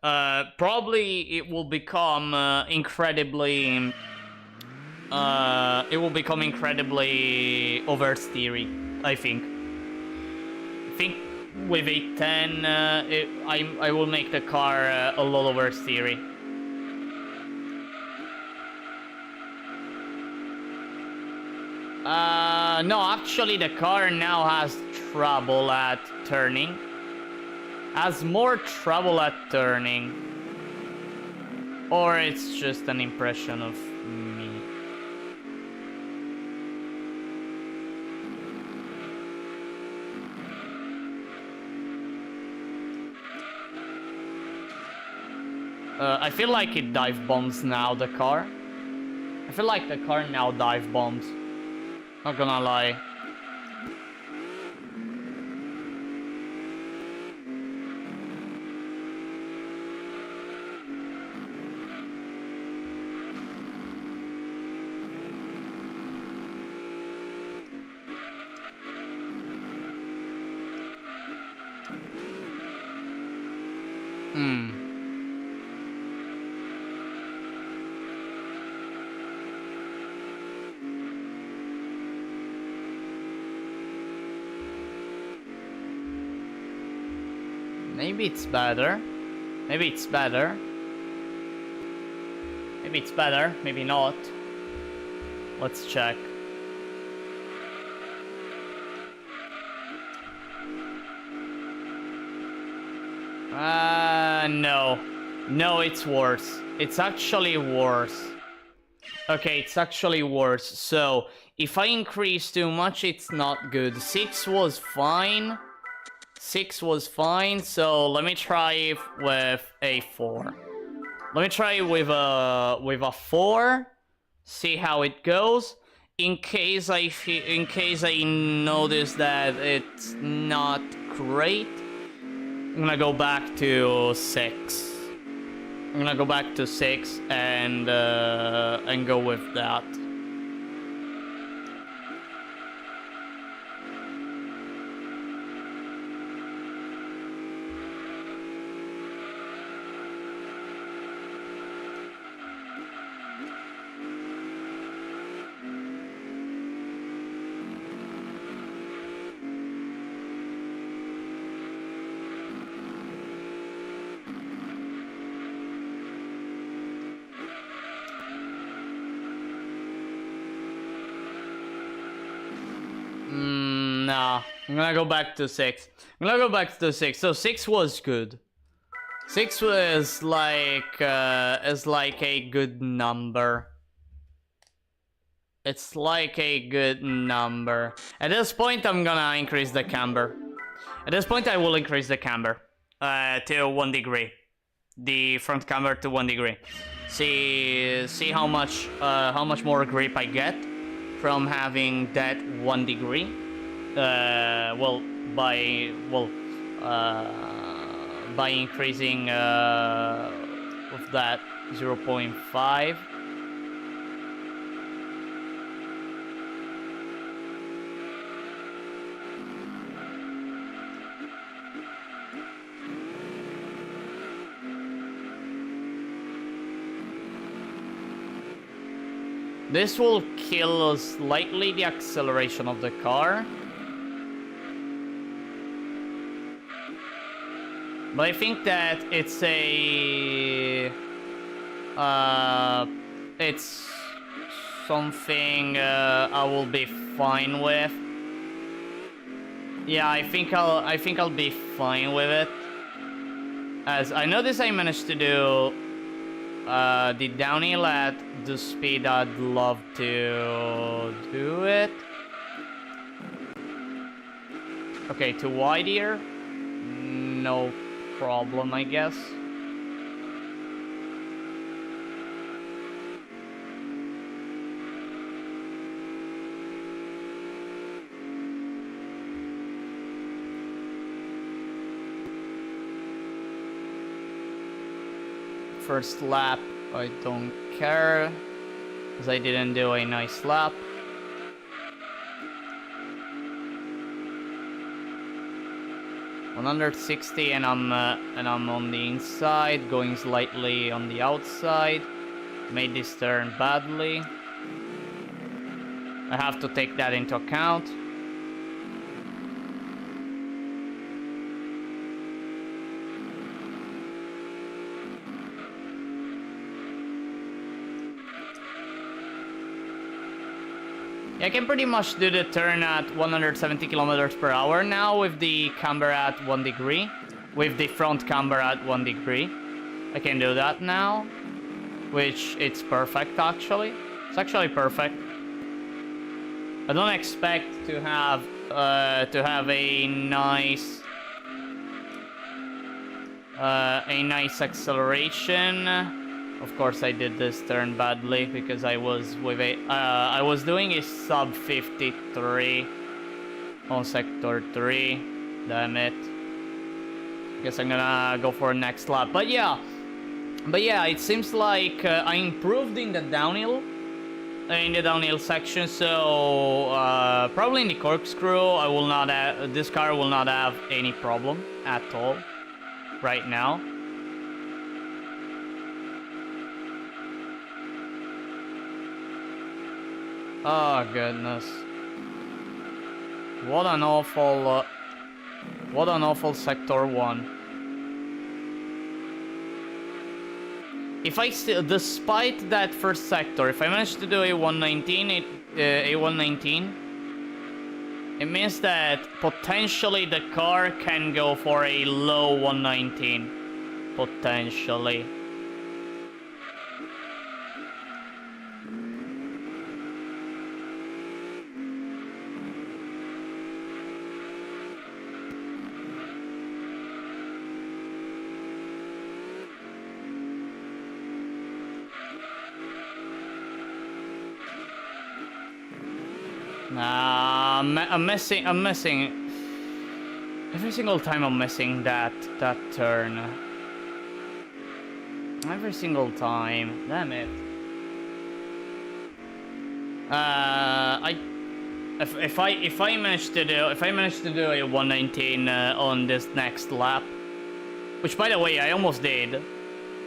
Probably it will become incredibly oversteery, I think. With a 10 I will make the car a lot oversteery. No, actually the car now has trouble at turning. Has more trouble at turning. Or it's just an impression of me. I feel like it dive bombs now, the car. I feel like the car now dive bombs. Not gonna lie. Maybe it's better. Maybe it's better. Maybe it's better. Maybe not. Let's check. No. No, it's worse. It's actually worse. Okay, it's actually worse. So, if I increase too much, it's not good. 6 was fine. 6 was fine, so let me try with a 4. Let me try with a 4. See how it goes. In case I notice that it's not great, I'm gonna go back to 6. I'm gonna go back to 6 and go with that. Nah, I'm gonna go back to 6. I'm gonna go back to 6. So 6 was good. 6 was like a good number. It's like a good number. At this point, I'm gonna increase the camber. At this point, I will increase the camber to 1 degree. The front camber to 1 degree. See how much more grip I get from having that 1 degree. By increasing with that 0.5. This will kill slightly the acceleration of the car. But I think that it's something I will be fine with. Yeah, I think I'll be fine with it. As I noticed, I managed to do the downhill at the speed I'd love to do it. Okay, too wide here. No problem, I guess. First lap, I don't care, because I didn't do a nice lap. $160 and I'm on the inside, going slightly on the outside. Made this turn badly. I have to take that into account. I can pretty much do the turn at 170 kilometers per hour now with the camber at 1 degree. With the front camber at 1 degree. I can do that now. Which it's perfect actually. It's actually perfect. I don't expect to have a nice a nice acceleration. Of course, I did this turn badly because I was with I was doing a sub 53 on sector 3. Damn it. Guess I'm gonna go for a next lap. But yeah, it seems like I improved in the downhill. In the downhill section, so probably in the corkscrew, I will not have, this car will not have any problem at all right now. Oh goodness! What an awful sector 1. If I still, despite that first sector, if I manage to do a 119, it means that potentially the car can go for a low 119. Potentially. Nah, I'm missing. Every single time I'm missing that turn. Every single time. Damn it. If I manage to do a 119 on this next lap, which by the way I almost did.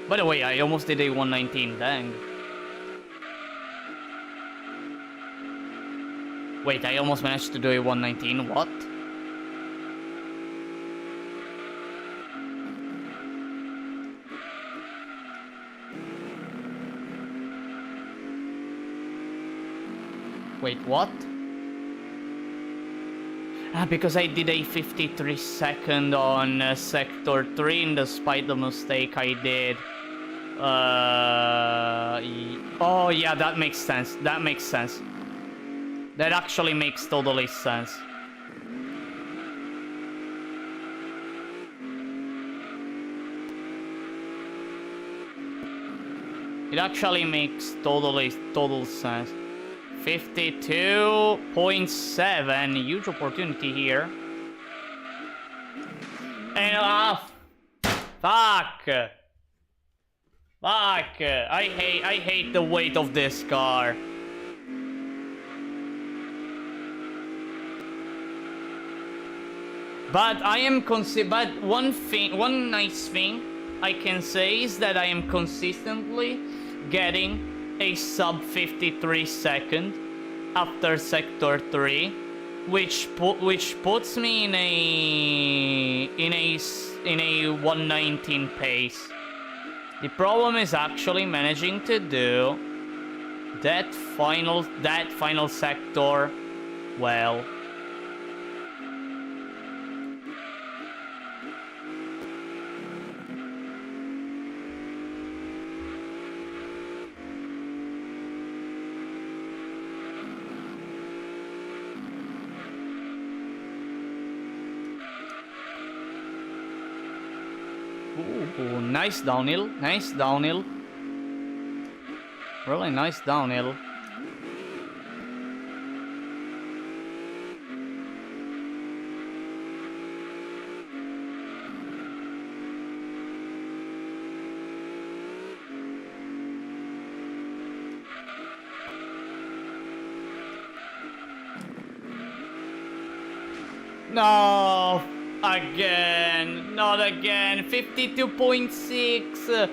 By the way, I almost did a 119. Dang. Wait, I almost managed to do a 119, what? Wait, what? Because I did a 53 second on sector 3, and despite the mistake I did. Oh yeah, that makes sense. That makes sense. That actually makes totally sense. It actually makes total sense. 52.7, huge opportunity here. And fuck. I hate the weight of this car. But but one nice thing I can say is that I am consistently getting a sub 53 second after sector 3, which puts me in a 119 pace. The problem is actually managing to do that final sector well. Ooh, nice downhill, really nice downhill. No, again, not again. 52.6.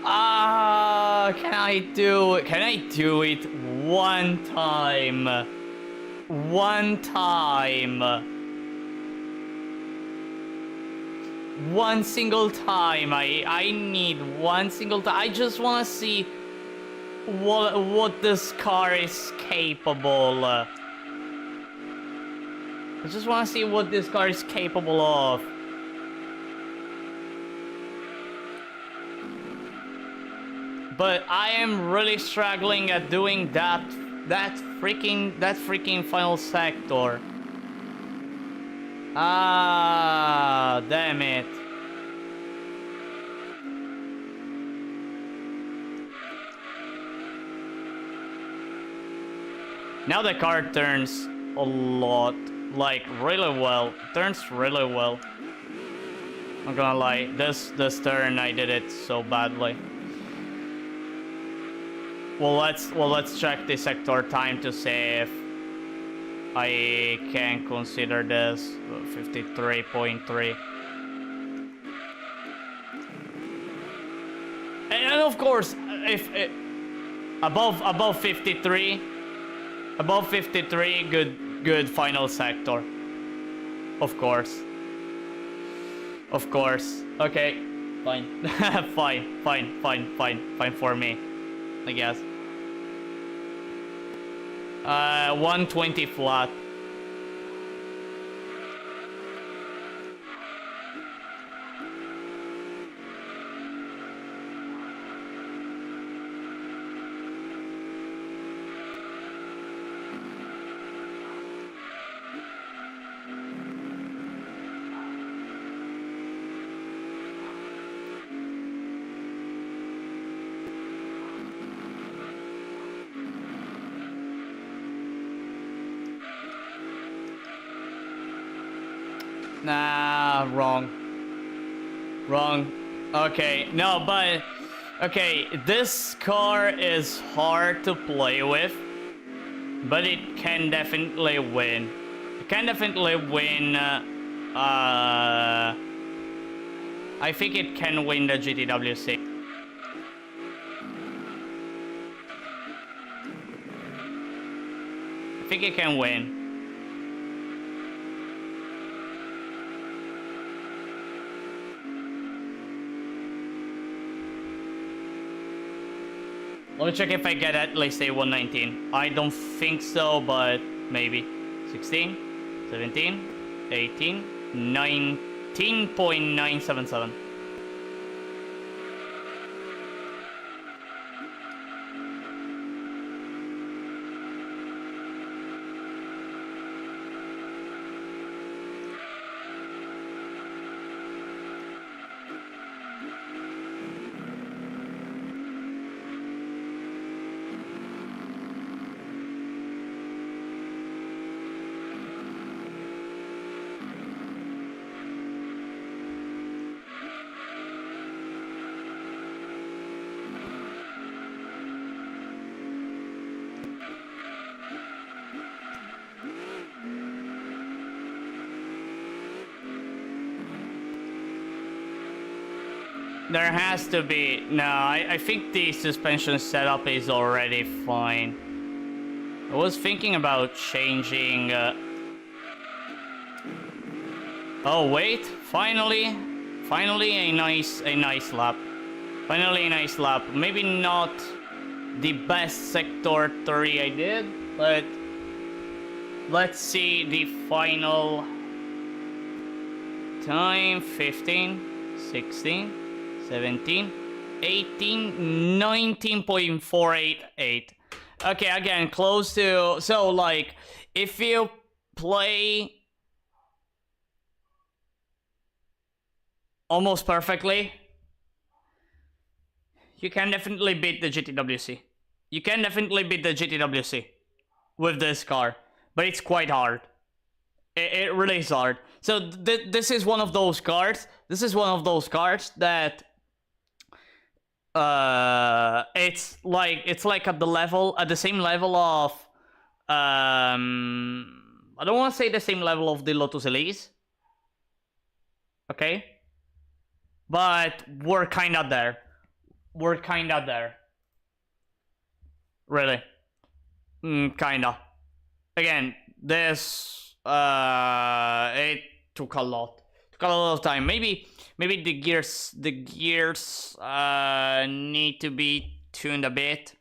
Can I do it? Can I do it one time? One time. One single time. I need one single time. I just want to see what this car is capable. I just want to see what this car is capable of. But I am really struggling at doing that freaking final sector. Ah, damn it. Now the car turns a lot, like really well. Turns really well. I'm gonna lie, this turn I did it so badly. Well, let's check the sector time to see if I can consider this 53.3. And of course, if it, above 53, good final sector. Of course. Okay, fine. fine for me, I guess. 120 flat. Nah, wrong. Okay, no, but okay, this car is hard to play with, but it can definitely win. It can definitely win. I think it can win the GTWC. I think it can win. Let me check if I get at least a 119. I don't think so, but maybe. 16, 17, 18, 19.977. There has to be... No, I think the suspension setup is already fine. I was thinking about changing... Oh, wait. Finally a nice lap. Finally a nice lap. Maybe not the best Sector 3 I did, but... Let's see the final... time. 15, 16... 17, 18, 19.488. Okay, again, close to... So, like, if you play almost perfectly, you can definitely beat the GTWC. You can definitely beat the GTWC with this car, but it's quite hard. It really is hard. So, this is one of those cars. This is one of those cars that... it's like at the same level of I don't want to say the same level of the Lotus Elise, okay, but we're kind of there. Really, kinda. Again, this it took a lot of time. Maybe the gears need to be tuned a bit.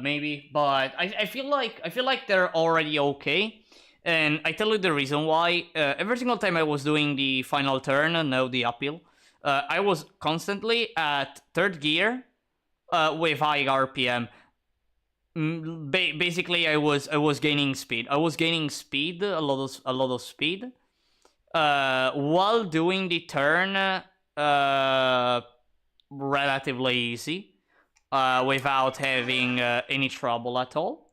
Maybe, but I feel like they're already okay. And I tell you the reason why. Every single time I was doing the final turn, no, the uphill, I was constantly at third gear with high RPM. Basically, I was gaining speed. I was gaining speed, a lot of speed. While doing the turn relatively easy, without having any trouble at all.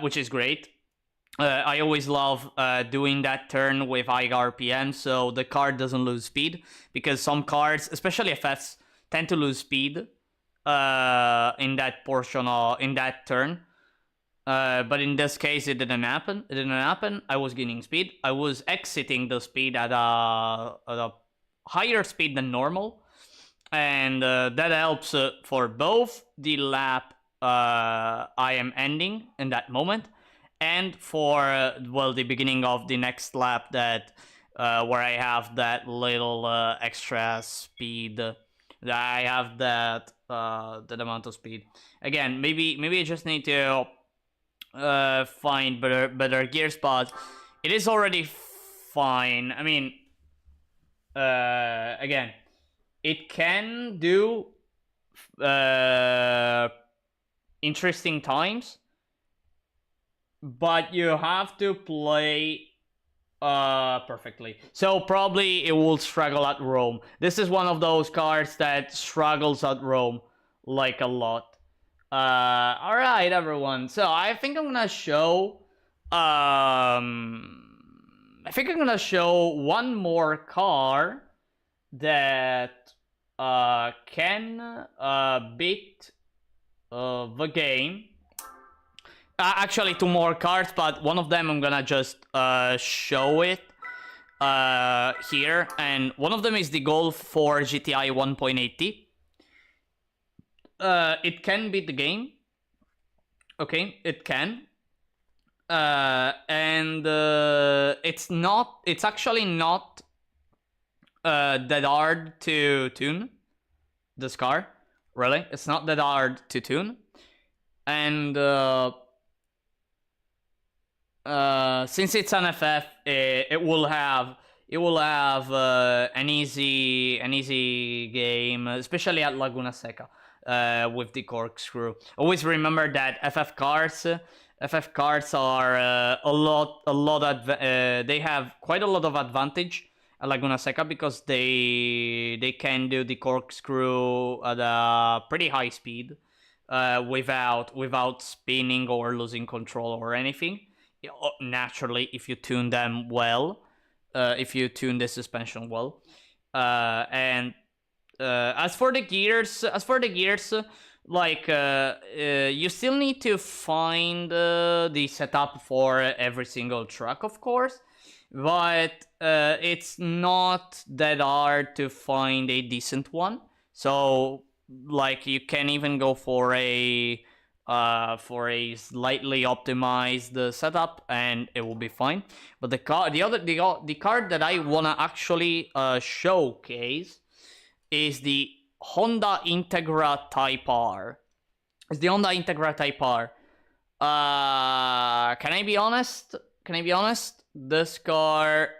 which is great. I always love doing that turn with high RPM, so the car doesn't lose speed, because some cars, especially FFs, tend to lose speed in that portion or in that turn. But in this case, it didn't happen. It didn't happen. I was gaining speed. I was exiting the speed at a higher speed than normal, and that helps for both the lap I am ending in that moment, and for well, the beginning of the next lap, that where I have that little extra speed. I have that amount of speed. Again, maybe I just need to find better gear spots. It is already fine. I mean, again, it can do interesting times, but you have to play perfectly. So probably it will struggle at Rome. This is one of those cars that struggles at Rome like a lot. Alright, everyone. So I think I'm gonna show one more car that can beat the game. Actually, two more cars, but one of them I'm gonna just show it here, and one of them is the Golf 4 GTI 1.8T. It can beat the game. Okay, it can. And it's actually not that hard to tune this car. Really, it's not that hard to tune. And since it's an FF, it will have an easy game, especially at Laguna Seca. With the corkscrew. Always remember that FF cars are they have quite a lot of advantage at Laguna Seca, because they can do the corkscrew at a pretty high speed without spinning or losing control or anything. Naturally, if you tune them well, if you tune the suspension well, and as for the gears, like you still need to find the setup for every single truck, of course, but it's not that hard to find a decent one. So, like, you can even go for a slightly optimized setup, and it will be fine. But the card that I wanna actually showcase is the Honda Integra Type R. It's the Honda Integra Type R. Can I be honest? This car,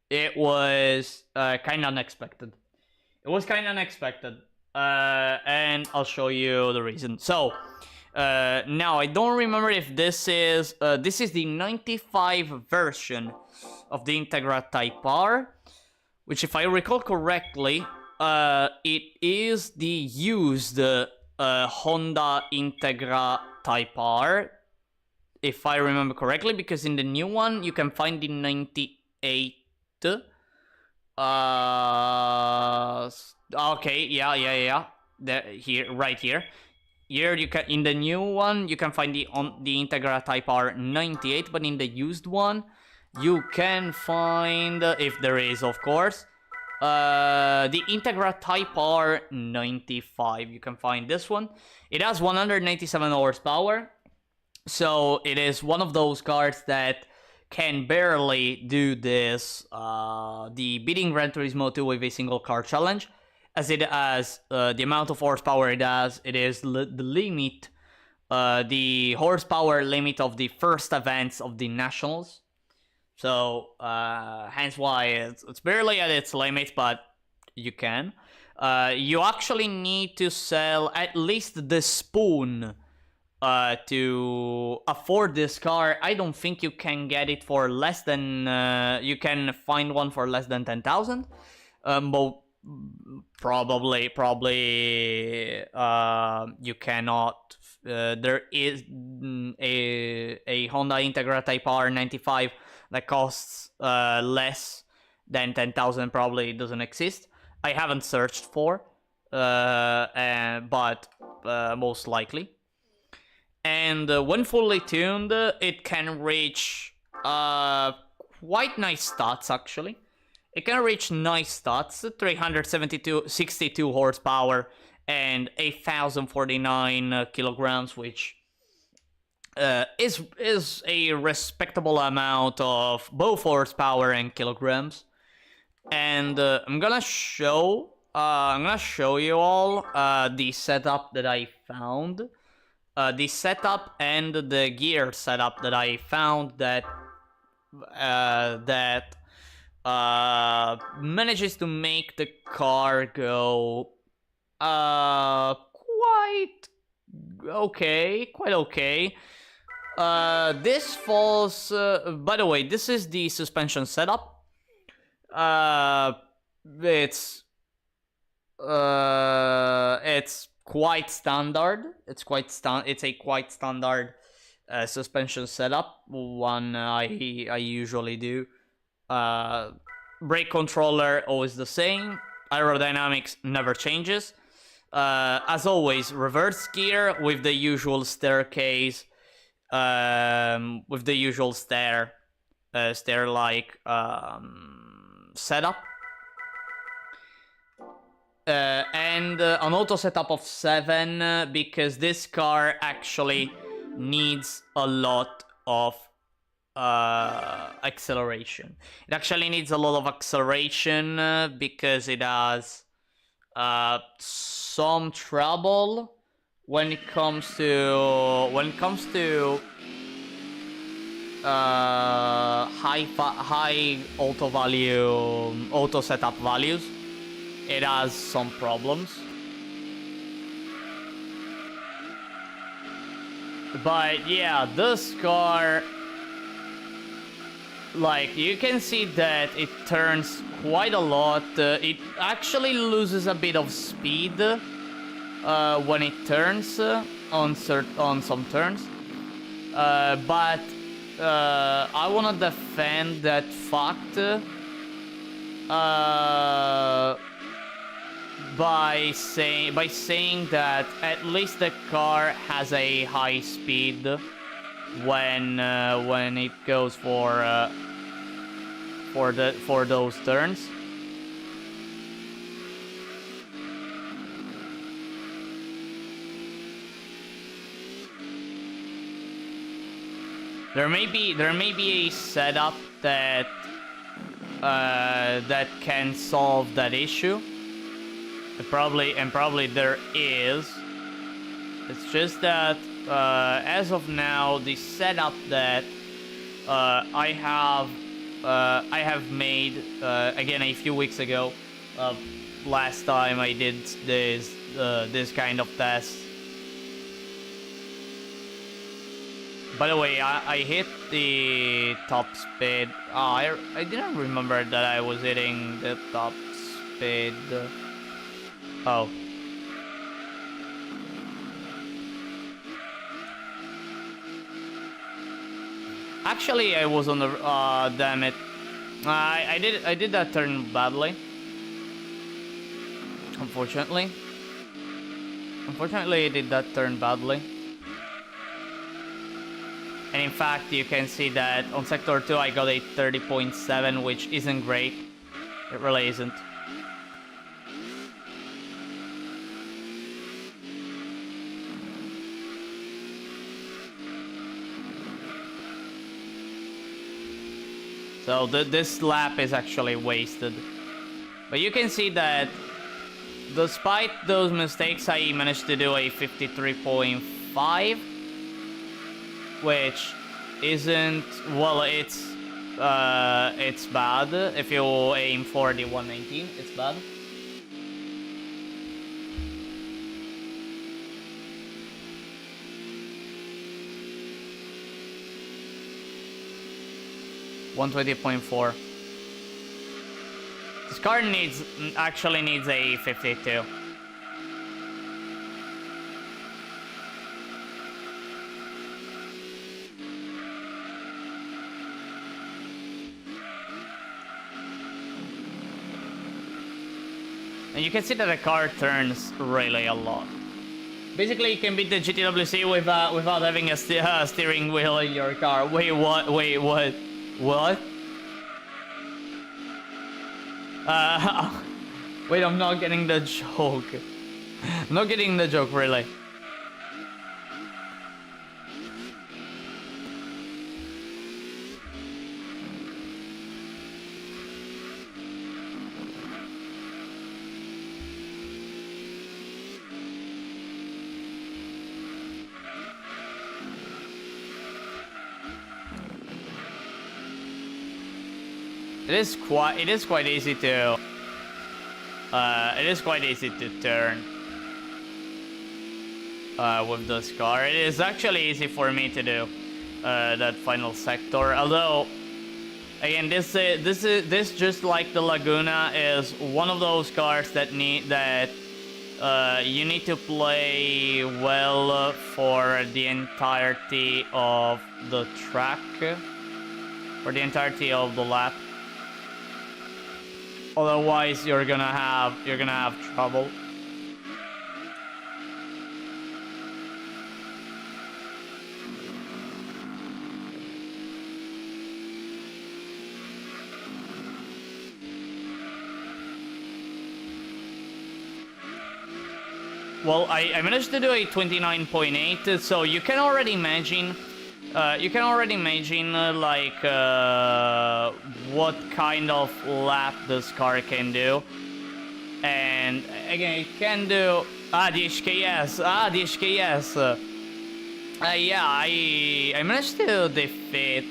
it was kind of unexpected. And I'll show you the reason. So, now I don't remember if this is the 95 version of the Integra Type R, which, if I recall correctly, it is the used Honda Integra Type R, if I remember correctly, because in the new one you can find the 98. Okay, yeah. Right here. Here you can, in the new one you can find the Integra Type R 98, but in the used one you can find, if there is, of course, the Integra Type R 95. You can find this one. It has 197 horsepower, so it is one of those cars that can barely do this, the beating Gran Turismo 2 with a single car challenge, as it has the amount of horsepower it has. It is the limit, the horsepower limit of the first events of the Nationals. So, hence why it's barely at its limit, but you can. You actually need to sell at least the spoon to afford this car. I don't think you can get it for less than, you can find one for less than 10,000. But probably you cannot there is a Honda Integra Type R 95 that costs less than 10,000, probably doesn't exist. I haven't searched for, but most likely. And when fully tuned, it can reach quite nice stats, actually. It can reach nice stats, 62 horsepower and 1,049 kilograms, which is a respectable amount of both horsepower and kilograms. And I'm gonna show you all the setup that I found. The setup and the gear setup that I found that manages to make the car go quite okay. This falls. By the way, this is the suspension setup. It's quite standard. It's a quite standard suspension setup. One I usually do. Brake controller always the same. Aerodynamics never changes. As always, reverse gear with the usual staircase. With the usual stair-like setup. And an auto setup of 7 because this car actually needs a lot of acceleration. It actually needs a lot of acceleration because it has some trouble when it comes to high auto setup values. It has some problems. But yeah, this car, like, you can see that it turns quite a lot. It actually loses a bit of speed when it turns on some turns. But I wanna defend that fact by saying that at least the car has a high speed when it goes for those turns. There may be a setup that can solve that issue. Probably there is. It's just that as of now, the setup that I have made again a few weeks ago. Last time I did this kind of test. By the way, I hit the top speed. I didn't remember that I was hitting the top speed. Oh. Actually, I was on the. Damn it! I did that turn badly. Unfortunately, I did that turn badly. And in fact, you can see that on Sector 2 I got a 30.7, which isn't great. It really isn't. So this lap is actually wasted. But you can see that despite those mistakes, I managed to do a 53.5. Which isn't, well, it's bad. If you aim for the 119, it's bad. $120.4. This car actually needs a 52. And you can see that the car turns really a lot. Basically, you can beat the GTWC without having a steering wheel in your car. Wait, what? Wait, what? What? Wait, I'm not getting the joke. I'm not getting the joke, really. It is quite easy to turn with this car. It is actually easy for me to do that final sector. Although, again, this just like the Laguna is one of those cars that you need to play well for the entirety of the track, for the entirety of the lap. Otherwise, you're gonna have trouble. Well, I managed to do a 29.8, so you can already imagine. Like what kind of lap this car can do, and again, it can do the HKS. The HKS. Yeah, I managed to defeat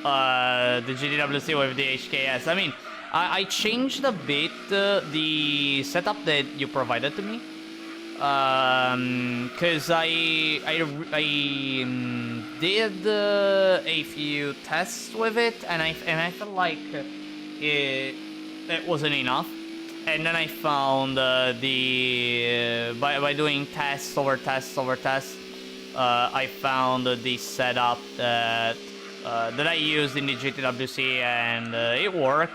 the GTWC with the HKS. I mean, I changed a bit the setup that you provided to me. Cause I did a few tests with it, and I felt like it wasn't enough. And then I found by doing tests over tests over tests, I found the setup that I used in the GTWC, and it worked.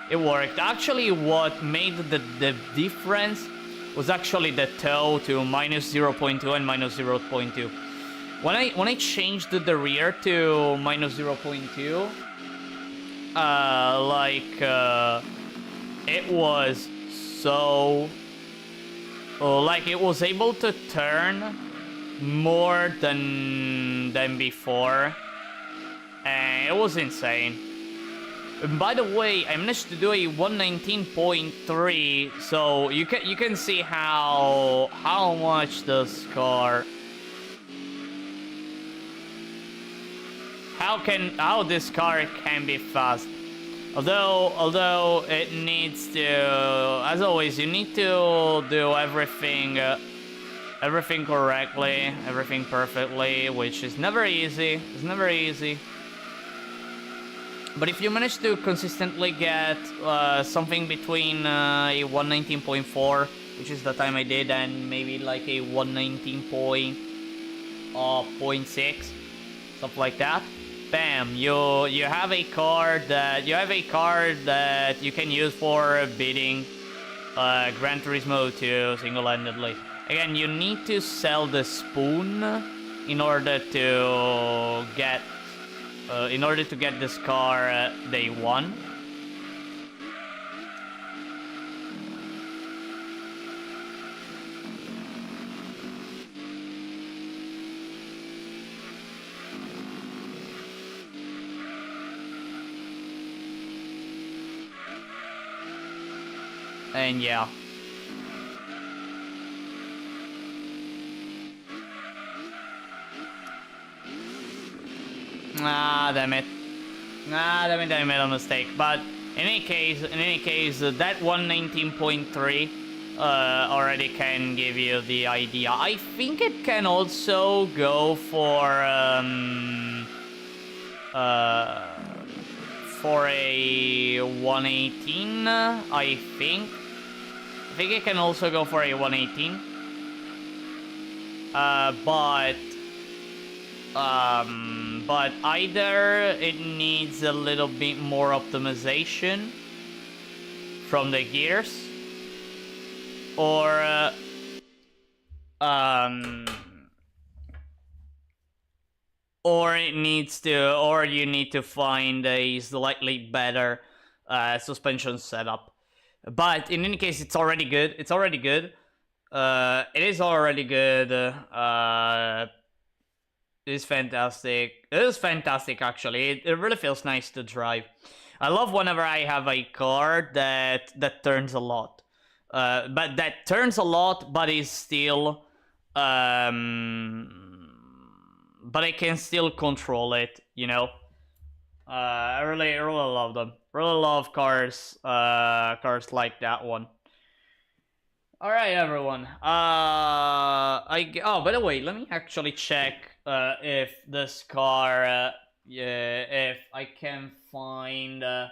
It worked. Actually, what made the difference was actually the tow to minus 0.2 and minus 0.2. When I changed the rear to minus 0.2, it was so like it was able to turn more than before, and it was insane. And by the way, I managed to do a 119.3, so you can see how much this car, how this car can be fast. Although it needs to, as always, you need to do everything correctly, everything perfectly, which is never easy. It's never easy. But if you manage to consistently get something between a 119.4, which is the time I did, and maybe like a 119.6, stuff like that, bam, you have a car that you can use for beating Gran Turismo 2 single-handedly. Again, you need to sell the spoon in order to get this car day one. And yeah. Ah, damn it. I made a mistake. But in any case, that 119.3 already can give you the idea. I think it can also go for a 118. I think it can also go for a 118. But either it needs a little bit more optimization from the gears, or um, or you need to find a slightly better suspension setup. But in any case, it's already good. It's already good. It is already good. It is fantastic. It is fantastic, actually. It really feels nice to drive. I love whenever I have a car that turns a lot. But that turns a lot, but is still, but I can still control it. You know. I really love them. Really love cars. Cars like that one. All right, everyone. Oh, by the way, let me actually check if this car, yeah, if I can find a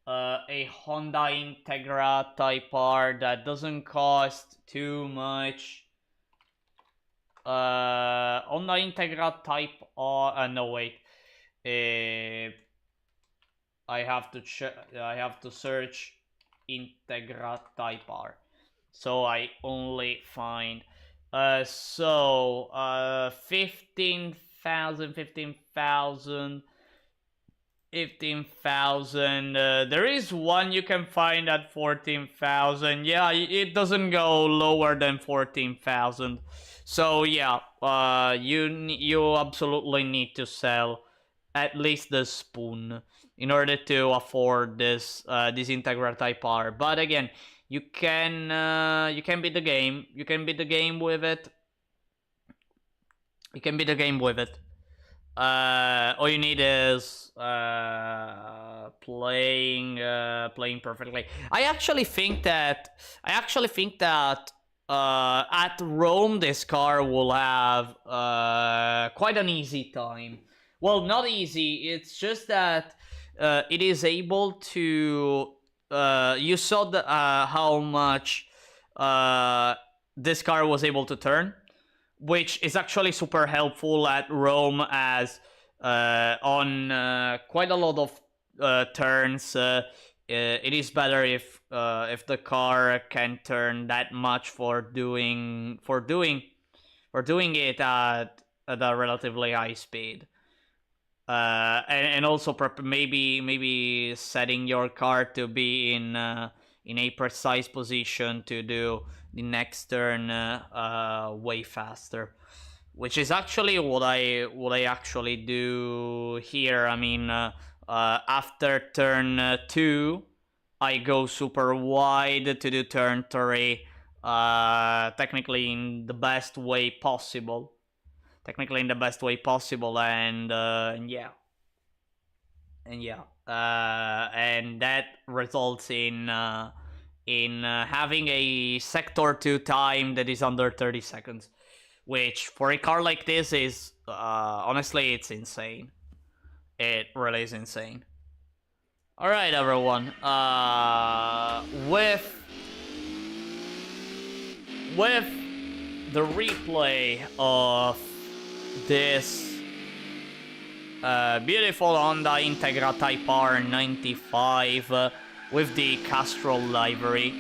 Honda Integra Type R that doesn't cost too much. Honda Integra Type R. No, wait. I have to search Integra Type R. So I only find 15,000. There is one you can find at 14,000. Yeah, it doesn't go lower than 14,000. So yeah, you absolutely need to sell at least the spoon in order to afford this Integra Type R. But again, you can beat the game. You can beat the game with it. You can beat the game with it. All you need is playing perfectly. I actually think that at Rome this car will have quite an easy time. Well, not easy. It's just that it is able to. You saw how much this car was able to turn, which is actually super helpful at Rome, as on quite a lot of turns. It is better if the car can turn that much for doing it at a relatively high speed. And also maybe setting your car to be in a precise position to do the next turn way faster, which is actually what I actually do here. I mean, after turn 2, I go super wide to do turn 3, technically in the best way possible. And and that results in having a sector 2 time that is under 30 seconds, which for a car like this is honestly, it's insane. It really is insane. All right, everyone. With the replay of this beautiful Honda Integra Type R 95 with the Castrol livery,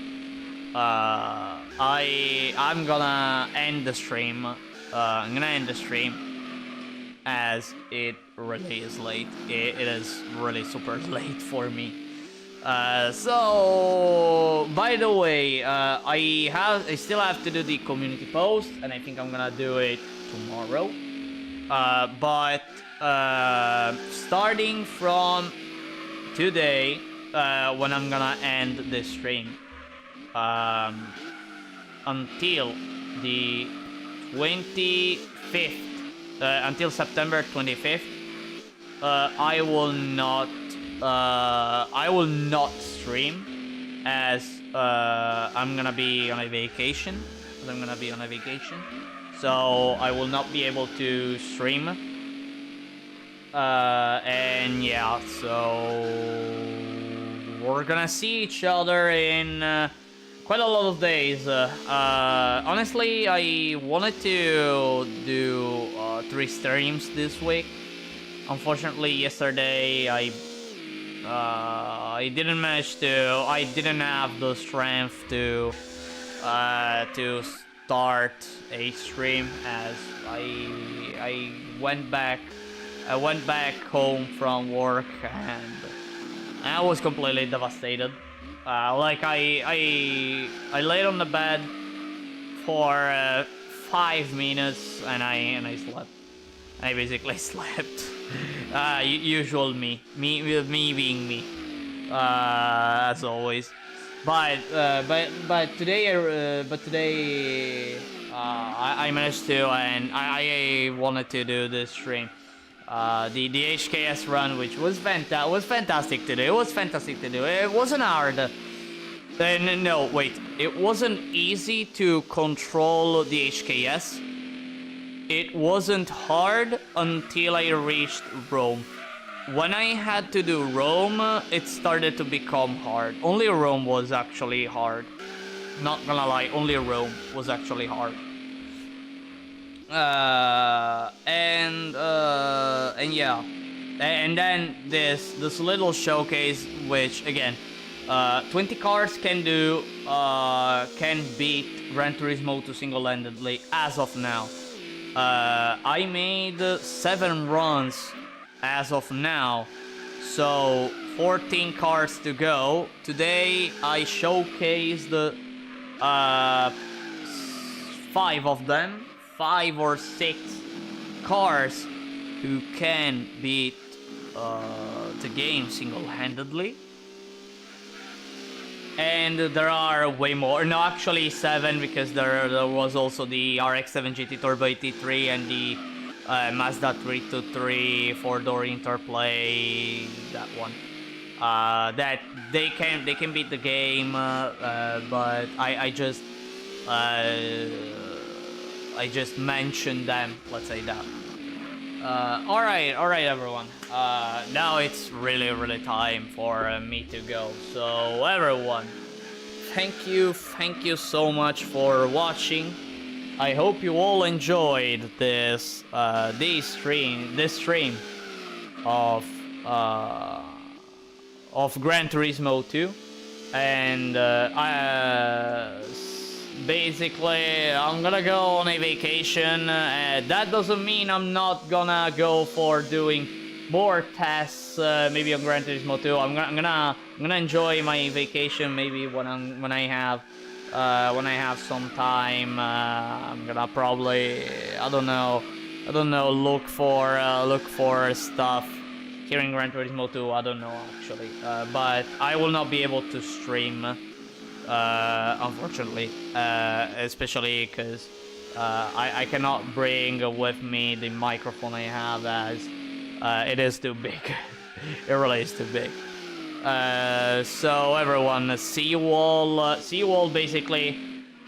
I'm gonna end the stream. As it really is late. It is really super late for me. So by the way, I still have to do the community post, and I think I'm gonna do it tomorrow. But starting from today, when I'm gonna end this stream, until the 25th, until September 25th, I will not stream, as I'm gonna be on a vacation. So I will not be able to stream. And yeah, so we're gonna see each other in quite a lot of days. Honestly, I wanted to do 3 streams this week. Unfortunately, yesterday I didn't manage to. I didn't have the strength to to start a stream, as I went back home from work and I was completely devastated. Like I laid on the bed for 5 minutes and I slept. I basically slept. Usual me being me, as always. But today I managed to, and I wanted to do this stream. The HKS run, which was fantastic to do. It was fantastic to do. It wasn't hard. No, wait. It wasn't easy to control the HKS. It wasn't hard until I reached Rome. When I had to do Rome, it started to become hard. Only Rome was actually hard. Not gonna lie, only Rome was actually hard. And yeah. And then this little showcase, which again, 20 cars can beat Gran Turismo 2 single-handedly as of now. I made 7 runs as of now, so 14 cars to go. Today I showcased 5 of them, 5 or 6 cars who can beat the game single-handedly. And there are way more. No, actually 7, because there was also the RX-7 GT Turbo 83 and the Mazda 323 4-door interplay. That one. That they can beat the game, but I just mentioned them. Let's say that. All right, everyone. Now it's really time for me to go. So everyone, thank you so much for watching. I hope you all enjoyed this stream of Gran Turismo 2, and basically I'm gonna go on a vacation. That doesn't mean I'm not gonna go for doing more tests, maybe on Gran Turismo 2. I'm gonna enjoy my vacation. Maybe when I have some time, I'm gonna probably I don't know look for stuff here in Gran Turismo 2. I don't know actually, but I will not be able to stream, unfortunately, especially because I cannot bring with me the microphone I have, as it is too big. It really is too big. So everyone, see you all basically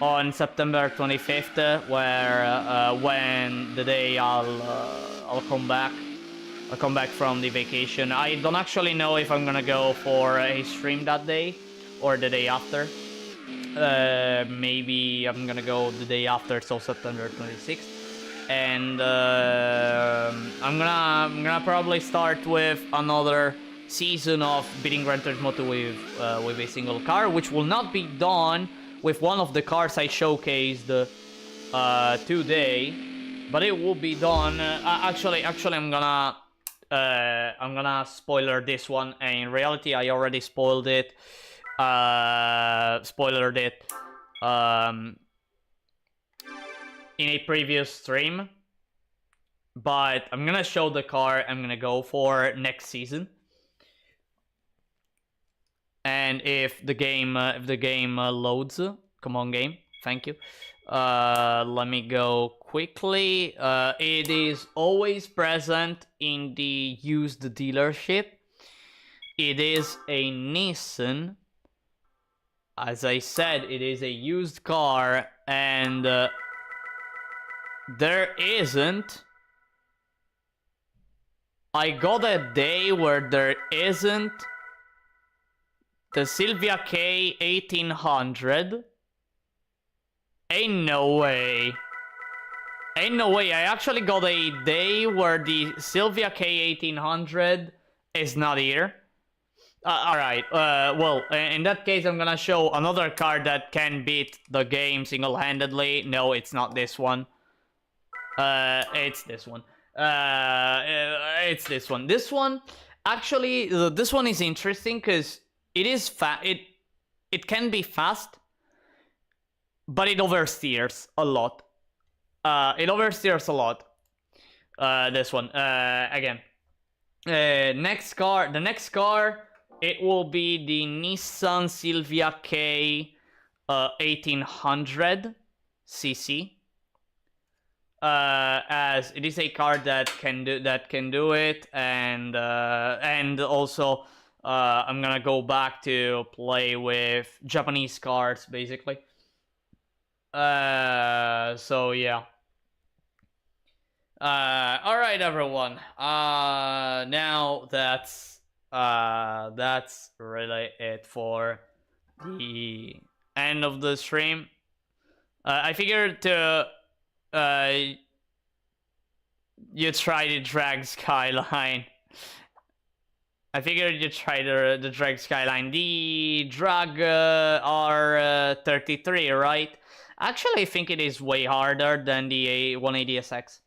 on September 25th, where when the day I'll come back. I'll come back from the vacation. I don't actually know if I'm gonna go for a stream that day or the day after. Maybe I'm gonna go the day after, so September 26th. And I'm gonna probably start with another season of beating Gran Turismo 2 with a single car, which will not be done with one of the cars I showcased today, but it will be done. Actually, I'm gonna spoiler this one, and in reality, I already spoiled it. Spoilered it in a previous stream, but I'm gonna show the car I'm gonna go for next season. And if the game loads, come on game, thank you. Let me go quickly. It is always present in the used dealership. It is a Nissan. As I said, it is a used car, and there isn't. I got a day where there isn't the Silvia K 1800. Ain't no way. Ain't no way. I actually got a day where the Silvia K 1800 is not here. Alright, well, in that case, I'm gonna show another card that can beat the game single-handedly. No, it's not this one. It's this one. It's this one. This one, actually, this one is interesting because it is it can be fast, but it oversteers a lot. It oversteers a lot. This one, again. Next car, the next car, it will be the Nissan Silvia K 1800 cc. As it is a car that can do it, and also I'm gonna go back to play with Japanese cars basically. So yeah. All right, everyone. Now that's really it for the end of the stream. I figured to you try the drag skyline. I figured you try the drag skyline. The drag R33, right? Actually, I think it is way harder than the 180SX.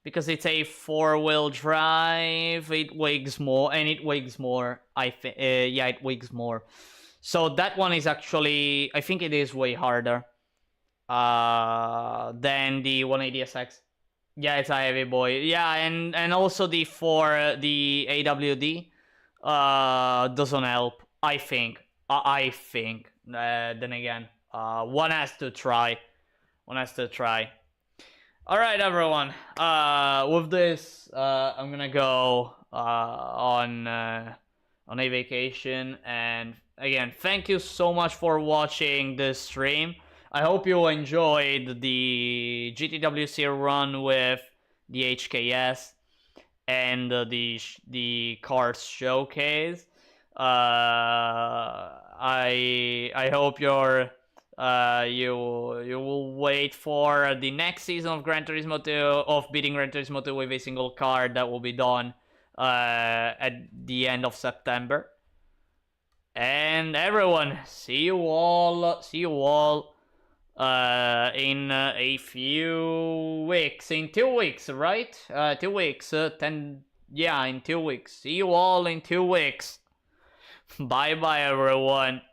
Because it's a 4-wheel drive, it weighs more, and it weighs more. Yeah, it weighs more. So that one is actually, I think it is way harder than the 180SX. Yeah, it's a heavy boy. Yeah, and also the AWD doesn't help. I think. I think. Then again, one has to try. One has to try. Alright, everyone. With this, I'm gonna go on a vacation. And again, thank you so much for watching this stream. I hope you enjoyed the GTWC run with the HKS and the cars showcase. I hope you're you will wait for the next season of Gran Turismo 2, of beating Gran Turismo 2 with a single card that will be done at the end of September. And everyone, see you all in a few weeks. In 2 weeks, right? 2 weeks. Yeah, in 2 weeks. See you all in 2 weeks. Bye bye, everyone.